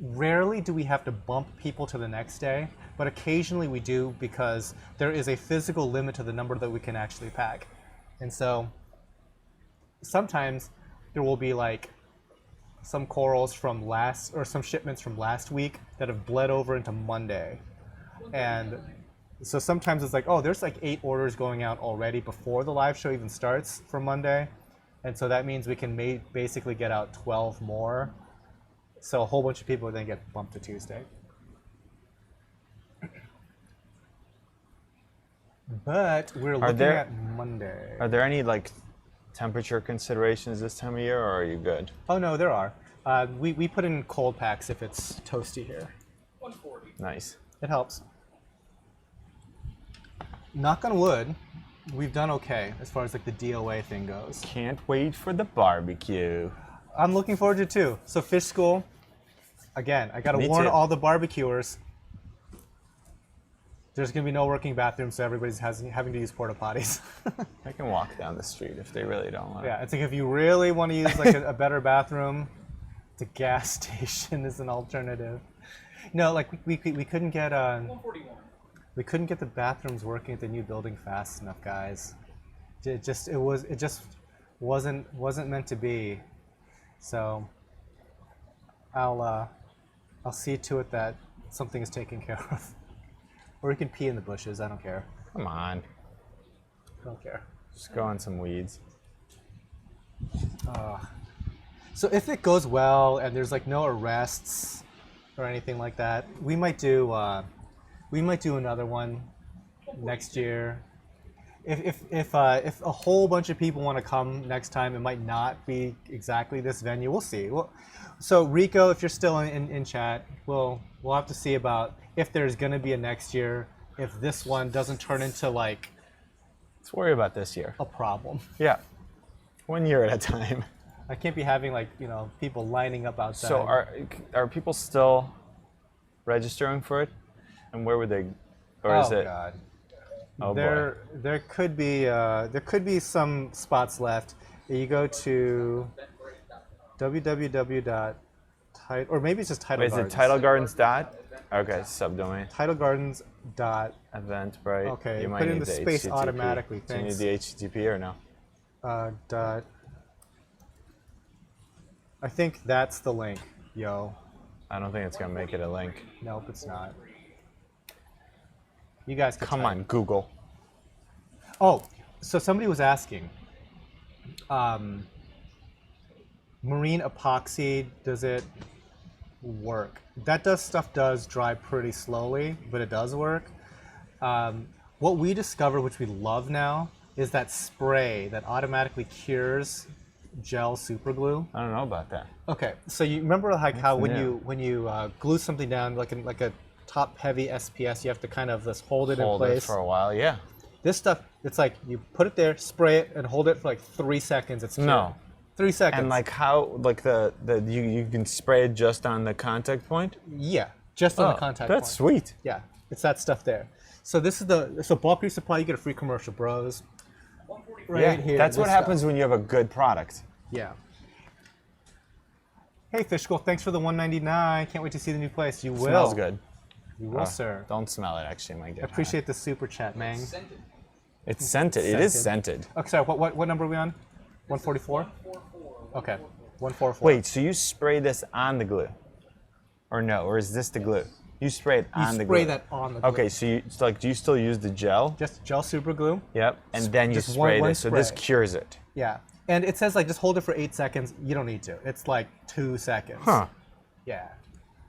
Rarely do we have to bump people to the next day, but occasionally we do because there is a physical limit to the number that we can actually pack. And so sometimes there will be like some corals from some shipments from last week that have bled over into Monday. And so sometimes it's like, oh, there's like 8 orders going out already before the live show even starts for Monday. And so that means we can basically get out 12 more. So a whole bunch of people then get bumped to Tuesday. But we're looking at Monday. Are there any like temperature considerations this time of year, or are you good? Oh no, there are. We put in cold packs if it's toasty here. 140. Nice. It helps. Knock on wood, we've done okay as far as like the DOA thing goes. Can't wait for the barbecue. I'm looking forward to it too. So fish school, again, I gotta warn all the barbecuers. There's gonna be no working bathrooms, so everybody's having to use porta potties. I can walk down the street if they really don't want. Yeah, it's like if you really want to use like a better bathroom, the gas station is an alternative. No, like we couldn't get 141. We couldn't get the bathrooms working at the new building fast enough, guys. It just wasn't meant to be. So I'll see to it that something is taken care of. Or you can pee in the bushes. I don't care. Come on. Don't care. Just go on some weeds. So if it goes well and there's like no arrests or anything like that, we might do another one next year. If a whole bunch of people want to come next time, it might not be exactly this venue. We'll see. So Rico, if you're still in chat, we'll have to see about if there's going to be a next year. If this one doesn't turn into like Let's worry about this year. a problem. Yeah. 1 year at a time. I can't be having like people lining up outside. So are people still registering for it? And where would they? Or is it? God. Oh there boy. could be some spots left. You go to www.tidal, or maybe it's just Tidal Wait, is Gardens. it Tidal Gardens dot? Okay, subdomain. Tidal Gardens dot. Eventbrite. Okay, You might put in need the the space HTTP. automatically. Do you need Thanks. the HTTP or no? Dot. I think that's the link. Yo. I don't think it's gonna make it a link. Nope, it's not. You guys could Come type. on, Google. Oh, so somebody was asking, marine epoxy, does it work? That stuff does dry pretty slowly, but it does work. What we discovered, which we love now, is that spray that automatically cures gel super glue. I don't know about that. Okay, so you remember like how new. when you glue something down like a top heavy SPS, you have to kind of just hold it in Hold place. it for a while, yeah. This stuff, it's like you put it there, spray it, and hold it for like 3 seconds. It's cured. No. 3 seconds. And like how, like you can spray it just on the contact point? Yeah, just on the contact point. That's sweet. Yeah, it's that stuff there. So this is so bulk reef supply. You get a free commercial, bros. Right Yeah, here. that's what this happens stuff. when you have a good product. Yeah. Hey, Fish School, thanks for the $1.99. Can't wait to see the new place. You will. Smells good. You will, sir. Don't smell it, actually. Might get Appreciate the super chat, man. Scented. It's scented. It is scented. Okay, sorry. What number are we on? 144. Okay. 144. Wait, so you spray this on the glue, or no? Or is this the glue? You spray it You on the glue. spray that on the glue. Okay, so it's like, do you still use the gel? Just gel super glue. Yep. And then you just spray one this, so this spray. cures it. Yeah. And it says like just hold it for 8 seconds. You don't need to. It's like 2 seconds. Huh. Yeah.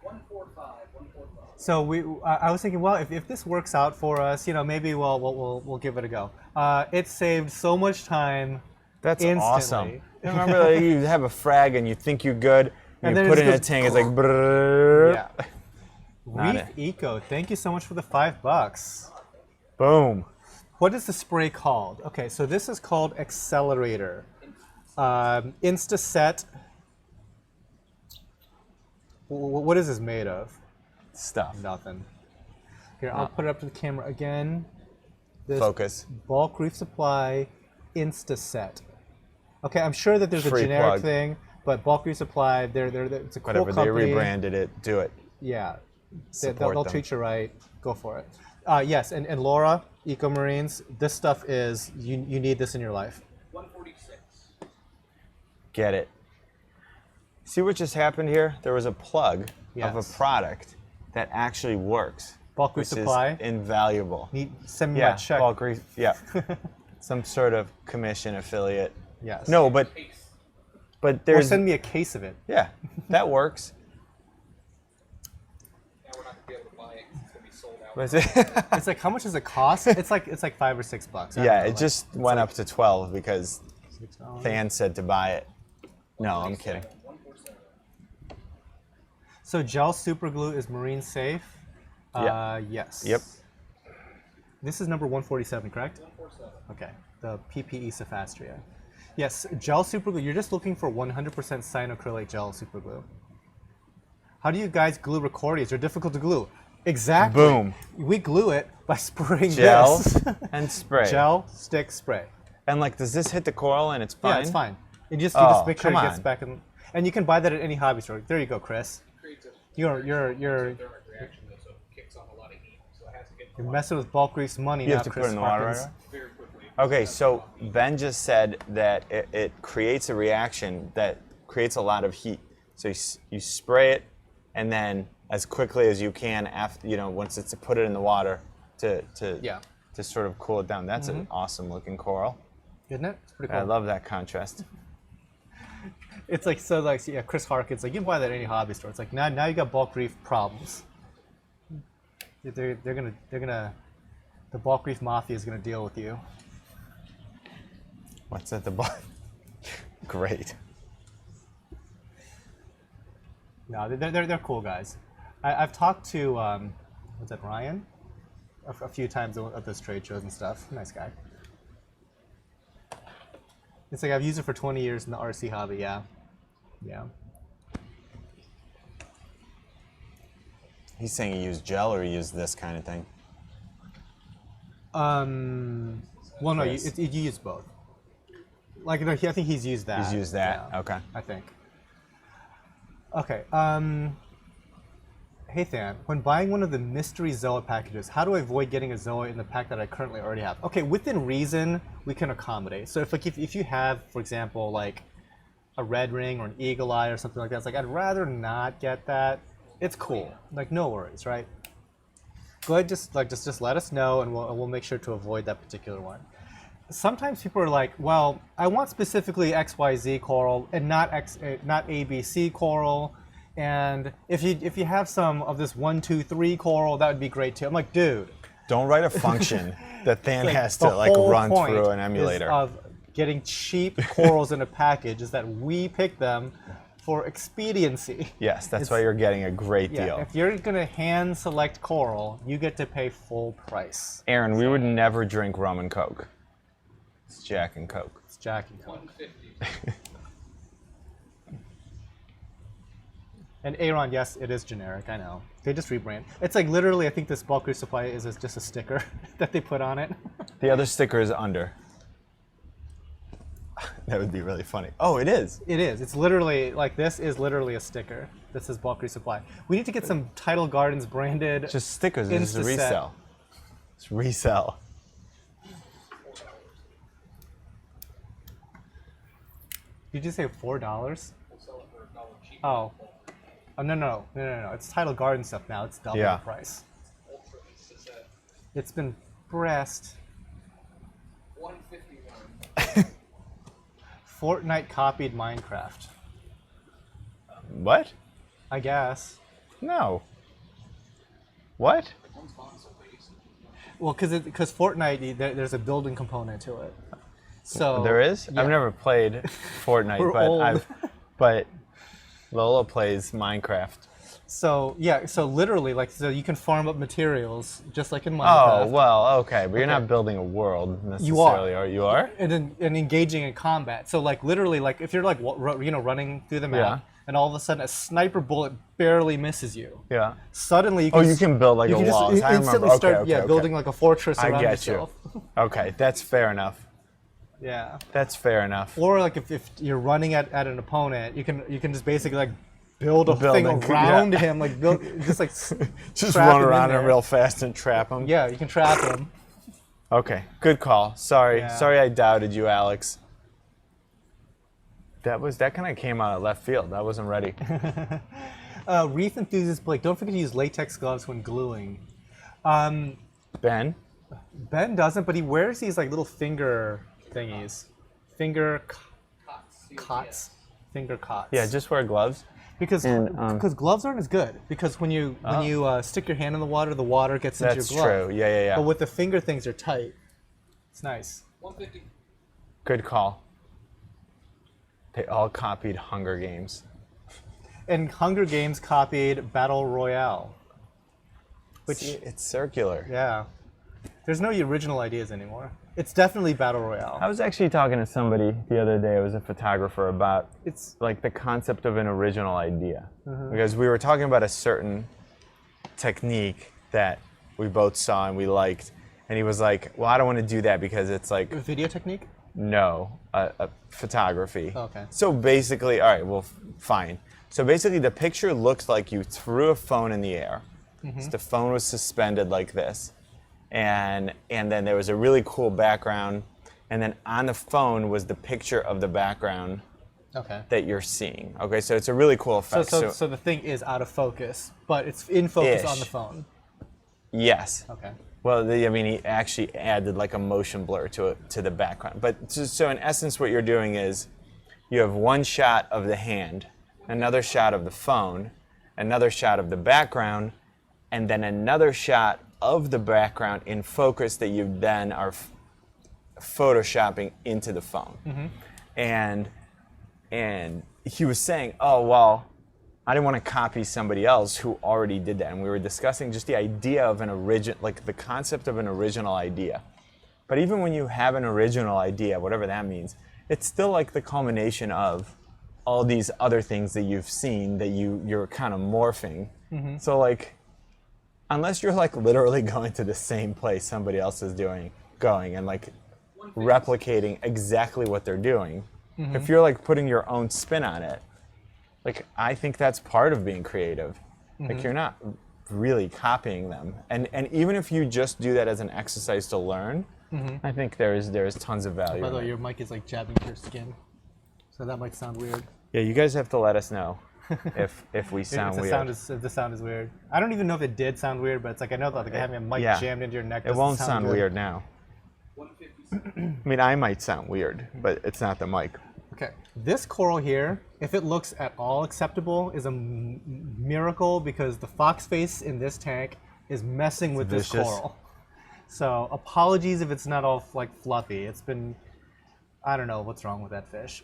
145, 145. So I was thinking, well, if this works out for us, maybe we'll give it a go. It saved so much time. That's instantly. awesome. Remember, like, you have a frag and you think you're good, And and then you it put it in a just tank. It's like, brrrr. Yeah. Not Reef it. Eco, thank you so much for the $5. Boom. What is the spray called? Okay, so this is called Accelerator. Instaset. What is this made of? Stuff. Nothing. Here, I'll put it up to the camera again. This Focus. Bulk Reef Supply Instaset. Okay, I'm sure that there's a Free generic plug. thing, but Bulk Reef Supply, it's a cool Whatever, they company. rebranded it. Do it. Yeah, Support they'll them. treat you right. Go for it. Yes, and Laura, Eco Marines, this stuff is, you need this in your life. 146. Get it. See what just happened here? There was a plug of Yes. a product that actually works. Bulk Reef which Supply. is invaluable. Send me my Yeah, check. bulk reef. Yeah. Some sort of commission affiliate. Yes. No, but Case. Or there's send me a case of it. yeah, that works. Now we're not going to be able to buy it 'cause it's going to be sold out. But It's like, how much does it cost? It's like $5 or $6. I don't yeah, know, it like just went up to 12 because $6. fans said to buy it. No, I'm kidding. 147. So gel super glue is marine safe? Yes. Yep. This is number 147, correct? 147. Okay. The PPE Sophastria. Yes, gel super glue. You're just looking for 100% cyanocrylate gel super glue. How do you guys glue recordias? They're difficult to glue. Exactly. Boom. We glue it by spraying Gel this. and spray. Gel, stick, spray. And like, does this hit the coral and it's fine? Yeah, it's fine. You just Oh, make sure it come gets on. back in. And you can buy that at any hobby store. There you go, Chris. Creates a You're thermic reaction, though, so it kicks off a lot of heat. So it has to get you're messing with bulk reef's money You now, have to Chris put it in the water Harkins. right away? very quickly. Okay, so Ben just said that it creates a reaction that creates a lot of heat. So you spray it, and then as quickly as you can, after once it's put it in the water to sort of cool it down. That's an awesome looking coral. Isn't it? It's pretty cool. I love that contrast. It's like Chris Harkin's like, you can buy that at any hobby store. It's like now you got bulk reef problems. They're gonna the bulk reef mafia is gonna deal with you. What's at the bottom? Great. No, they're cool guys. I've talked to what's that, Ryan, a few times at those trade shows and stuff. Nice guy. It's like I've used it for 20 years in the RC hobby. Yeah. He's saying he used gel or he used this kind of thing. Well, no, you use both. Like, no, I think he's used that. He's used that. Yeah, okay. I think. Okay. Hey, Than, when buying one of the mystery Zoa packages, how do I avoid getting a Zoa in the pack that I currently already have? Okay, within reason, we can accommodate. So if you have, for example, like a red ring or an eagle eye or something like that, it's like, I'd rather not get that. It's cool. Like, no worries, right? Go ahead, just let us know, and we'll make sure to avoid that particular one. Sometimes people are like, well, I want specifically XYZ coral and not ABC coral. And if you have some of this 1, 2, 3 coral, that would be great too. I'm like, dude. Don't write a function that Than like, has to run through an emulator. Of getting cheap corals in a package is that we pick them for expediency. Yes, that's why you're getting a great deal. If you're gonna hand select coral, you get to pay full price. Aaron, we would never drink rum and Coke. It's Jack and Coke. It's Jack and Coke. 150. And Aaron, yes, it is generic, I know. They just rebrand. It's like literally, I think this bulk reef supply is just a sticker that they put on it. The other sticker is under. That would be really funny. Oh, it is. It is. It's literally, like, this is literally a sticker that says bulk reef supply. We need to get some Tidal Gardens branded. Just stickers. It's a resell. It's resell. Did you say $4? We'll sell it for $1 cheaper. Oh. Oh, no. It's Tidal Garden stuff now. It's double the price. Ultra Cassette. It's been pressed. 151. Fortnite copied Minecraft. What? I guess. No. What? One's console based. Well, because Fortnite, there's a building component to it. So There is? Yeah. I've never played Fortnite, We're old. but Lola plays Minecraft. So yeah, so literally, so you can farm up materials just like in Minecraft. Oh, well, okay, but you're not building a world necessarily, you are? And engaging in combat. So like literally, like if you're like running through the map, and all of a sudden a sniper bullet barely misses you. Yeah. Suddenly you can. You can build like a wall. Just I instantly remember. start Okay. building like a fortress around I get yourself. you. Okay, that's fair enough. Yeah. That's fair enough. Or like if you're running at an opponent, you can just basically like build a thing around him, like just run around him real fast and trap him. Yeah, you can trap him. Okay, good call. Sorry, Yeah. sorry I doubted you, Alex. That kind of came out of left field. I wasn't ready. Reef enthusiast Blake, don't forget to use latex gloves when gluing. Ben? Ben doesn't, but he wears these like little finger thingies, finger cots. Yeah, just wear gloves. Because gloves aren't as good. Because when you stick your hand in the water gets into your glove. That's true. Yeah. But with the finger things, they're tight. It's nice. 150. Good call. They all copied Hunger Games. And Hunger Games copied Battle Royale. Which It's circular. yeah, there's no original ideas anymore. It's definitely Battle Royale. I was actually talking to somebody the other day, it was a photographer, about It's like the concept of an original idea. Because we were talking about a certain technique that we both saw and we liked. And he was like, well, I don't want to do that because it's like, a video technique. no, a photography. Okay. So basically, all right, well, fine. So basically the picture looks like you threw a phone in the air. So the phone was suspended like this. And then there was a really cool background. And then on the phone was the picture of the background Okay. that you're seeing. Okay, so it's a really cool effect. So the thing is out of focus, but it's in focus on the Ish. phone. Yes. Okay. Well, he actually added like a motion blur to the background. But so in essence, what you're doing is you have one shot of the hand, another shot of the phone, another shot of the background, and then another shot of the background in focus that you then are photoshopping into the phone. And he was saying, oh, well, I didn't want to copy somebody else who already did that. And we were discussing just the idea of an original, like the concept of an original idea. But even when you have an original idea, whatever that means, it's still like the culmination of all these other things that you've seen that you're kind of morphing. So like, unless you're like literally going to the same place somebody else is going and like replicating exactly what they're doing, if you're like putting your own spin on it, like I think that's part of being creative. Like you're not really copying them, and even if you just do that as an exercise to learn, I think there's tons of value. By the in way, it. your mic is like jabbing your skin, so that might sound weird. Yeah, you guys have to let us know if we sound If weird. the sound is weird. I don't even know if it did sound weird, but it's like I know that like having a mic Yeah. jammed into your neck It doesn't won't sound sound good. weird now. 157. I mean, I might sound weird, but it's not the mic. Okay, this coral here, if it looks at all acceptable, is a miracle because the fox face in this tank is messing with this vicious. coral. So apologies if it's not all like fluffy. It's been, I don't know what's wrong with that fish.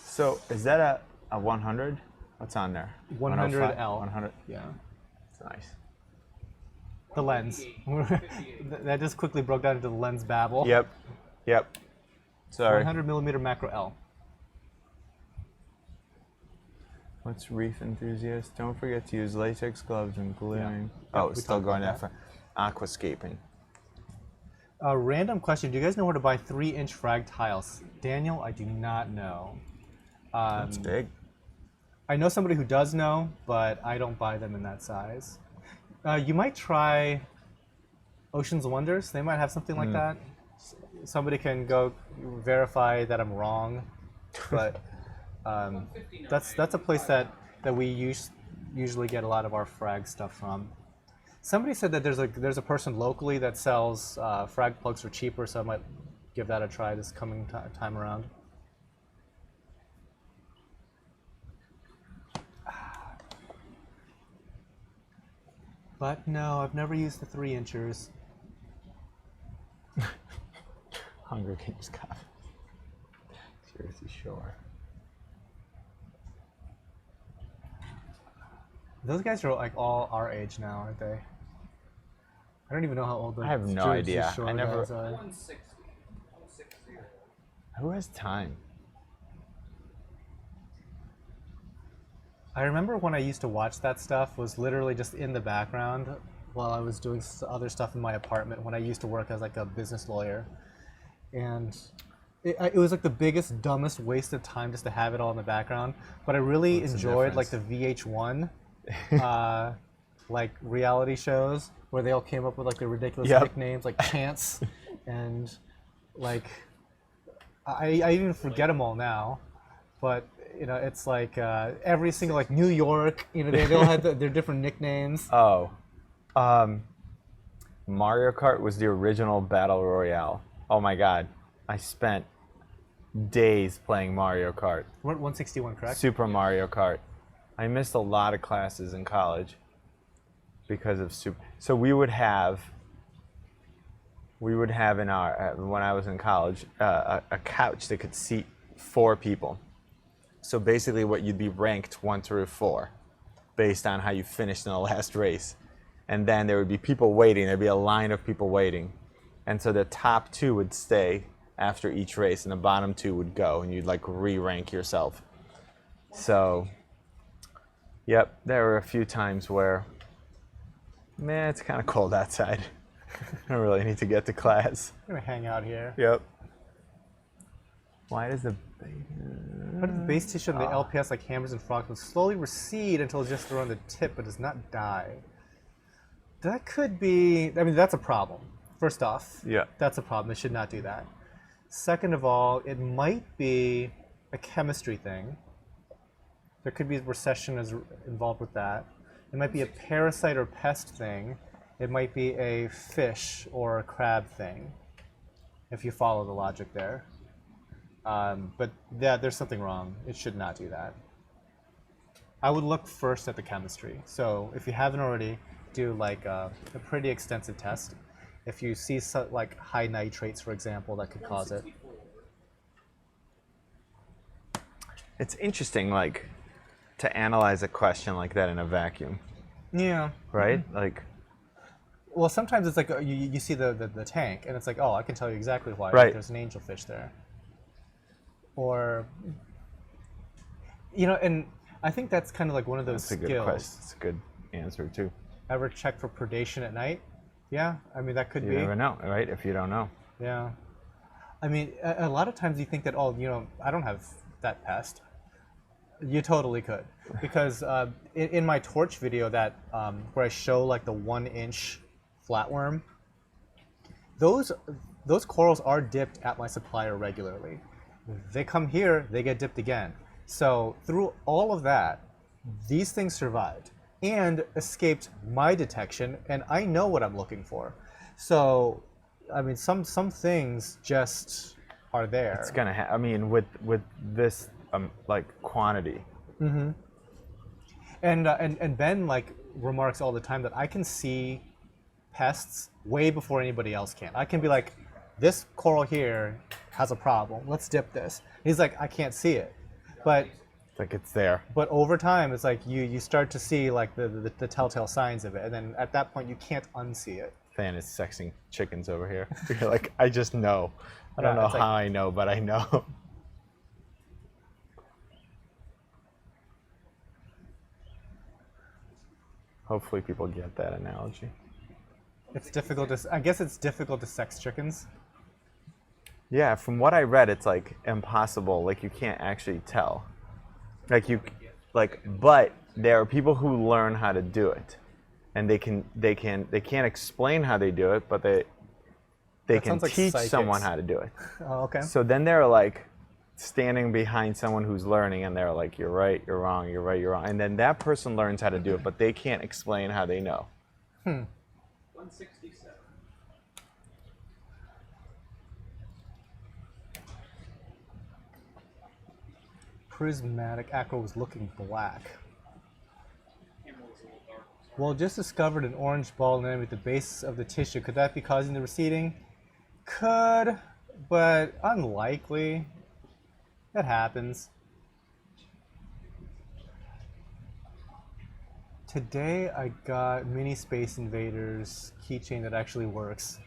So is that a 100? What's on there? 100L. 100. Yeah. That's nice. The lens. That just quickly broke down into the lens babble. Yep. Sorry. 100 millimeter macro L. What's Reef enthusiast? Don't forget to use latex gloves when gluing. Yeah, Oh, we it's still talked going about that far. Aquascaping. A random question. Do you guys know where to buy 3-inch frag tiles? Daniel, I do not know. That's big. I know somebody who does know, but I don't buy them in that size. You might try Ocean's Wonders. They might have something like that. Somebody can go verify that I'm wrong, but that's a place that we usually get a lot of our frag stuff from. Somebody said that there's a person locally that sells frag plugs for cheaper, so I might give that a try this coming time around. But no, I've never used the 3-inchers. Hunger Games coffee. Jersey Shore. Those guys are like all our age now, aren't they? I don't even know how old the I have no Jersey idea. Shore I never- guys are. 160. 160. Who has time? I remember when I used to watch that stuff was literally just in the background while I was doing other stuff in my apartment when I used to work as like a business lawyer. And it was like the biggest, dumbest waste of time just to have it all in the background. But I really What's the enjoyed like the difference? VH1 like reality shows where they all came up with like the ridiculous Yep. nicknames like Chance and like I even forget them all now. But you know, it's like every single like New York, you know, they all had their different nicknames. Oh, Mario Kart was the original Battle Royale. Oh my God, I spent days playing Mario Kart. We're at 161, correct? Super Mario Kart. I missed a lot of classes in college because of Super. So we would have in our when I was in college a couch that could seat 4 people. So basically, what you'd be ranked 1 through 4, based on how you finished in the last race, and then there would be people waiting. There'd be a line of people waiting, and so the top 2 would stay after each race, and the bottom 2 would go, and you'd like re-rank yourself. So, yep, there were a few times where, man, it's kind of cold outside. I don't really need to get to class. I'm gonna hang out here. Yep. Why does the Why does the base tissue on the LPS like hammers and frogs will slowly recede until it's just around the tip but does not die? That could be, I mean, that's a problem. First off, Yeah. that's a problem. It should not do that. Second of all, it might be a chemistry thing. There could be recession involved with that. It might be a parasite or pest thing. It might be a fish or a crab thing, if you follow the logic there. But yeah, there's something wrong. It should not do that. I would look first at the chemistry. So if you haven't already, do like a pretty extensive test. If you see like high nitrates, for example, that could cause it. It's interesting, like, to analyze a question like that in a vacuum, Yeah. right? Like, Well, sometimes it's like you see the tank, and it's like, oh, I can tell you exactly why. Right. There's an angelfish there. Or, and I think that's kind of like one of those that's a good skills. question. It's a good answer too. Ever check for predation at night? Yeah, I mean, that could You be. never know, right? If you don't know. Yeah. I mean, a lot of times you think that, oh, I don't have that pest. You totally could. Because in my torch video that where I show like the 1-inch flatworm, those corals are dipped at my supplier regularly. They come here, they get dipped again. So through all of that, these things survived and escaped my detection, and I know what I'm looking for. So, I mean, some things just are there. It's gonna I mean, with this like quantity. Mm-hmm. And Ben like remarks all the time that I can see pests way before anybody else can. I can be like, this coral here has a problem. Let's dip this. He's like, I can't see it, but It's like it's there. But over time, it's like you start to see like the telltale signs of it, and then at that point you can't unsee it. Fan is sexing chickens over here. You're like, I just know. I don't know it's like- how I know, but I know. Hopefully people get that analogy. It's difficult to. I guess it's difficult to sex chickens. Yeah, from what I read, it's like impossible. Like you can't actually tell. But there are people who learn how to do it, and they can't explain how they do it, but they That can sounds like teach psychics. someone how to do it. Oh, okay. So then they're like standing behind someone who's learning, and they're like, "You're right, you're wrong, you're right, you're wrong," and then that person learns how to do it, but they can't explain how they know. 167. Prismatic aqua was looking black. Camera was a little dark. Well, just discovered an orange ball at the base of the tissue. Could that be causing the receding? Could, but unlikely. That happens. Today I got Mini Space Invaders keychain that actually works.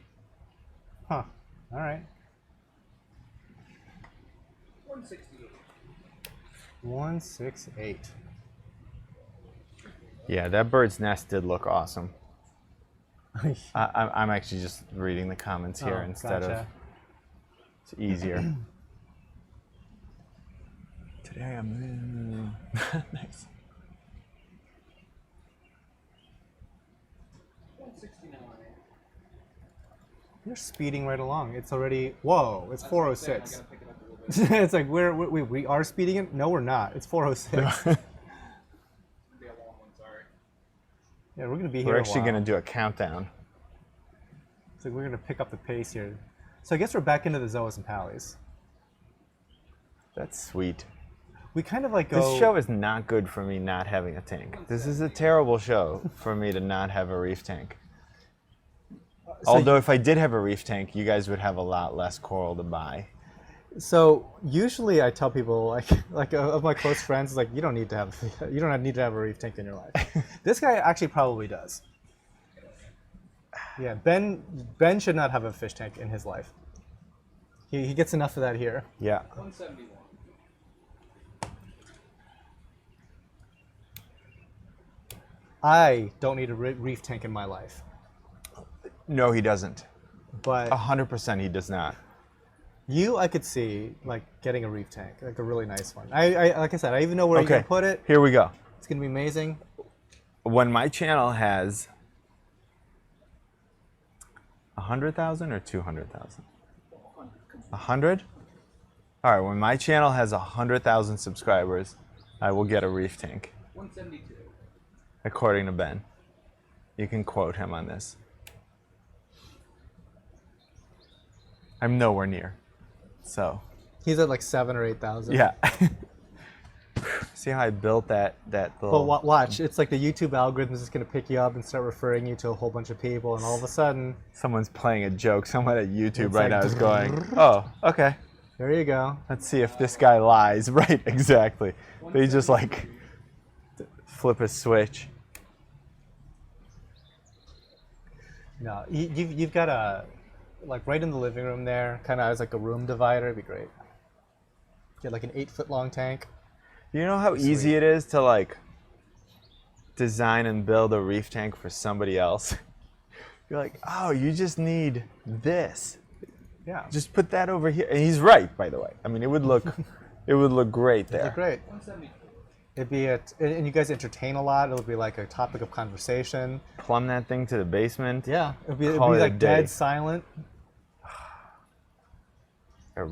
Huh. All right. 168. 168. Yeah, that bird's nest did look awesome. I'm actually just reading the comments here Oh, instead of. gotcha. It's easier. Today I'm. Nice. 169. You're speeding right along. It's already. Whoa! It's That's what I'm saying, 406. I gotta pick it up a little bit. It's like we are speeding it. No, we're not. It's 406. It's gonna be a long one, sorry. Yeah, we're gonna be here. We're a actually while. going to do a countdown. So we're gonna pick up the pace here. So I guess we're back into the Zoas and Pallies. That's sweet. We kind of like go. This show is not good for me not having a tank. This is a terrible show for me to not have a reef tank. Although if I did have a reef tank, you guys would have a lot less coral to buy. So usually I tell people like of my close friends, like you don't need to have a reef tank in your life. This guy actually probably does. Yeah, Ben should not have a fish tank in his life. He gets enough of that here. Yeah. 171. I don't need a reef tank in my life, No, he doesn't. but 100% he does not. I could see like getting a reef tank, like a really nice one. I like I said, I even know where you're Okay, gonna put it. here we go. It's gonna be amazing. When my channel has 100,000 or 200,000? 100? All right, when my channel has 100,000 subscribers, I will get a reef tank, 172. according to Ben. You can quote him on this. I'm nowhere near, so. He's at like 7 or 8,000. Yeah. See how I built that little... But watch, it's like the YouTube algorithm is just going to pick you up and start referring you to a whole bunch of people, and all of a sudden... Someone's playing a joke. Someone at YouTube It's right like now is going, oh, okay. There you go. Let's see if this guy lies. Right, exactly. They just like flip a switch. No, you've got a, like right in the living room there, kind of as like a room divider. It'd be great. Get like an 8-foot long tank. You know how easy it is to like design and build a reef tank for somebody else? You're like, oh, you just need this. Yeah. Just put that over here. And he's right, by the way. I mean, it would look great there. It'd look great. 172. It'd be and you guys entertain a lot. It'll be like a topic of conversation. Plumb that thing to the basement. Yeah. It'd be Call it a like day. dead silent. A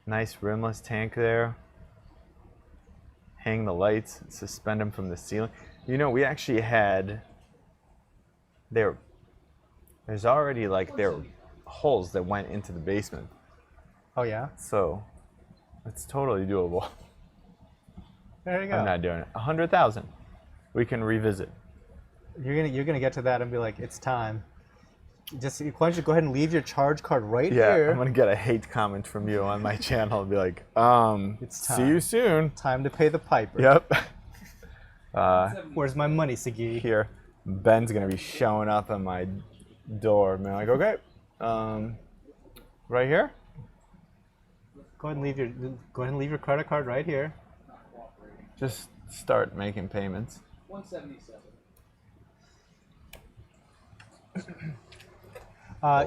nice rimless tank there. Hang the lights, suspend them from the ceiling. You know, we actually had there's already like there were holes that went into the basement. Oh yeah. So it's totally doable. There you go. I'm not doing it. 100,000. We can revisit. You're gonna get to that and be like, it's time. Just why don't you go ahead and leave your charge card right Yeah, here. I'm gonna get a hate comment from you on my channel and be like, It's see you time. soon. Time to pay the piper. Yep. Where's my money, Sagi? Here, Ben's gonna be showing up at my door. And I'm like, okay, right here. Go ahead and leave your credit card right here. Just start making payments. 177.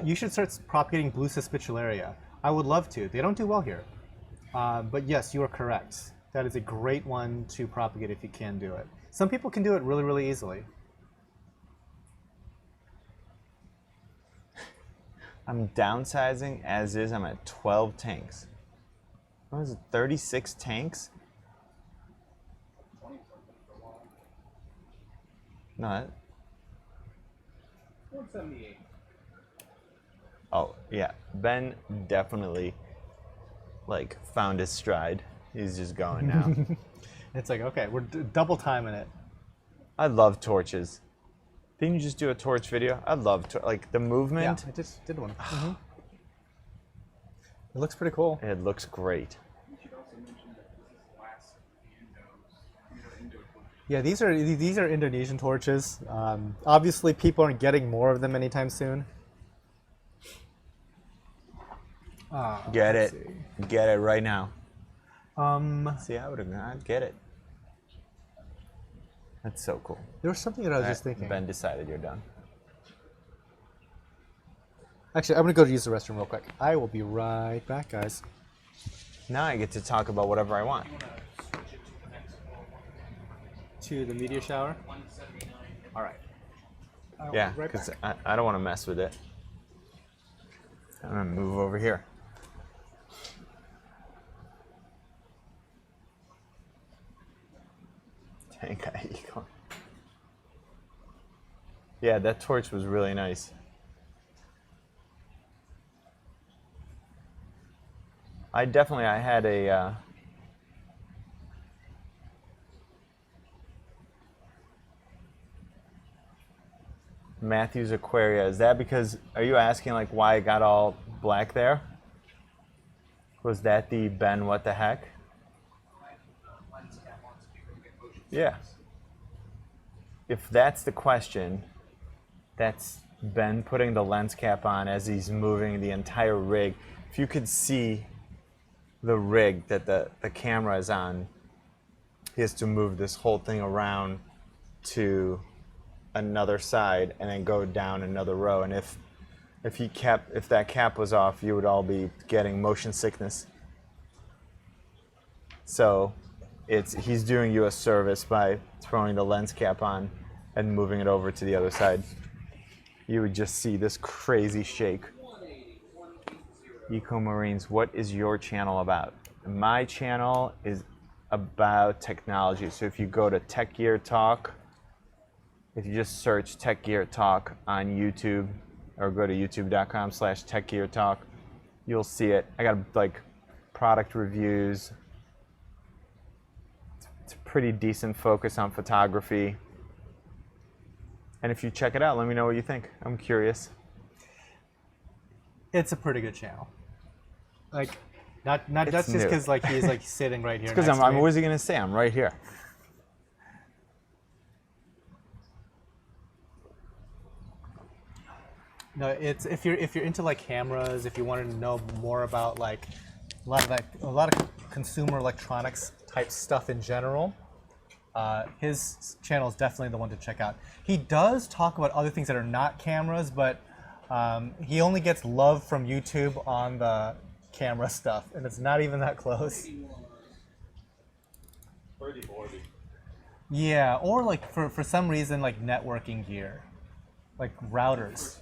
You should start propagating blue suspiciolaria. I would love to. They don't do well here. But yes, you are correct. That is a great one to propagate if you can do it. Some people can do it really, really easily. I'm downsizing as is. I'm at 12 tanks. What is it, 36 tanks? No, 178. oh, yeah. Ben definitely, like, found his stride. He's just going now. It's like, okay, we're double timing it. I love torches. Didn't you just do a torch video? I love, like, the Yeah, movement. I just did one. It looks pretty cool. It looks great. You should also mention that this is glass Indo torches. Yeah, these are Indonesian torches. Obviously, people aren't getting more of them anytime soon. Get let's it. Get it right now. See. See, I would have not get it. That's so cool. There was something that I was just thinking. Ben decided you're done. Actually, I'm gonna go use the restroom real quick. I will be right back, guys. Now I get to talk about whatever I want. You want to switch it to the next one. To the media shower. 179. All right. Yeah, right because back. I don't want to mess with it. I'm going to move over here. Tank icon. Yeah, that torch was really nice. I had a Matthews Aquaria. Is that because, are you asking like why it got all black there? Was that the Ben what the heck? Lens cap on so people can get motion Yeah. sickness. If that's the question, that's Ben putting the lens cap on as he's moving the entire rig. If you could see the rig that the camera is on, he has to move this whole thing around to another side and then go down another row. And if that cap was off, you would all be getting motion sickness. So he's doing you a service by throwing the lens cap on and moving it over to the other side. you would just see this crazy shake. Eco Marines, what is your channel about? My channel is about technology. So if you go to Tech Gear Talk, if you just search Tech Gear Talk on YouTube or go to youtube.com/techgeartalk, you'll see it. I got like product reviews. It's a pretty decent focus on photography. And if you check it out, let me know what you think. I'm curious. It's a pretty good channel. Like, not It's just new. because like he's like sitting right here. Because next to I'm me. what is he gonna say? I'm right here. No, it's if you're into like cameras, if you wanted to know more about like a lot of consumer electronics type stuff in general, his channel is definitely the one to check out. He does talk about other things that are not cameras, but he only gets love from YouTube on the camera stuff, and it's not even that close. Yeah, or like for some reason like networking gear, like routers.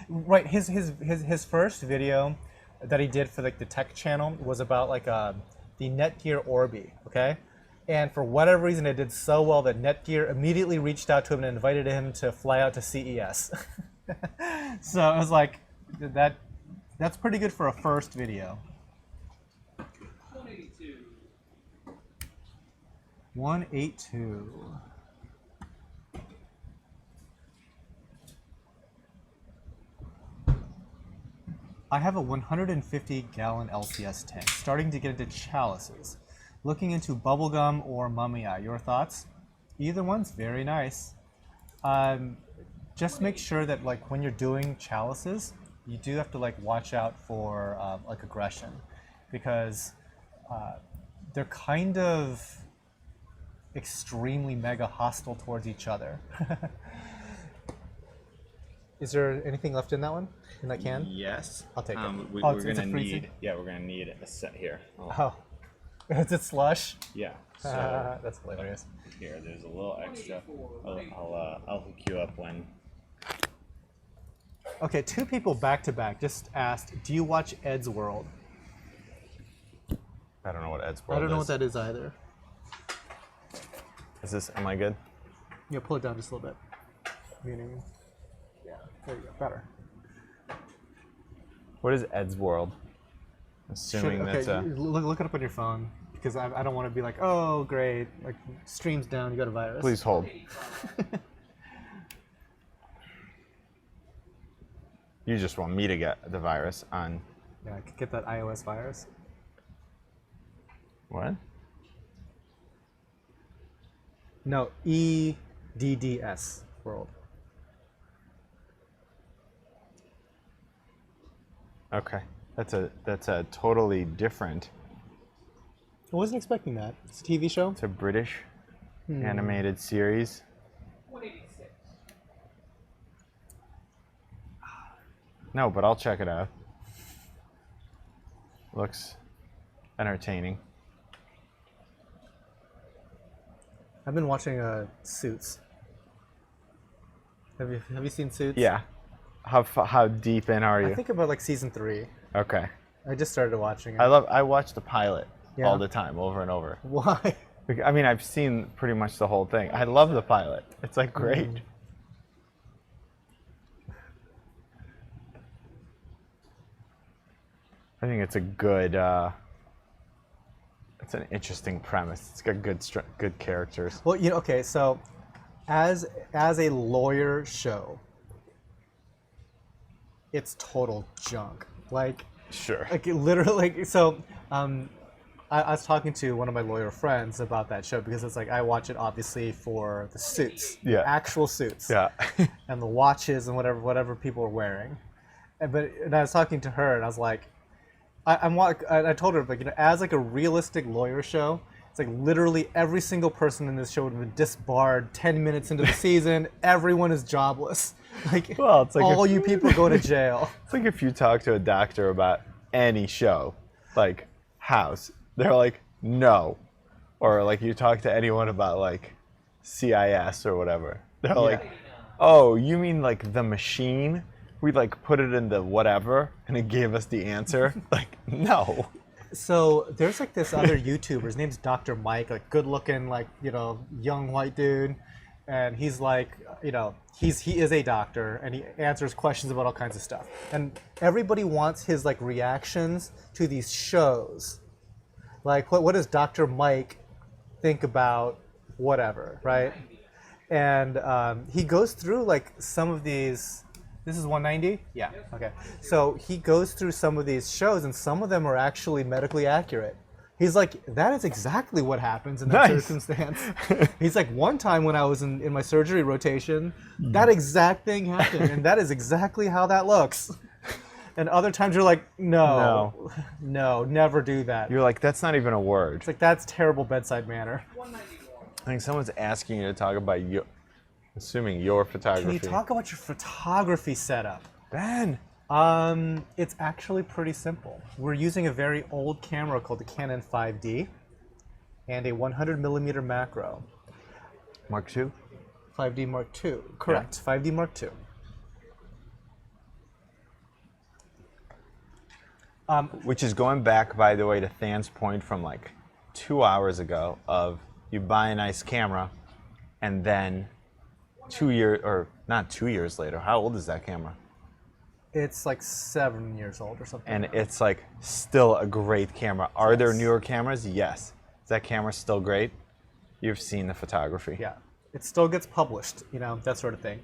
Right, his first video that he did for like the tech channel was about like the Netgear Orbi, okay? And for whatever reason, it did so well that Netgear immediately reached out to him and invited him to fly out to CES. So I was like, that's pretty good for a first video. 182. I have a 150-gallon LCS tank, starting to get into chalices. Looking into bubblegum or mummy-eye. Your thoughts? Either one's very nice. Just make sure that like when you're doing chalices, you do have to like watch out for like aggression, because they're kind of extremely mega hostile towards each other. Is there anything left in that one? In that can? Yes. I'll take it. We're Oh, it's gonna a freezing? need. Yeah, we're gonna need a set here. Oh, is it slush? Yeah. So That's hilarious. here, there's a little extra. I'll hook you up when. Okay, two people back to back just asked, do you watch Ed's World? I don't know what Ed's I World don't know is. what that is either. Is this? Am I good? Yeah, pull it down just a little bit. Meaning, yeah, there you go, better. What is Ed's World? Assuming okay, that's a. look it up on your phone, because I don't want to be like, oh great, like stream's down, you got a virus. Please hold. You just want me to get the virus on. Yeah, I could get that iOS virus. What? No, EDDS World. Okay, that's a totally different. I wasn't expecting that. It's a TV show? It's a British animated series. 186. No, but I'll check it out. Looks entertaining. I've been watching Suits. Have you seen Suits? Yeah. How deep in are you? I think about like season 3. Okay. I just started watching it. I watch the pilot Yeah? all the time, over and over. Why? I mean, I've seen pretty much the whole thing. I love the pilot. It's like great. I think it's a good. It's an interesting premise. It's got good characters. Well, okay, so as a lawyer show, it's total junk. Like Sure. literally. So I was talking to one of my lawyer friends about that show, because it's like I watch it obviously for the suits, Yeah. actual suits, Yeah. and the watches and whatever people are wearing. And I was talking to her, and I was like, I told her, like, as like a realistic lawyer show, it's like literally every single person in this show would have been disbarred 10 minutes into the season. Everyone is jobless. Like, Well, it's like all if- you people go to jail. It's like if you talk to a doctor about any show, like House, they're like, no. Or like you talk to anyone about like CIS or whatever, they're like, Oh, you mean like the machine? We like put it in the whatever and it gave us the answer? Like, no. So there's like this other YouTuber. His name's Dr. Mike, like good looking, like, you know, young white dude. And he's like, you know, he is a doctor and he answers questions about all kinds of stuff. And everybody wants his like reactions to these shows. Like, what does Dr. Mike think about whatever, right? And he goes through like some of these. This is 190? Yeah, okay. So he goes through some of these shows and some of them are actually medically accurate. He's like, that is exactly what happens in that Nice. circumstance. He's like, one time when I was in my surgery rotation, that exact thing happened and that is exactly how that looks. And other times you're like, no, never do that. You're like, that's not even a word. It's like, that's terrible bedside manner. I think someone's asking you to talk about your, assuming your photography. Can you talk about your photography setup? Ben. It's actually pretty simple. We're using a very old camera called the Canon 5D and a 100mm macro. Mark II? 5D Mark II, correct. Yeah. 5D Mark II. Which is going back, by the way, to Than's point from like 2 hours ago of you buy a nice camera and then 2 years, or not 2 years later, how old is that camera? It's like 7 years old or something. And it's like still a great camera. Are there newer cameras? Yes. Is that camera still great? You've seen the photography. Yeah. It still gets published, you know, that sort of thing.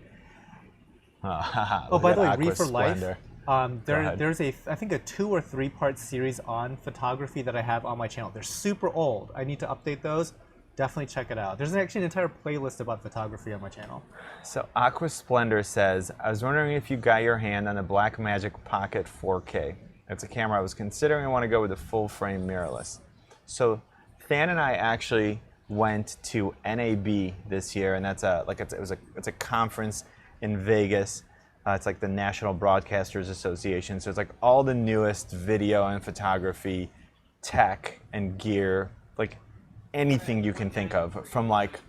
Oh, by the way, Reef for Life. Splendor. There's I think a 2 or 3 part series on photography that I have on my channel. They're super old. I need to update those. Definitely check it out. There's actually an entire playlist about photography on my channel. So Aqua Splendor says, I was wondering if you got your hand on the Blackmagic Pocket 4K. It's a camera I was considering. I want to go with a full frame mirrorless. So Than and I actually went to NAB this year, and that's it's a conference in Vegas. It's like the National Broadcasters Association. So it's like all the newest video and photography tech and gear, like anything you can think of, from like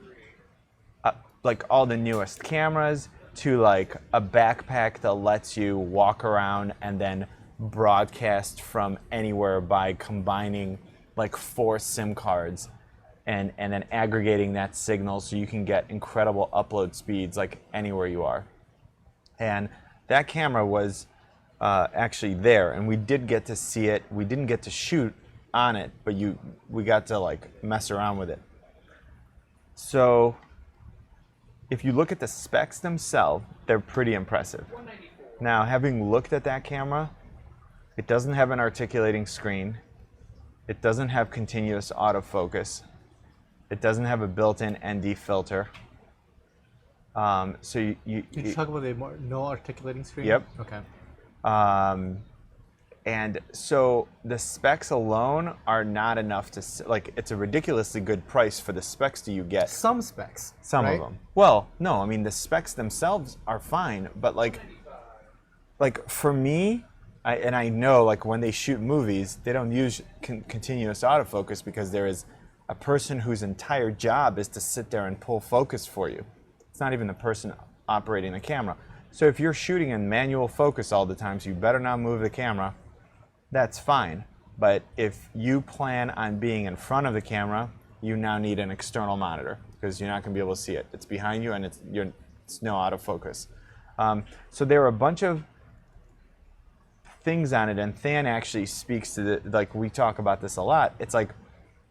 all the newest cameras to like a backpack that lets you walk around and then broadcast from anywhere by combining like 4 SIM cards and then aggregating that signal so you can get incredible upload speeds like anywhere you are. And that camera was actually there, and we did get to see it. We didn't get to shoot on it, but we got to like mess around with it. So if you look at the specs themselves, they're pretty impressive. Now, having looked at that camera, it doesn't have an articulating screen. It doesn't have continuous autofocus. It doesn't have a built-in ND filter. So you talk about the no articulating screen? Yep. Okay. And so the specs alone are not enough to, like, it's a ridiculously good price for the specs that you get. Some specs. Some right? of them. Well, no, I mean, the specs themselves are fine, but like for me, I know like when they shoot movies, they don't use continuous autofocus because there is a person whose entire job is to sit there and pull focus for you. It's not even the person operating the camera. So if you're shooting in manual focus all the time, so you better not move the camera, that's fine. But if you plan on being in front of the camera, you now need an external monitor because you're not going to be able to see it. It's behind you and it's no autofocus. So there are a bunch of things on it, and Than actually speaks to like we talk about this a lot. It's like,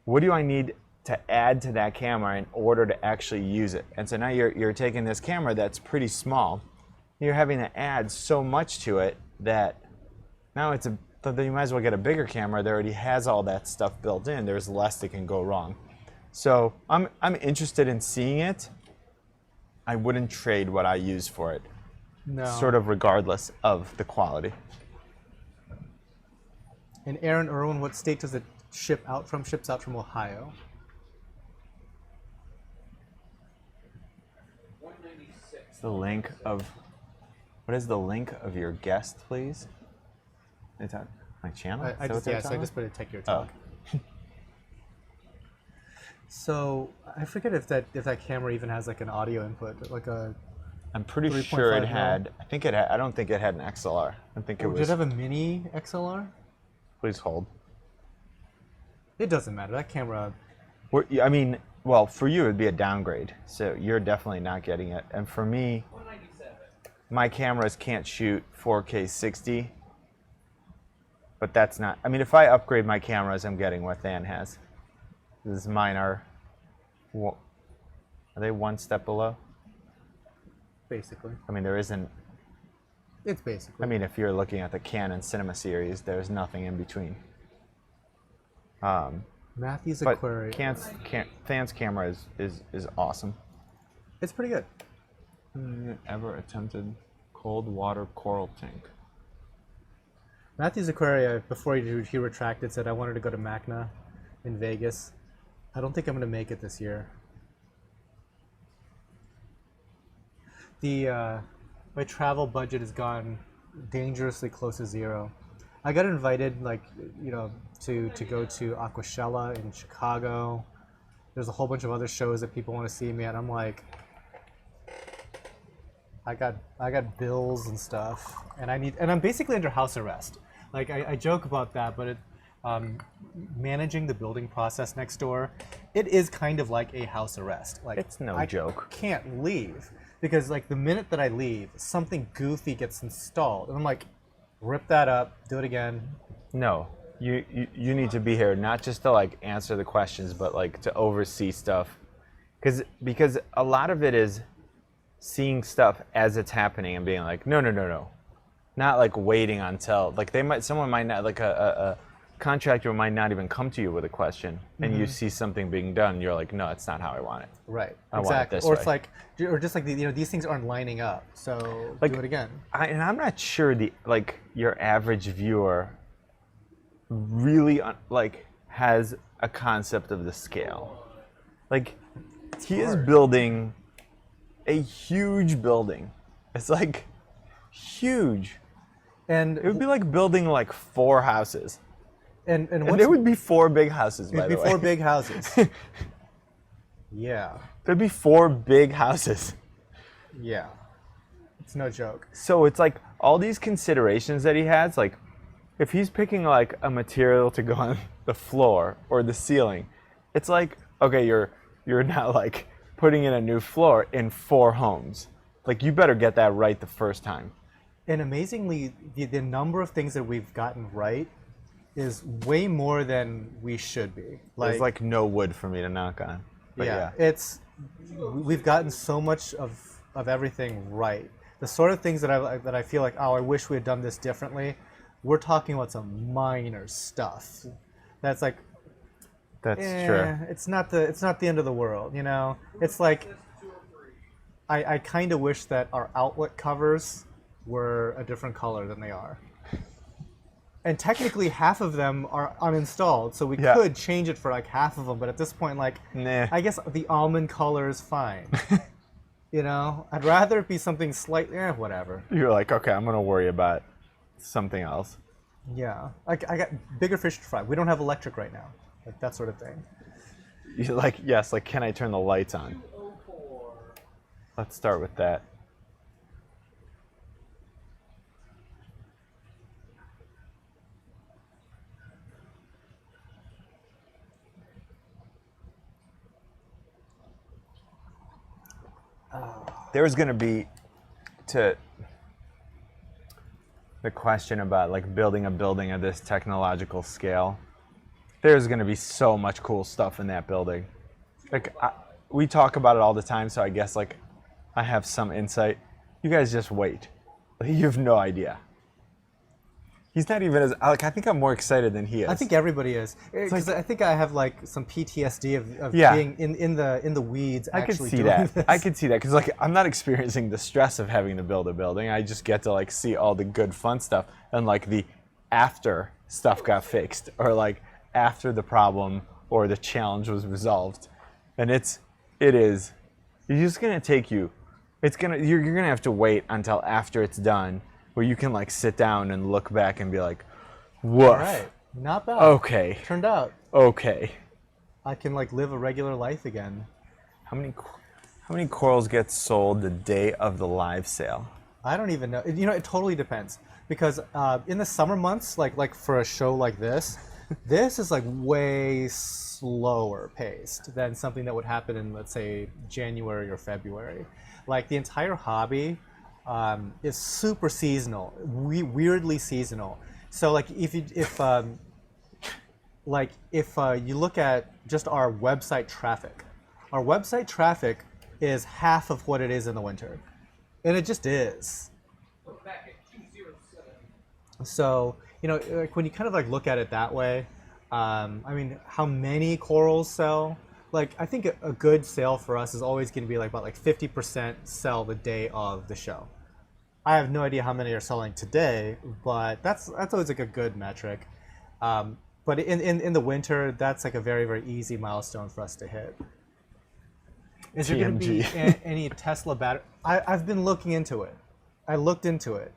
what do I need to add to that camera in order to actually use it? And so now you're taking this camera that's pretty small, you're having to add so much to it that now you might as well get a bigger camera that already has all that stuff built in. There's less that can go wrong. So I'm interested in seeing it. I wouldn't trade what I use for it. No. Sort of regardless of the quality. And Aaron Irwin, what state does it ship out from? Ships out from Ohio. 196. The link of, what is the link of your guest, please? Is that my channel? I just put a Tech Your Talk. Oh. So I forget if that camera even has like an audio input, like a I'm pretty sure 3.5 it had. I think it had. I don't think it had an XLR. I think it Did was. it have a mini XLR? Please hold. It doesn't matter. That camera. I mean, well, for you it'd be a downgrade. So you're definitely not getting it. And for me, 197. my cameras can't shoot 4K 60. But that's not. I mean, if I upgrade my cameras, I'm getting what Than has. This mine are. Are they one step below? Basically. I mean, there isn't. It's basically. I mean, if you're looking at the Canon Cinema series, there's nothing in between. Matthew's But Aquarium. Than's camera is awesome. It's pretty good. Ever attempted cold water coral tank? Matthew's Aquarium, before he retracted, said I wanted to go to Macna in Vegas. I don't think I'm going to make it this year. My travel budget has gone dangerously close to zero. I got invited, to go to Aquashella in Chicago. There's a whole bunch of other shows that people want to see me at. I'm like, I got bills and stuff, and I'm basically under house arrest. Like I joke about that, but managing the building process next door, it is kind of like a house arrest. Like It's no joke. I can't leave because like the minute that I leave, something goofy gets installed, and I'm like, rip that up, do it again. No, you need to be here not just to like answer the questions, but like to oversee stuff, because a lot of it is seeing stuff as it's happening and being like, no, not like waiting until like someone might not, like a contractor might not even come to you with a question, and you see something being done, you're like, no, it's not how I want it. Right. I want it exactly. this Or way. it's like, or just like these things aren't lining up, so Like, do it again. And I'm not sure your average viewer really has a concept of the scale. Like, he is building a huge building. It's like huge. And It would be like building like 4 houses. and And there would be 4 big houses, by the way. before big houses. Yeah, There'd be 4 big houses. yeah, it's no joke. So it's like all these considerations that he has, like if he's picking like a material to go on the floor or the ceiling, it's like, okay, you're now like putting in a new floor in 4 homes. Like you better get that right the first time. And amazingly, the number of things that we've gotten right is way more than we should be. There's like no wood for me to knock on. But yeah. We've gotten so much of everything right. The sort of things that I feel like, oh, I wish we had done this differently. We're talking about some minor stuff. That's like, That's true. it's not the end of the world, you know. It's like, I kind of wish that our outlet covers were a different color than they are. And technically, half of them are uninstalled, so we could change it for like half of them. But at this point, like, Nah. I guess the almond color is fine. You know, I'd rather it be something slightly, whatever. You're like, okay, I'm gonna worry about something else. Yeah, like I got bigger fish to fry. We don't have electric right now, like that sort of thing. You're like, yes, like, can I turn the lights on? Let's start with that. There's going to be, to the question about like building a building of this technological scale, there's going to be so much cool stuff in that building. Like we talk about it all the time, so I guess like I have some insight. You guys just wait. You have no idea. He's not even as, like, I think I'm more excited than he is. I think everybody is, because I think I have like some PTSD of Yeah. being in the weeds. I could Actually see doing that. this. I could see that because like I'm not experiencing the stress of having to build a building. I just get to like see all the good fun stuff and like the after stuff got fixed or like after the problem or the challenge was resolved. And it's just gonna take you. You're gonna have to wait until after it's done, where you can like sit down and look back and be like, woof. All right, not bad. Okay. Turned out Okay. I can like live a regular life again. How many How many corals get sold the day of the live sale? I don't even know. You know, it totally depends because in the summer months, like for a show like this, this is like way slower paced than something that would happen in, let's say, January or February. Like the entire hobby is super seasonal, weirdly seasonal. So like if you look at just our website traffic is half of what it is in the winter, and it just is. We're back at 207. So you know, like when you kind of like look at it that way, I mean, how many corals sell? Like I think a good sale for us is always going to be like about like 50% sell the day of the show. I have no idea how many are selling today, but that's always like a good metric. But in the winter, that's like a very, very easy milestone for us to hit. Is there going to be any Tesla battery? I've been looking into it. I looked into it.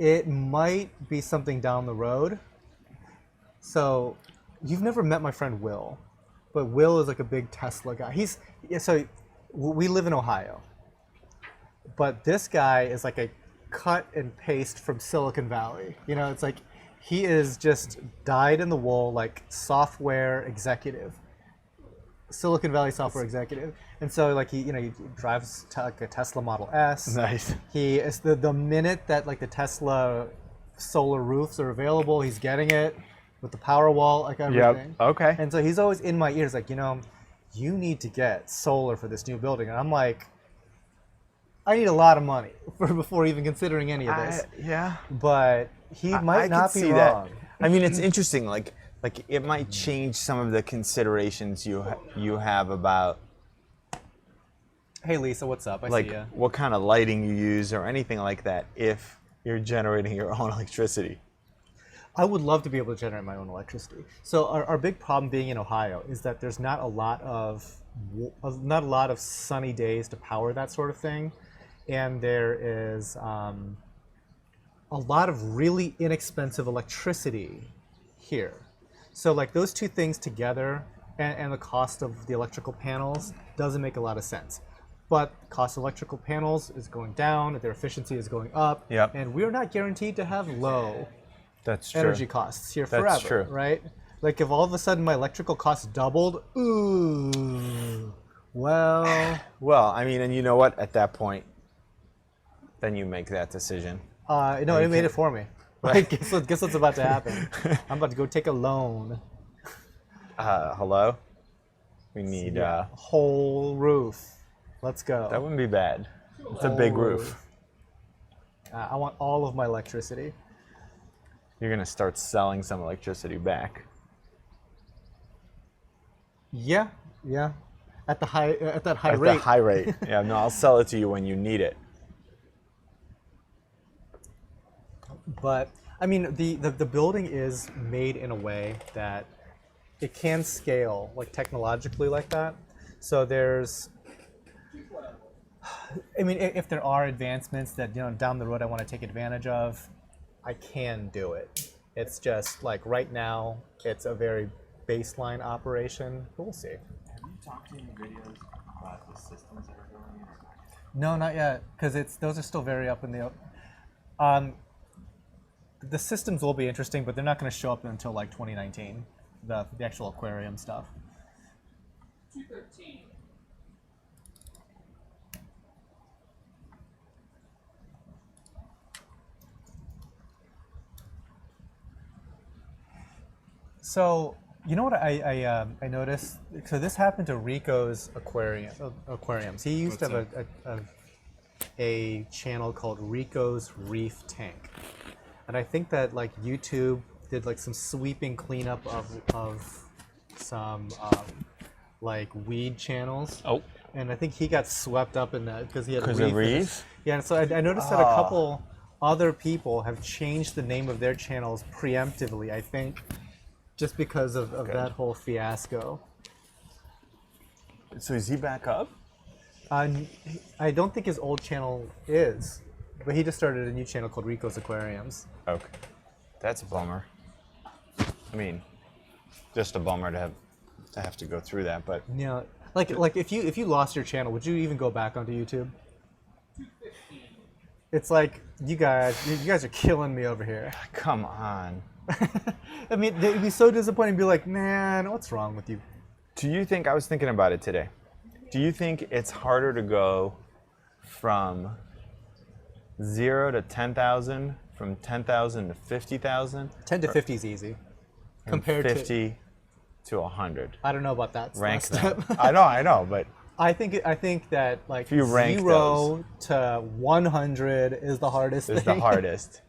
It might be something down the road. So you've never met my friend Will, but Will is like a big Tesla guy. So we live in Ohio, but this guy is like a cut and paste from Silicon Valley. You know, it's like he is just dyed in the wool, like software executive, Silicon Valley software executive. And so like he drives like a Tesla Model S. Nice. He is the minute that like the Tesla solar roofs are available, he's getting it with the Powerwall, like everything. Yep. Okay. And so he's always in my ears, like, you need to get solar for this new building. And I'm like, I need a lot of money before even considering any of this. Yeah. But he might not be wrong. That. I mean, it's interesting. Like it might change some of the considerations you have about. Hey Lisa, what's up? I like see ya. what kind of lighting you use or anything like that if you're generating your own electricity. I would love to be able to generate my own electricity. So our big problem being in Ohio is that there's not a lot of sunny days to power that sort of thing, and there is a lot of really inexpensive electricity here. So like those two things together and the cost of the electrical panels doesn't make a lot of sense. But the cost of electrical panels is going down, their efficiency is going up, Yep. and we're not guaranteed to have low That's true. energy costs here forever, true. right? Like if all of a sudden my electrical costs doubled, ooh, well. Well, I mean, and you know what? At that point, then you make that decision. No, it made it for me. Like, guess what's about to happen? I'm about to go take a loan. Hello? We need... whole roof. Let's go. that wouldn't be bad. It's a big roof. I want all of my electricity. You're going to start selling some electricity back. Yeah. At that high rate. At the high rate. Yeah, no, I'll sell it to you when you need it. But I mean, the building is made in a way that it can scale like technologically like that. So there's, I mean, if there are advancements that down the road I want to take advantage of, I can do it. It's just like right now, it's a very baseline operation, but we'll see. Have you talked to any videos about the systems that are going in? No, not yet, because those are still very up in the. The systems will be interesting, but they're not going to show up until like 2019. The actual aquarium stuff. 213. So you know what I noticed? So this happened to Rico's aquariums. He used to have a channel called Rico's Reef Tank, and I think that like YouTube did like some sweeping cleanup of some like weed channels. Oh. And I think he got swept up in that because he had Because Reef. of Reef? Yeah, and so I noticed that a couple other people have changed the name of their channels preemptively, I think, just because of that whole fiasco. So is he back up? I don't think his old channel is, but he just started a new channel called Rico's Aquariums. Okay. That's a bummer. I mean, just a bummer to have to go through that, but Yeah, Like if you lost your channel, would you even go back onto YouTube? It's like you guys are killing me over here. Come on. I mean, it'd be so disappointing to be like, man, what's wrong with you? Do you think, I was thinking about it today, do you think it's harder to go from 0 to 10,000, from 10,000 to 50,000? 10 to 50 is easy. Compared 50 to 100. I don't know about that Rank step. them. I know, but I think that like if you rank 0 to 100 is the hardest it's thing. the hardest.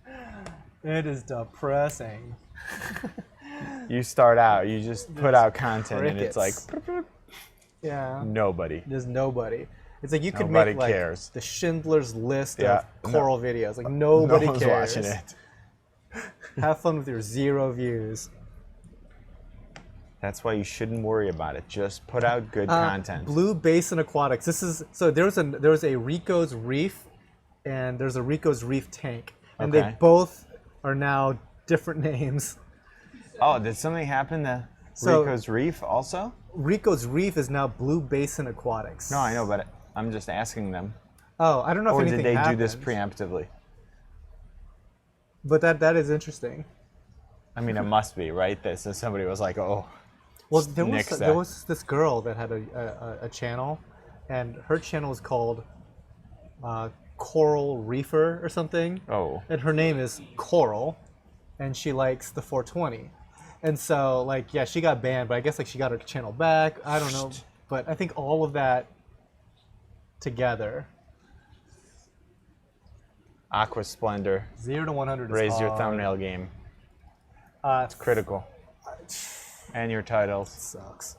It is depressing. You start out, you just put out content and it's like Crickets. Yeah. nobody. There's nobody. It's like you could Nobody make like cares. the Schindler's List Yeah. of coral videos. Like nobody no one's cares. watching it. Have fun with your 0 views. That's why you shouldn't worry about it. Just put out good content. Blue Basin Aquatics. This is so there was a Rico's Reef, and there's a Rico's Reef tank, and Okay. they both are now different names. Oh, did something happen to So- Rico's Reef also? Rico's Reef is now Blue Basin Aquatics. No, I know, but I'm just asking them. Oh, I don't know if Or anything did they happened, do this preemptively? but that is interesting. I mean, it must be, right? That so somebody was like, oh, Well, there was nix there that. was this girl that had a channel, and her channel is called Coral Reefer or something. Oh. And her name is Coral, and she likes the 420. And so, like, yeah, she got banned, but I guess like she got her channel back. I don't know, but I think all of that together, Aqua Splendor. 0 to 100 is Raise your hard. thumbnail game. It's Critical. And your titles. sucks.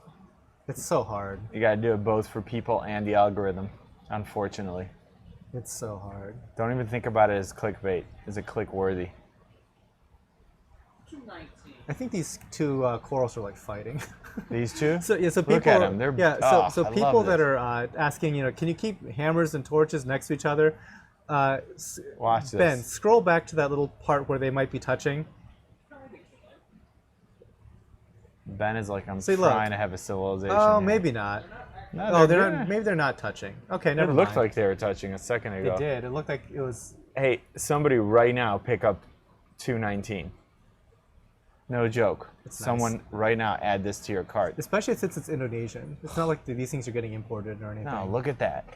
It's so hard. You gotta do it both for people and the algorithm, unfortunately. It's so hard. Don't even think about it as clickbait. Is it click worthy? 219. I think these two corals are like fighting. These two? So yeah, so people Look at them. They're so I people love that this. are asking, can you keep hammers and torches next to each other? Watch this. Ben, scroll back to that little part where they might be touching. Ben is like, I'm See, look. trying to have a civilization. Oh, here. maybe not. No, Oh, they're doing not. it. Maybe they're not touching. Okay, never It mind. looked like they were touching a second ago. It did. It looked like it was. Hey, somebody right now pick up 219. No joke. Someone right now add this to your cart. Especially since it's Indonesian. It's not like these things are getting imported or anything. No, look at that.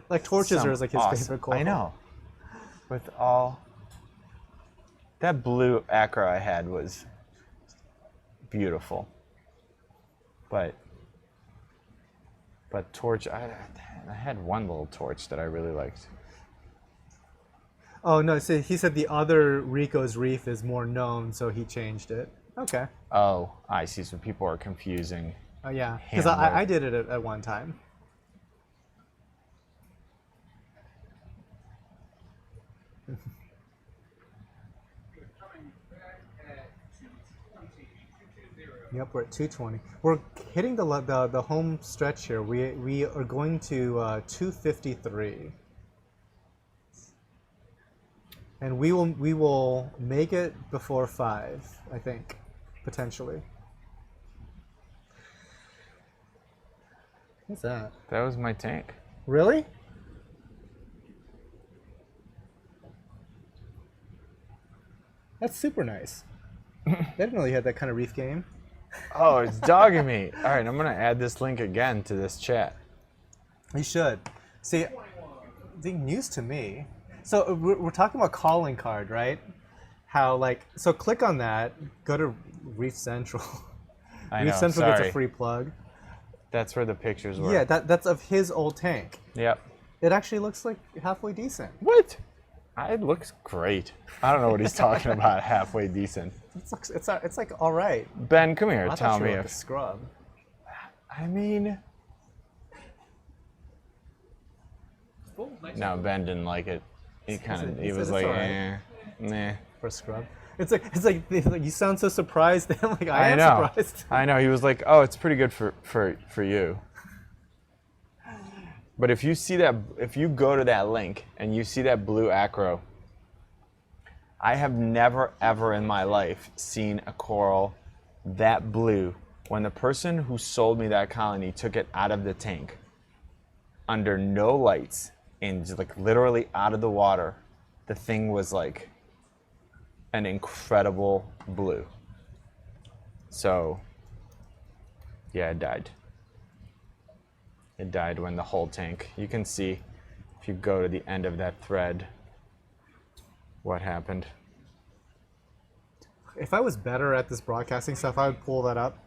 Like torches Some are like his awesome- favorite coral. I know. With all that blue acro I had was beautiful, but torch. I had one little torch that I really liked. Oh no! So he said the other Rico's Reef is more known, so he changed it. Okay. Oh, I see. So people are confusing. Oh yeah, because Hammer. I did it at one time. Coming back at 220. 220. Yep, we're at 220. We're hitting the home stretch here. We are going to 253, and we will make it before 5. I think, potentially. What's that? That was my tank. Really? That's super nice. I didn't know you had that kind of reef game. Oh, it's dogging me. All right, I'm gonna add this link again to this chat. You should. See, the news to me. So we're talking about calling card, right? How so click on that, go to Reef Central. I Reef know. Central Sorry. gets a free plug. That's where the pictures were. Yeah, that's of his old tank. Yep. It actually looks like halfway decent. What? It looks great. I don't know what he's talking about. Halfway decent. It's like all right. Ben, come here. I Tell thought you me were like a if. scrub. I mean, Full, nice. no, Ben didn't like it. He kind of. He it's was like, alright. nah. For a scrub. It's like you sound so surprised. I'm like I am know. surprised. I know. He was like, oh, it's pretty good for you. But if you see that, if you go to that link and you see that blue acro, I have never ever in my life seen a coral that blue when the person who sold me that colony took it out of the tank under no lights and just like literally out of the water, the thing was like an incredible blue. So yeah, it died. It died when the whole tank, you can see if you go to the end of that thread what happened. If I was better at this broadcasting stuff, I would pull that up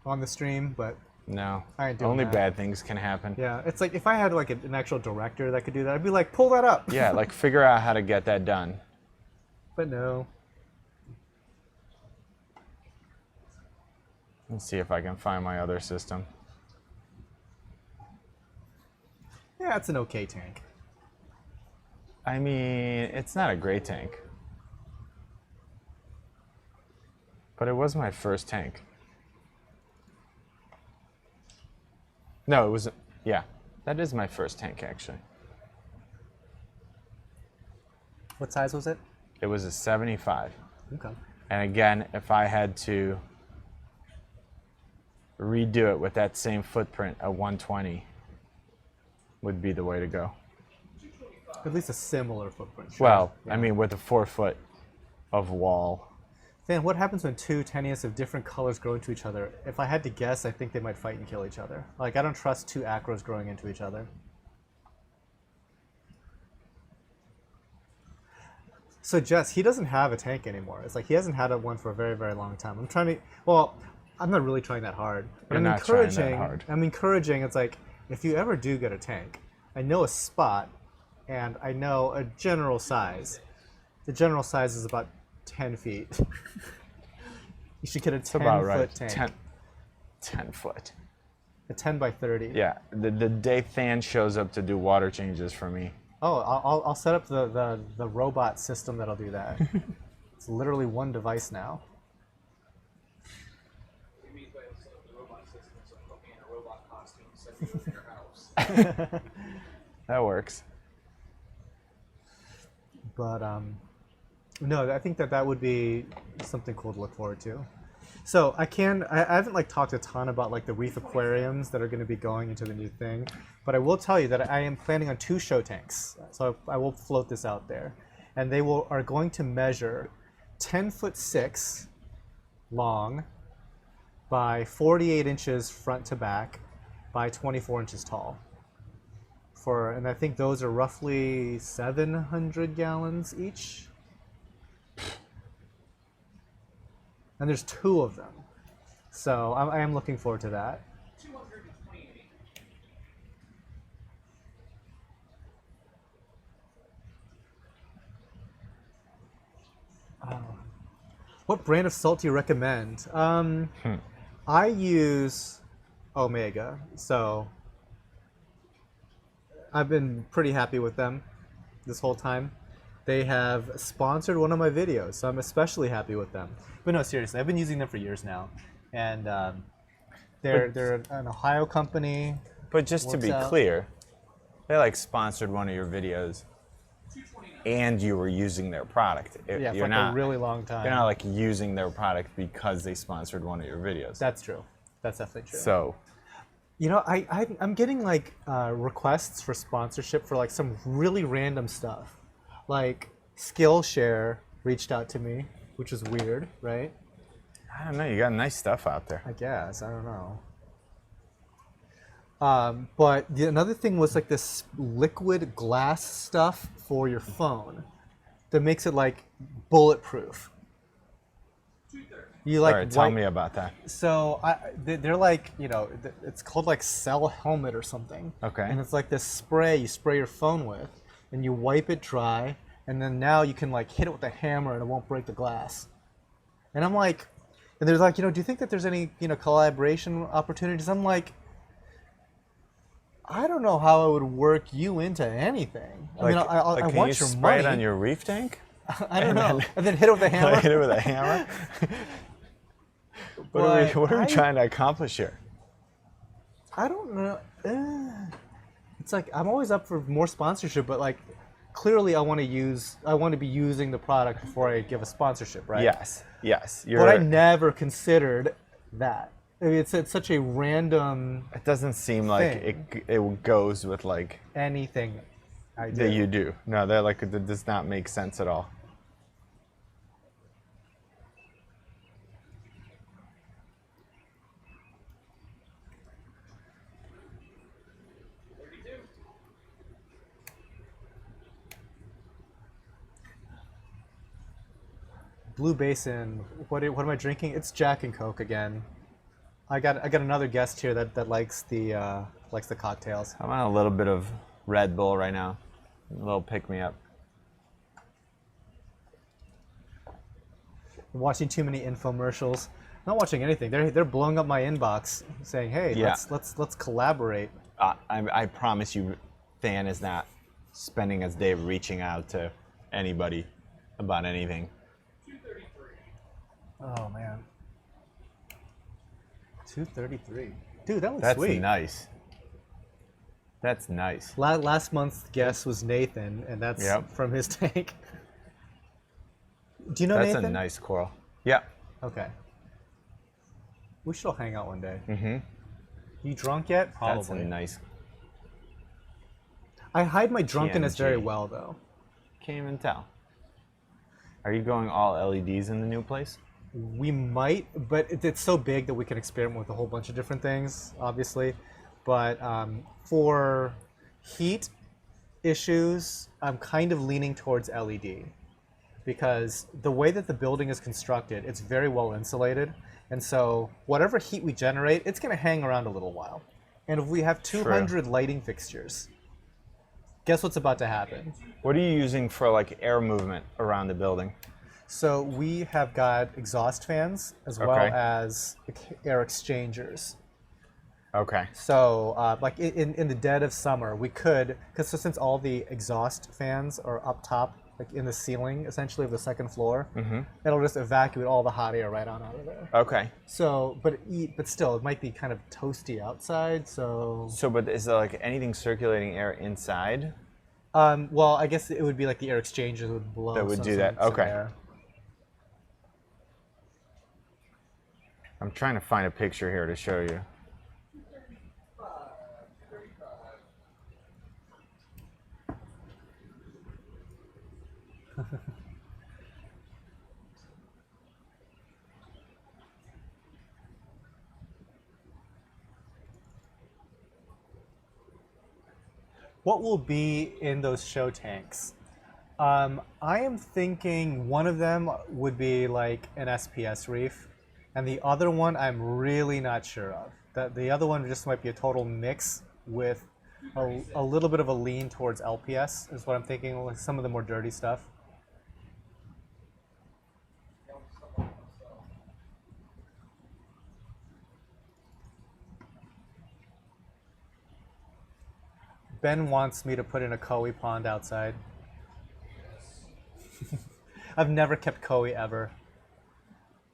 on the stream, but No, I ain't doing only that. bad things can happen. yeah, it's like if I had like an actual director that could do that, I'd be like, pull that up. Yeah, like figure out how to get that done. But no. Let's see if I can find my other system. Yeah, it's an okay tank. I mean, it's not a great tank. But it was my first tank. No, it was, yeah, that is my first tank actually. What size was it? It was a 75. Okay. And again, if I had to redo it with that same footprint, a 120 would be the way to go. At least a similar footprint. Sure. Well, Yeah. I mean, with a 4 foot of wall. Then what happens when two tenuous of different colors grow into each other? If I had to guess, I think they might fight and kill each other. Like, I don't trust two acros growing into each other. So Jess, he doesn't have a tank anymore. It's like he hasn't had one for a very, very long time. I'm trying to, well, I'm not really trying that hard. But You're I'm not trying that encouraging, hard. I'm encouraging, it's like, if you ever do get a tank, I know a spot and I know a general size. The general size is about 10 feet. You should get a 10 About foot right. tank. 10 foot. A 10 by 30. Yeah, the day Than shows up to do water changes for me. Oh, I'll set up the robot system that'll do that. It's literally one device now. It means by set up the robot system, so put me in a robot costume, send me over to your house. That works. But no, I think that would be something cool to look forward to. So I haven't like talked a ton about like the Reef aquariums that are going to be going into the new thing, but I will tell you that I am planning on 2 show tanks. So I will float this out there, and they are going to measure 10'6" long by 48 inches front to back by 24 inches tall. And I think those are roughly 700 gallons each. And there's 2 of them. So I am looking forward to that. 228. What brand of salt do you recommend? I use Omega, so I've been pretty happy with them this whole time. They have sponsored one of my videos, so I'm especially happy with them. But no, seriously, I've been using them for years now, and they're an Ohio company. But just to Works be out. clear, they like sponsored one of your videos 229. and you were using their product. Yeah, for You're like not, a really long time. you're not like using their product because they sponsored one of your videos. That's true. That's definitely true. So, You know, I'm getting like requests for sponsorship for like some really random stuff. Like Skillshare reached out to me, which is weird, right? I don't know, you got nice stuff out there. I guess, I don't know. But another thing was like this liquid glass stuff for your phone that makes it like bulletproof. 230. You like All right, tell wipe- me about that. So they're like, you know, it's called like Cell Helmet or something. Okay. And it's like this spray you spray your phone with, and you wipe it dry, and then now you can like hit it with a hammer and it won't break the glass. And I'm like, and there's like, you know, do you think that there's any, you know, collaboration opportunities? I'm like, I don't know how I would work you into anything. I mean, I can want you your spray money. it on your reef tank? I don't know. And then hit it with a hammer. Hit it with a hammer? What are we But trying to accomplish here? I don't know. It's like I'm always up for more sponsorship, but like clearly I want to be using the product before I give a sponsorship, right? Yes, yes. But I never considered that. I mean, it's such a random It doesn't seem like it goes with like anything I do. that you do. No, that like it does not make sense at all. Blue Basin. What am I drinking? It's Jack and Coke again. I got another guest here that likes the cocktails. I'm on a little bit of Red Bull right now. A little pick me up. I'm watching too many infomercials. Not watching anything. They're blowing up my inbox, saying, "Hey, Yeah. let's collaborate." I promise you, Than is not spending his day reaching out to anybody about anything. Oh man, 233. Dude, that looks That's sweet. nice. That's nice. Last month's guest was Nathan, and that's Yep. from his tank. Do you know That's Nathan? a nice coral. Yeah. Okay. We should all hang out one day. Mm-hmm. You drunk yet? That's Probably. a nice. I hide my drunkenness very TNG. well, though. Can't even tell. Are you going all LEDs in the new place? We might, but it's so big that we can experiment with a whole bunch of different things, obviously. But for heat issues, I'm kind of leaning towards LED because the way that the building is constructed, it's very well insulated. And so whatever heat we generate, it's going to hang around a little while. And if we have 200 lighting fixtures, guess what's about to happen? What are you using for like air movement around the building? So we have got exhaust fans as well Okay. as air exchangers. Okay. So like in the dead of summer, we could, because since all the exhaust fans are up top, like in the ceiling essentially of the second floor, it'll just evacuate all the hot air right on out of there. Okay. So, but still, it might be kind of toasty outside. So, But is there like anything circulating air inside? well, I guess it would be like the air exchangers would blow. That would some- do that. some Okay. air. I'm trying to find a picture here to show you. What will be in those show tanks? I am thinking one of them would be like an SPS Reef, and the other one I'm really not sure of. The other one just might be a total mix with a little bit of a lean towards LPS is what I'm thinking, like some of the more dirty stuff. Ben wants me to put in a koi pond outside. I've never kept koi ever.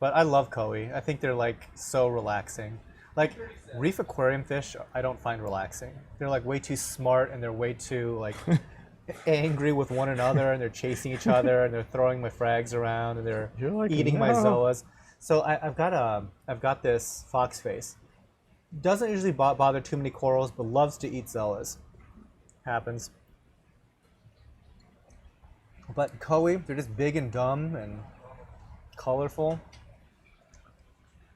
But I love koi. I think they're like so relaxing. Like reef aquarium fish, I don't find relaxing. They're like way too smart and they're way too like angry with one another and they're chasing each other and they're throwing my frags around and they're You're like, eating my "No." zoas. So I've got this fox face. Doesn't usually bother too many corals, but loves to eat zoas. Happens. But koi, they're just big and dumb and colorful.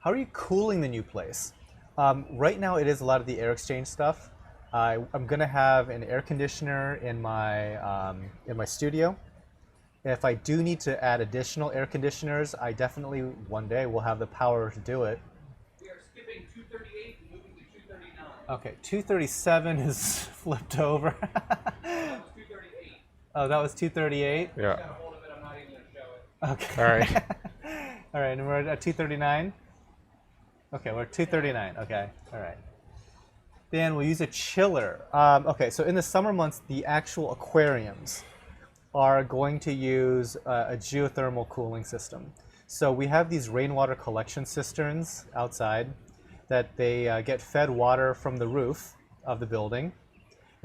How are you cooling the new place? Right now, it is a lot of the air exchange stuff. I'm gonna have an air conditioner in my studio. If I do need to add additional air conditioners, I definitely one day will have the power to do it. We are skipping 238 and moving to 239. Okay, 237 is flipped over. That was 238. Oh, that was 238. Yeah. Got a hold of it. I'm not even going to show it. Okay. All right. All right, and we're at 239. Okay, we're at 239. Okay, all right. Dan, we'll use a chiller. Okay, so in the summer months, the actual aquariums are going to use a geothermal cooling system. So we have these rainwater collection cisterns outside that they get fed water from the roof of the building.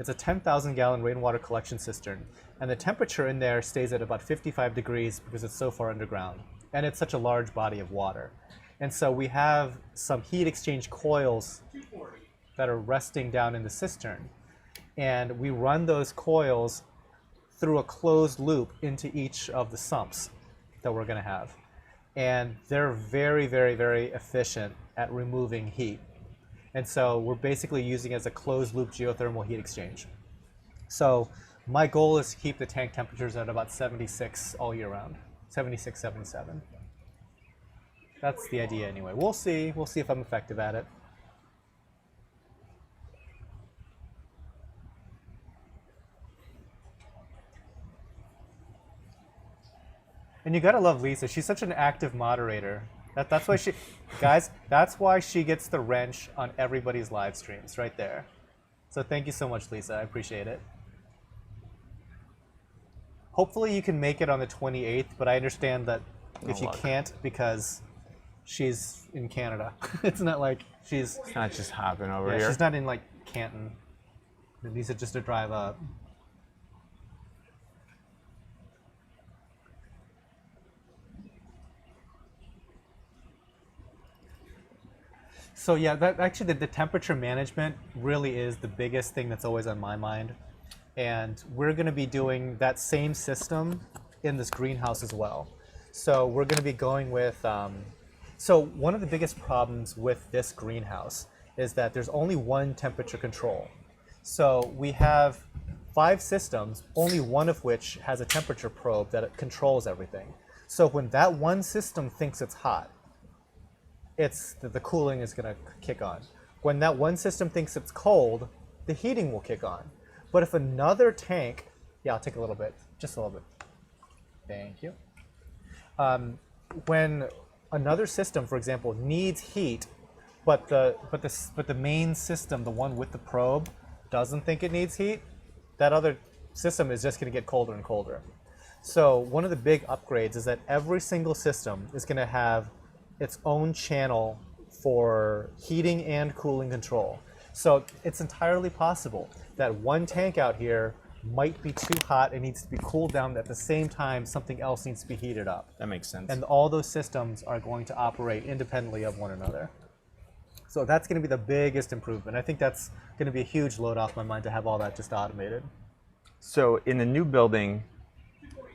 It's a 10,000 gallon rainwater collection cistern. And the temperature in there stays at about 55 degrees because it's so far underground. And it's such a large body of water. And so we have some heat exchange coils that are resting down in the cistern. And we run those coils through a closed loop into each of the sumps that we're going to have. And they're very, very, very efficient at removing heat. And so we're basically using it as a closed loop geothermal heat exchange. So my goal is to keep the tank temperatures at about 76 all year round, 76, 77. That's the idea anyway. We'll see. We'll see if I'm effective at it. And you gotta love Lisa. She's such an active moderator. That's why she, guys, that's why she gets the wrench on everybody's live streams right there. So thank you so much, Lisa. I appreciate it. Hopefully you can make it on the 28th, but I understand that if you can't because she's in Canada. It's not like she's... It's not just hopping over Yeah, here. she's not in like Canton. It needs just to drive up. So yeah, that actually the temperature management really is the biggest thing that's always on my mind. And we're going to be doing that same system in this greenhouse as well. So we're going to be going with, so one of the biggest problems with this greenhouse is that there's only one temperature control. So we have 5 systems, only one of which has a temperature probe that controls everything. So when that one system thinks it's hot, the cooling is going to kick on. When that one system thinks it's cold, the heating will kick on. But if another tank, yeah, I'll take a little bit, just a little bit. Thank you. When another system, for example, needs heat, but the main system, the one with the probe, doesn't think it needs heat, that other system is just going to get colder and colder. So one of the big upgrades is that every single system is going to have its own channel for heating and cooling control. So it's entirely possible that one tank out here might be too hot and needs to be cooled down. At the same time, something else needs to be heated up. That makes sense. And all those systems are going to operate independently of one another. So that's going to be the biggest improvement. I think that's going to be a huge load off my mind to have all that just automated. So in the new building,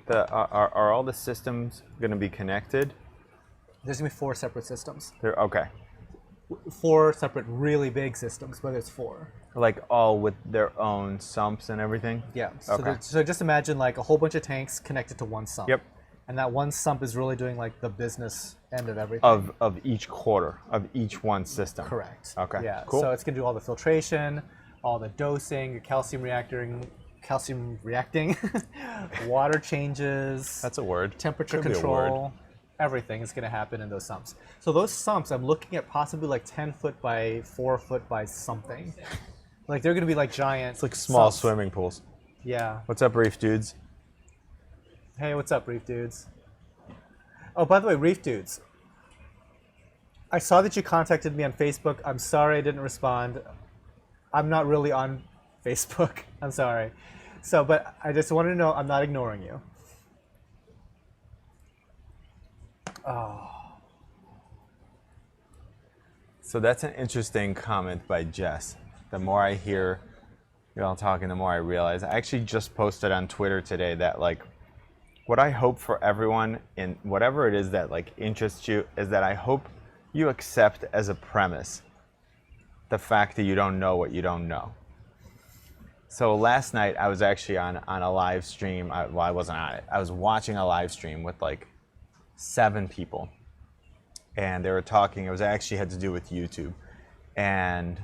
are all the systems going to be connected? There's going to be 4 separate systems. Okay. 4 separate really big systems, but it's 4. Like all with their own sumps and everything? Yeah. So, Okay. so just imagine like a whole bunch of tanks connected to one sump. Yep. And that one sump is really doing like the business end of everything. Of each quarter, of each one system? Correct. Okay, Yeah. cool. So it's going to do all the filtration, all the dosing, your calcium reacting, water changes. That's a word. Temperature Could be a word. control. Everything is going to happen in those sumps. So those sumps, I'm looking at possibly like 10 foot by 4 foot by something. Like they're going to be like giant. It's like small sumps. swimming pools. Yeah. What's up, Reef dudes? Hey, what's up, Reef dudes? Oh, by the way, Reef dudes, I saw that you contacted me on Facebook. I'm sorry I didn't respond. I'm not really on Facebook. I'm sorry. So, but I just wanted to know I'm not ignoring you. Oh. So that's an interesting comment by Jess. The more I hear you all talking, the more I realize. I actually just posted on Twitter today that like, what I hope for everyone in whatever it is that like interests you is that I hope you accept as a premise the fact that you don't know what you don't know. So last night I was actually on a live stream. Well, I wasn't on it. I was watching a live stream with like 7 people, and they were talking. It was actually had to do with YouTube, and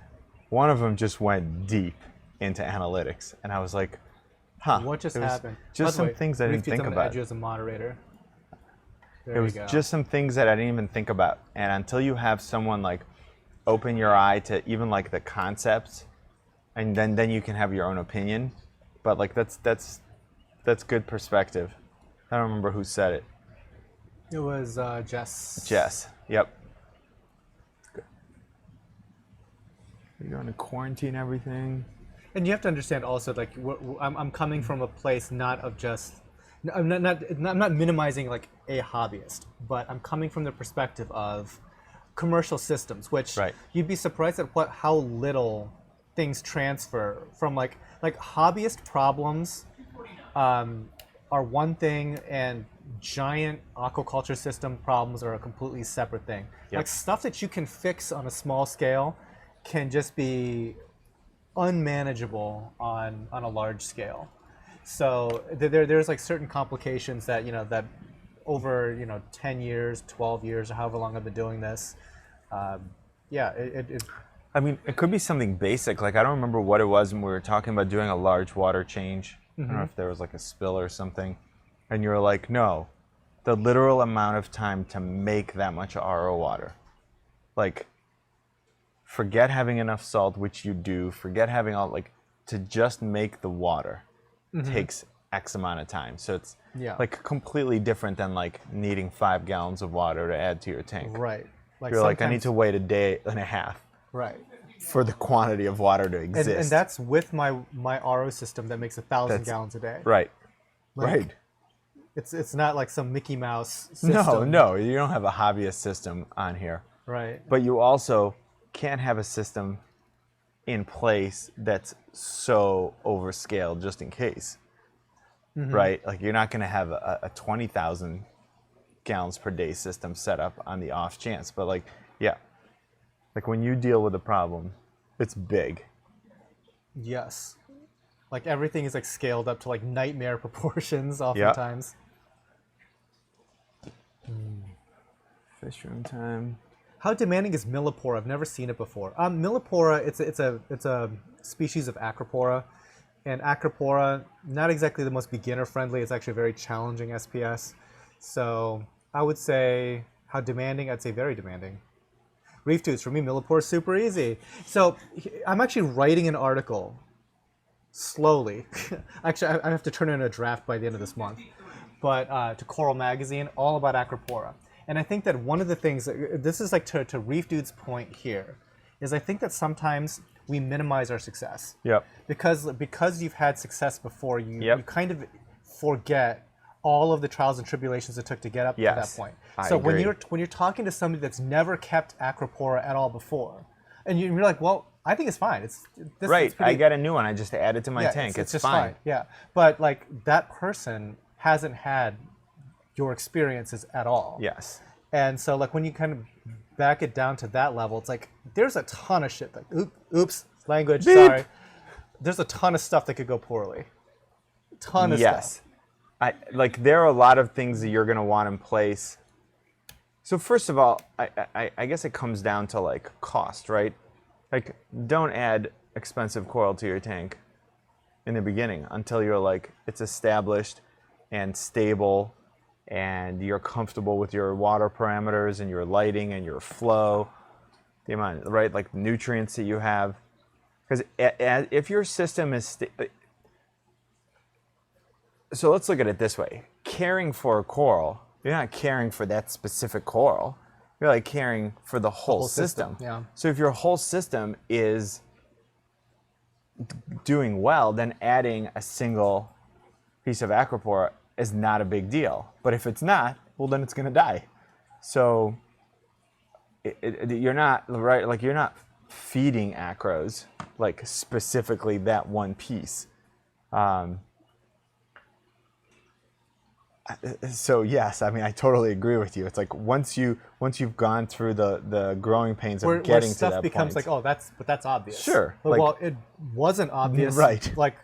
one of them just went deep into analytics, and I was like, "Huh, What just it was happened? Just By some the way, things I didn't Reef dudes, think I'm gonna about. add you as a moderator. There It was you go. just some things that I didn't even think about, and until you have someone like open your eye to even like the concepts, and then you can have your own opinion. But like that's good perspective. I don't remember who said it. It was Jess. Jess. Yep. Good. Are you going to quarantine everything? And you have to understand also, like, I'm coming from a place not of just, I'm not minimizing like a hobbyist, but I'm coming from the perspective of commercial systems, which Right. you'd be surprised at how little things transfer from like hobbyist problems are one thing, and giant aquaculture system problems are a completely separate thing. Yep. Like stuff that you can fix on a small scale can just be unmanageable on a large scale. So there's like certain complications that that over 10 years, 12 years, or however long I've been doing this, I mean, it could be something basic. Like, I don't remember what it was when we were talking about doing a large water change. I don't know if there was like a spill or something. And you were like, no, the literal amount of time to make that much RO water. Like, forget having enough salt, which you do. Forget having all, like, to just make the water takes X amount of time. So it's like completely different than like needing 5 gallons of water to add to your tank. right. You're like, I need to wait a day and a half. Right. For the quantity of water to exist. And that's with my RO system that makes 1,000 gallons a day. Right. Like, right. It's not like some Mickey Mouse system. No, you don't have a hobbyist system on here. Right. But you also can't have a system in place that's so overscaled just in case. Right? Like, you're not going to have a 20,000 gallons per day system set up on the off chance. But like, yeah. Like, when you deal with a problem, it's big. Yes. Like, everything is like scaled up to like nightmare proportions oftentimes. Fish room time. How demanding is millipora? I've never seen it before. Millipora, it's a species of acropora, and acropora, not exactly the most beginner friendly. It's actually a very challenging SPS. So I would say how demanding? I'd say very demanding. Reef dudes, for me, millipora is super easy. So I'm actually writing an article slowly. Actually, I have to turn in a draft by the end of this month, but to Coral Magazine, all about acropora. And I think that one of the things, this is like to Reef Dude's point here, is I think that sometimes we minimize our success. Yep. Because you've had success before, you kind of forget all of the trials and tribulations it took to get up to that point. So when you're talking to somebody that's never kept acropora at all before, and you're like, well, I think it's fine. It's right. I got a new one. I just added to my tank. It's just fine. Yeah. But like that person hasn't had your experiences at all. Yes. And so like when you kind of back it down to that level, it's like there's a ton of shit. Like, oops, language. Beep. Sorry. There's a ton of stuff that could go poorly. Ton of stuff. Like, there are a lot of things that you're going to want in place. So first of all, I guess it comes down to like cost, right? Like, don't add expensive coral to your tank in the beginning until you're like, it's established and stable and you're comfortable with your water parameters and your lighting and your flow, the amount, right? Like nutrients that you have. Because if your system is, so let's look at it this way. Caring for a coral, you're not caring for that specific coral. You're like caring for the whole system. Yeah. So if your whole system is doing well, then adding a single piece of acropora is not a big deal. But if it's not, well, then it's going to die. So you're not, right, like you're not feeding acros, like specifically that one piece. So yes, I mean, I totally agree with you. It's like once you've gone through the growing pains of getting to that point. Stuff becomes like, oh, that's obvious. Sure. But, well, it wasn't obvious like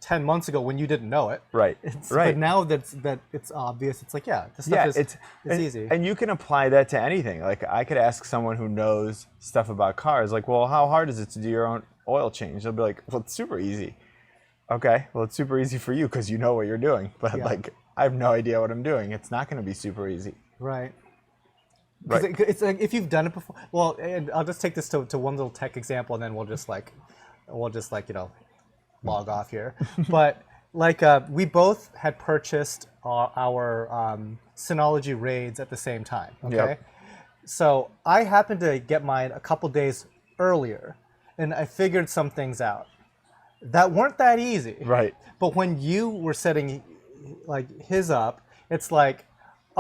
10 months ago when you didn't know it. Right. But now that it's obvious, it's like, yeah, this stuff is easy. And you can apply that to anything. Like, I could ask someone who knows stuff about cars, like, well, how hard is it to do your own oil change? They'll be like, well, it's super easy. Okay, well, it's super easy for you because you know what you're doing. But like, I have no idea what I'm doing. It's not going to be super easy. Right. It's like if you've done it before. Well, and I'll just take this to one little tech example, and then we'll just like log off here. But like we both had purchased our Synology raids at the same time. Okay. Yep. So I happened to get mine a couple days earlier, and I figured some things out that weren't that easy. Right. But when you were setting like his up, it's like,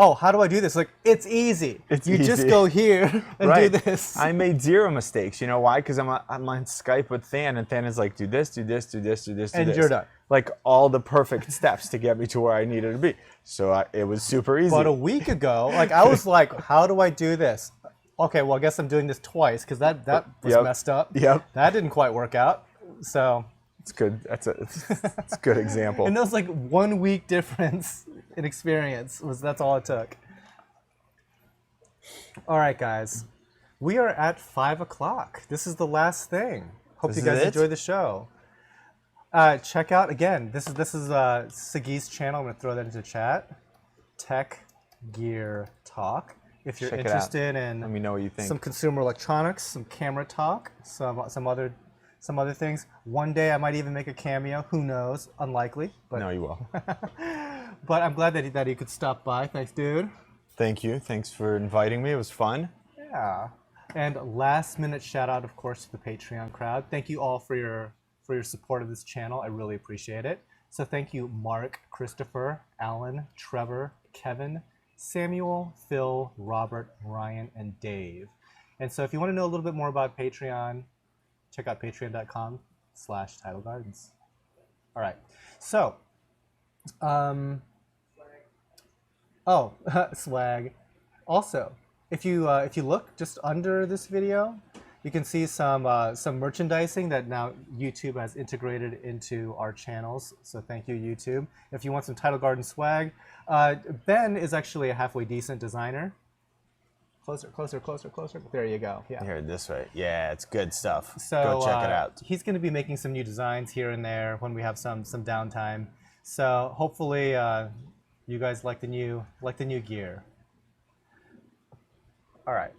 oh, how do I do this? Like, it's easy. It's you just easy. go here and Right. do this. I made 0 mistakes. You know why? Because I'm on Skype with Than, and Than is like, do this, do this, do this, do this, do And this. you're done. Like all the perfect steps to get me to where I needed to be. So it was super easy. But a week ago, like, I was like, how do I do this? Okay, well, I guess I'm doing this twice because that was Yep. messed up. Yep. That didn't quite work out. So, It's good. It's a good example. and that was like 1 week difference in experience. That's all it took. All right, guys, we are at 5 o'clock. This is the last thing. Hope This you is guys it? enjoy the show. Check out again. This is Sagi's channel. I'm gonna throw that into chat. Tech Gear Talk. If you're Check it out. interested in Let me know what you think. some consumer electronics, some camera talk, some other things. One day I might even make a cameo. Who knows? Unlikely, but No, you will. but I'm glad that he could stop by. Thanks, dude. Thank you. Thanks for inviting me. It was fun. Yeah. And last minute shout out, of course, to the Patreon crowd. Thank you all for your support of this channel. I really appreciate it. So thank you, Mark, Christopher, Alan, Trevor, Kevin, Samuel, Phil, Robert, Ryan, and Dave. And so if you want to know a little bit more about Patreon, check out patreon.com/Tidal Gardens. All right. So, oh, swag. Also, if you look just under this video, you can see some merchandising that now YouTube has integrated into our channels. So thank you, YouTube. If you want some Tidal Garden swag, Ben is actually a halfway decent designer. Closer, closer, closer, closer. There you go. Yeah. Here, this way. Yeah, it's good stuff. So Go check it out. He's going to be making some new designs here and there when we have some downtime. So hopefully you guys like the new gear. All right.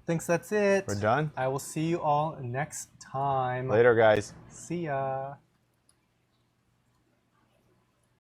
Thinks that's it. We're done? I will see you all next time. Later, guys. See ya.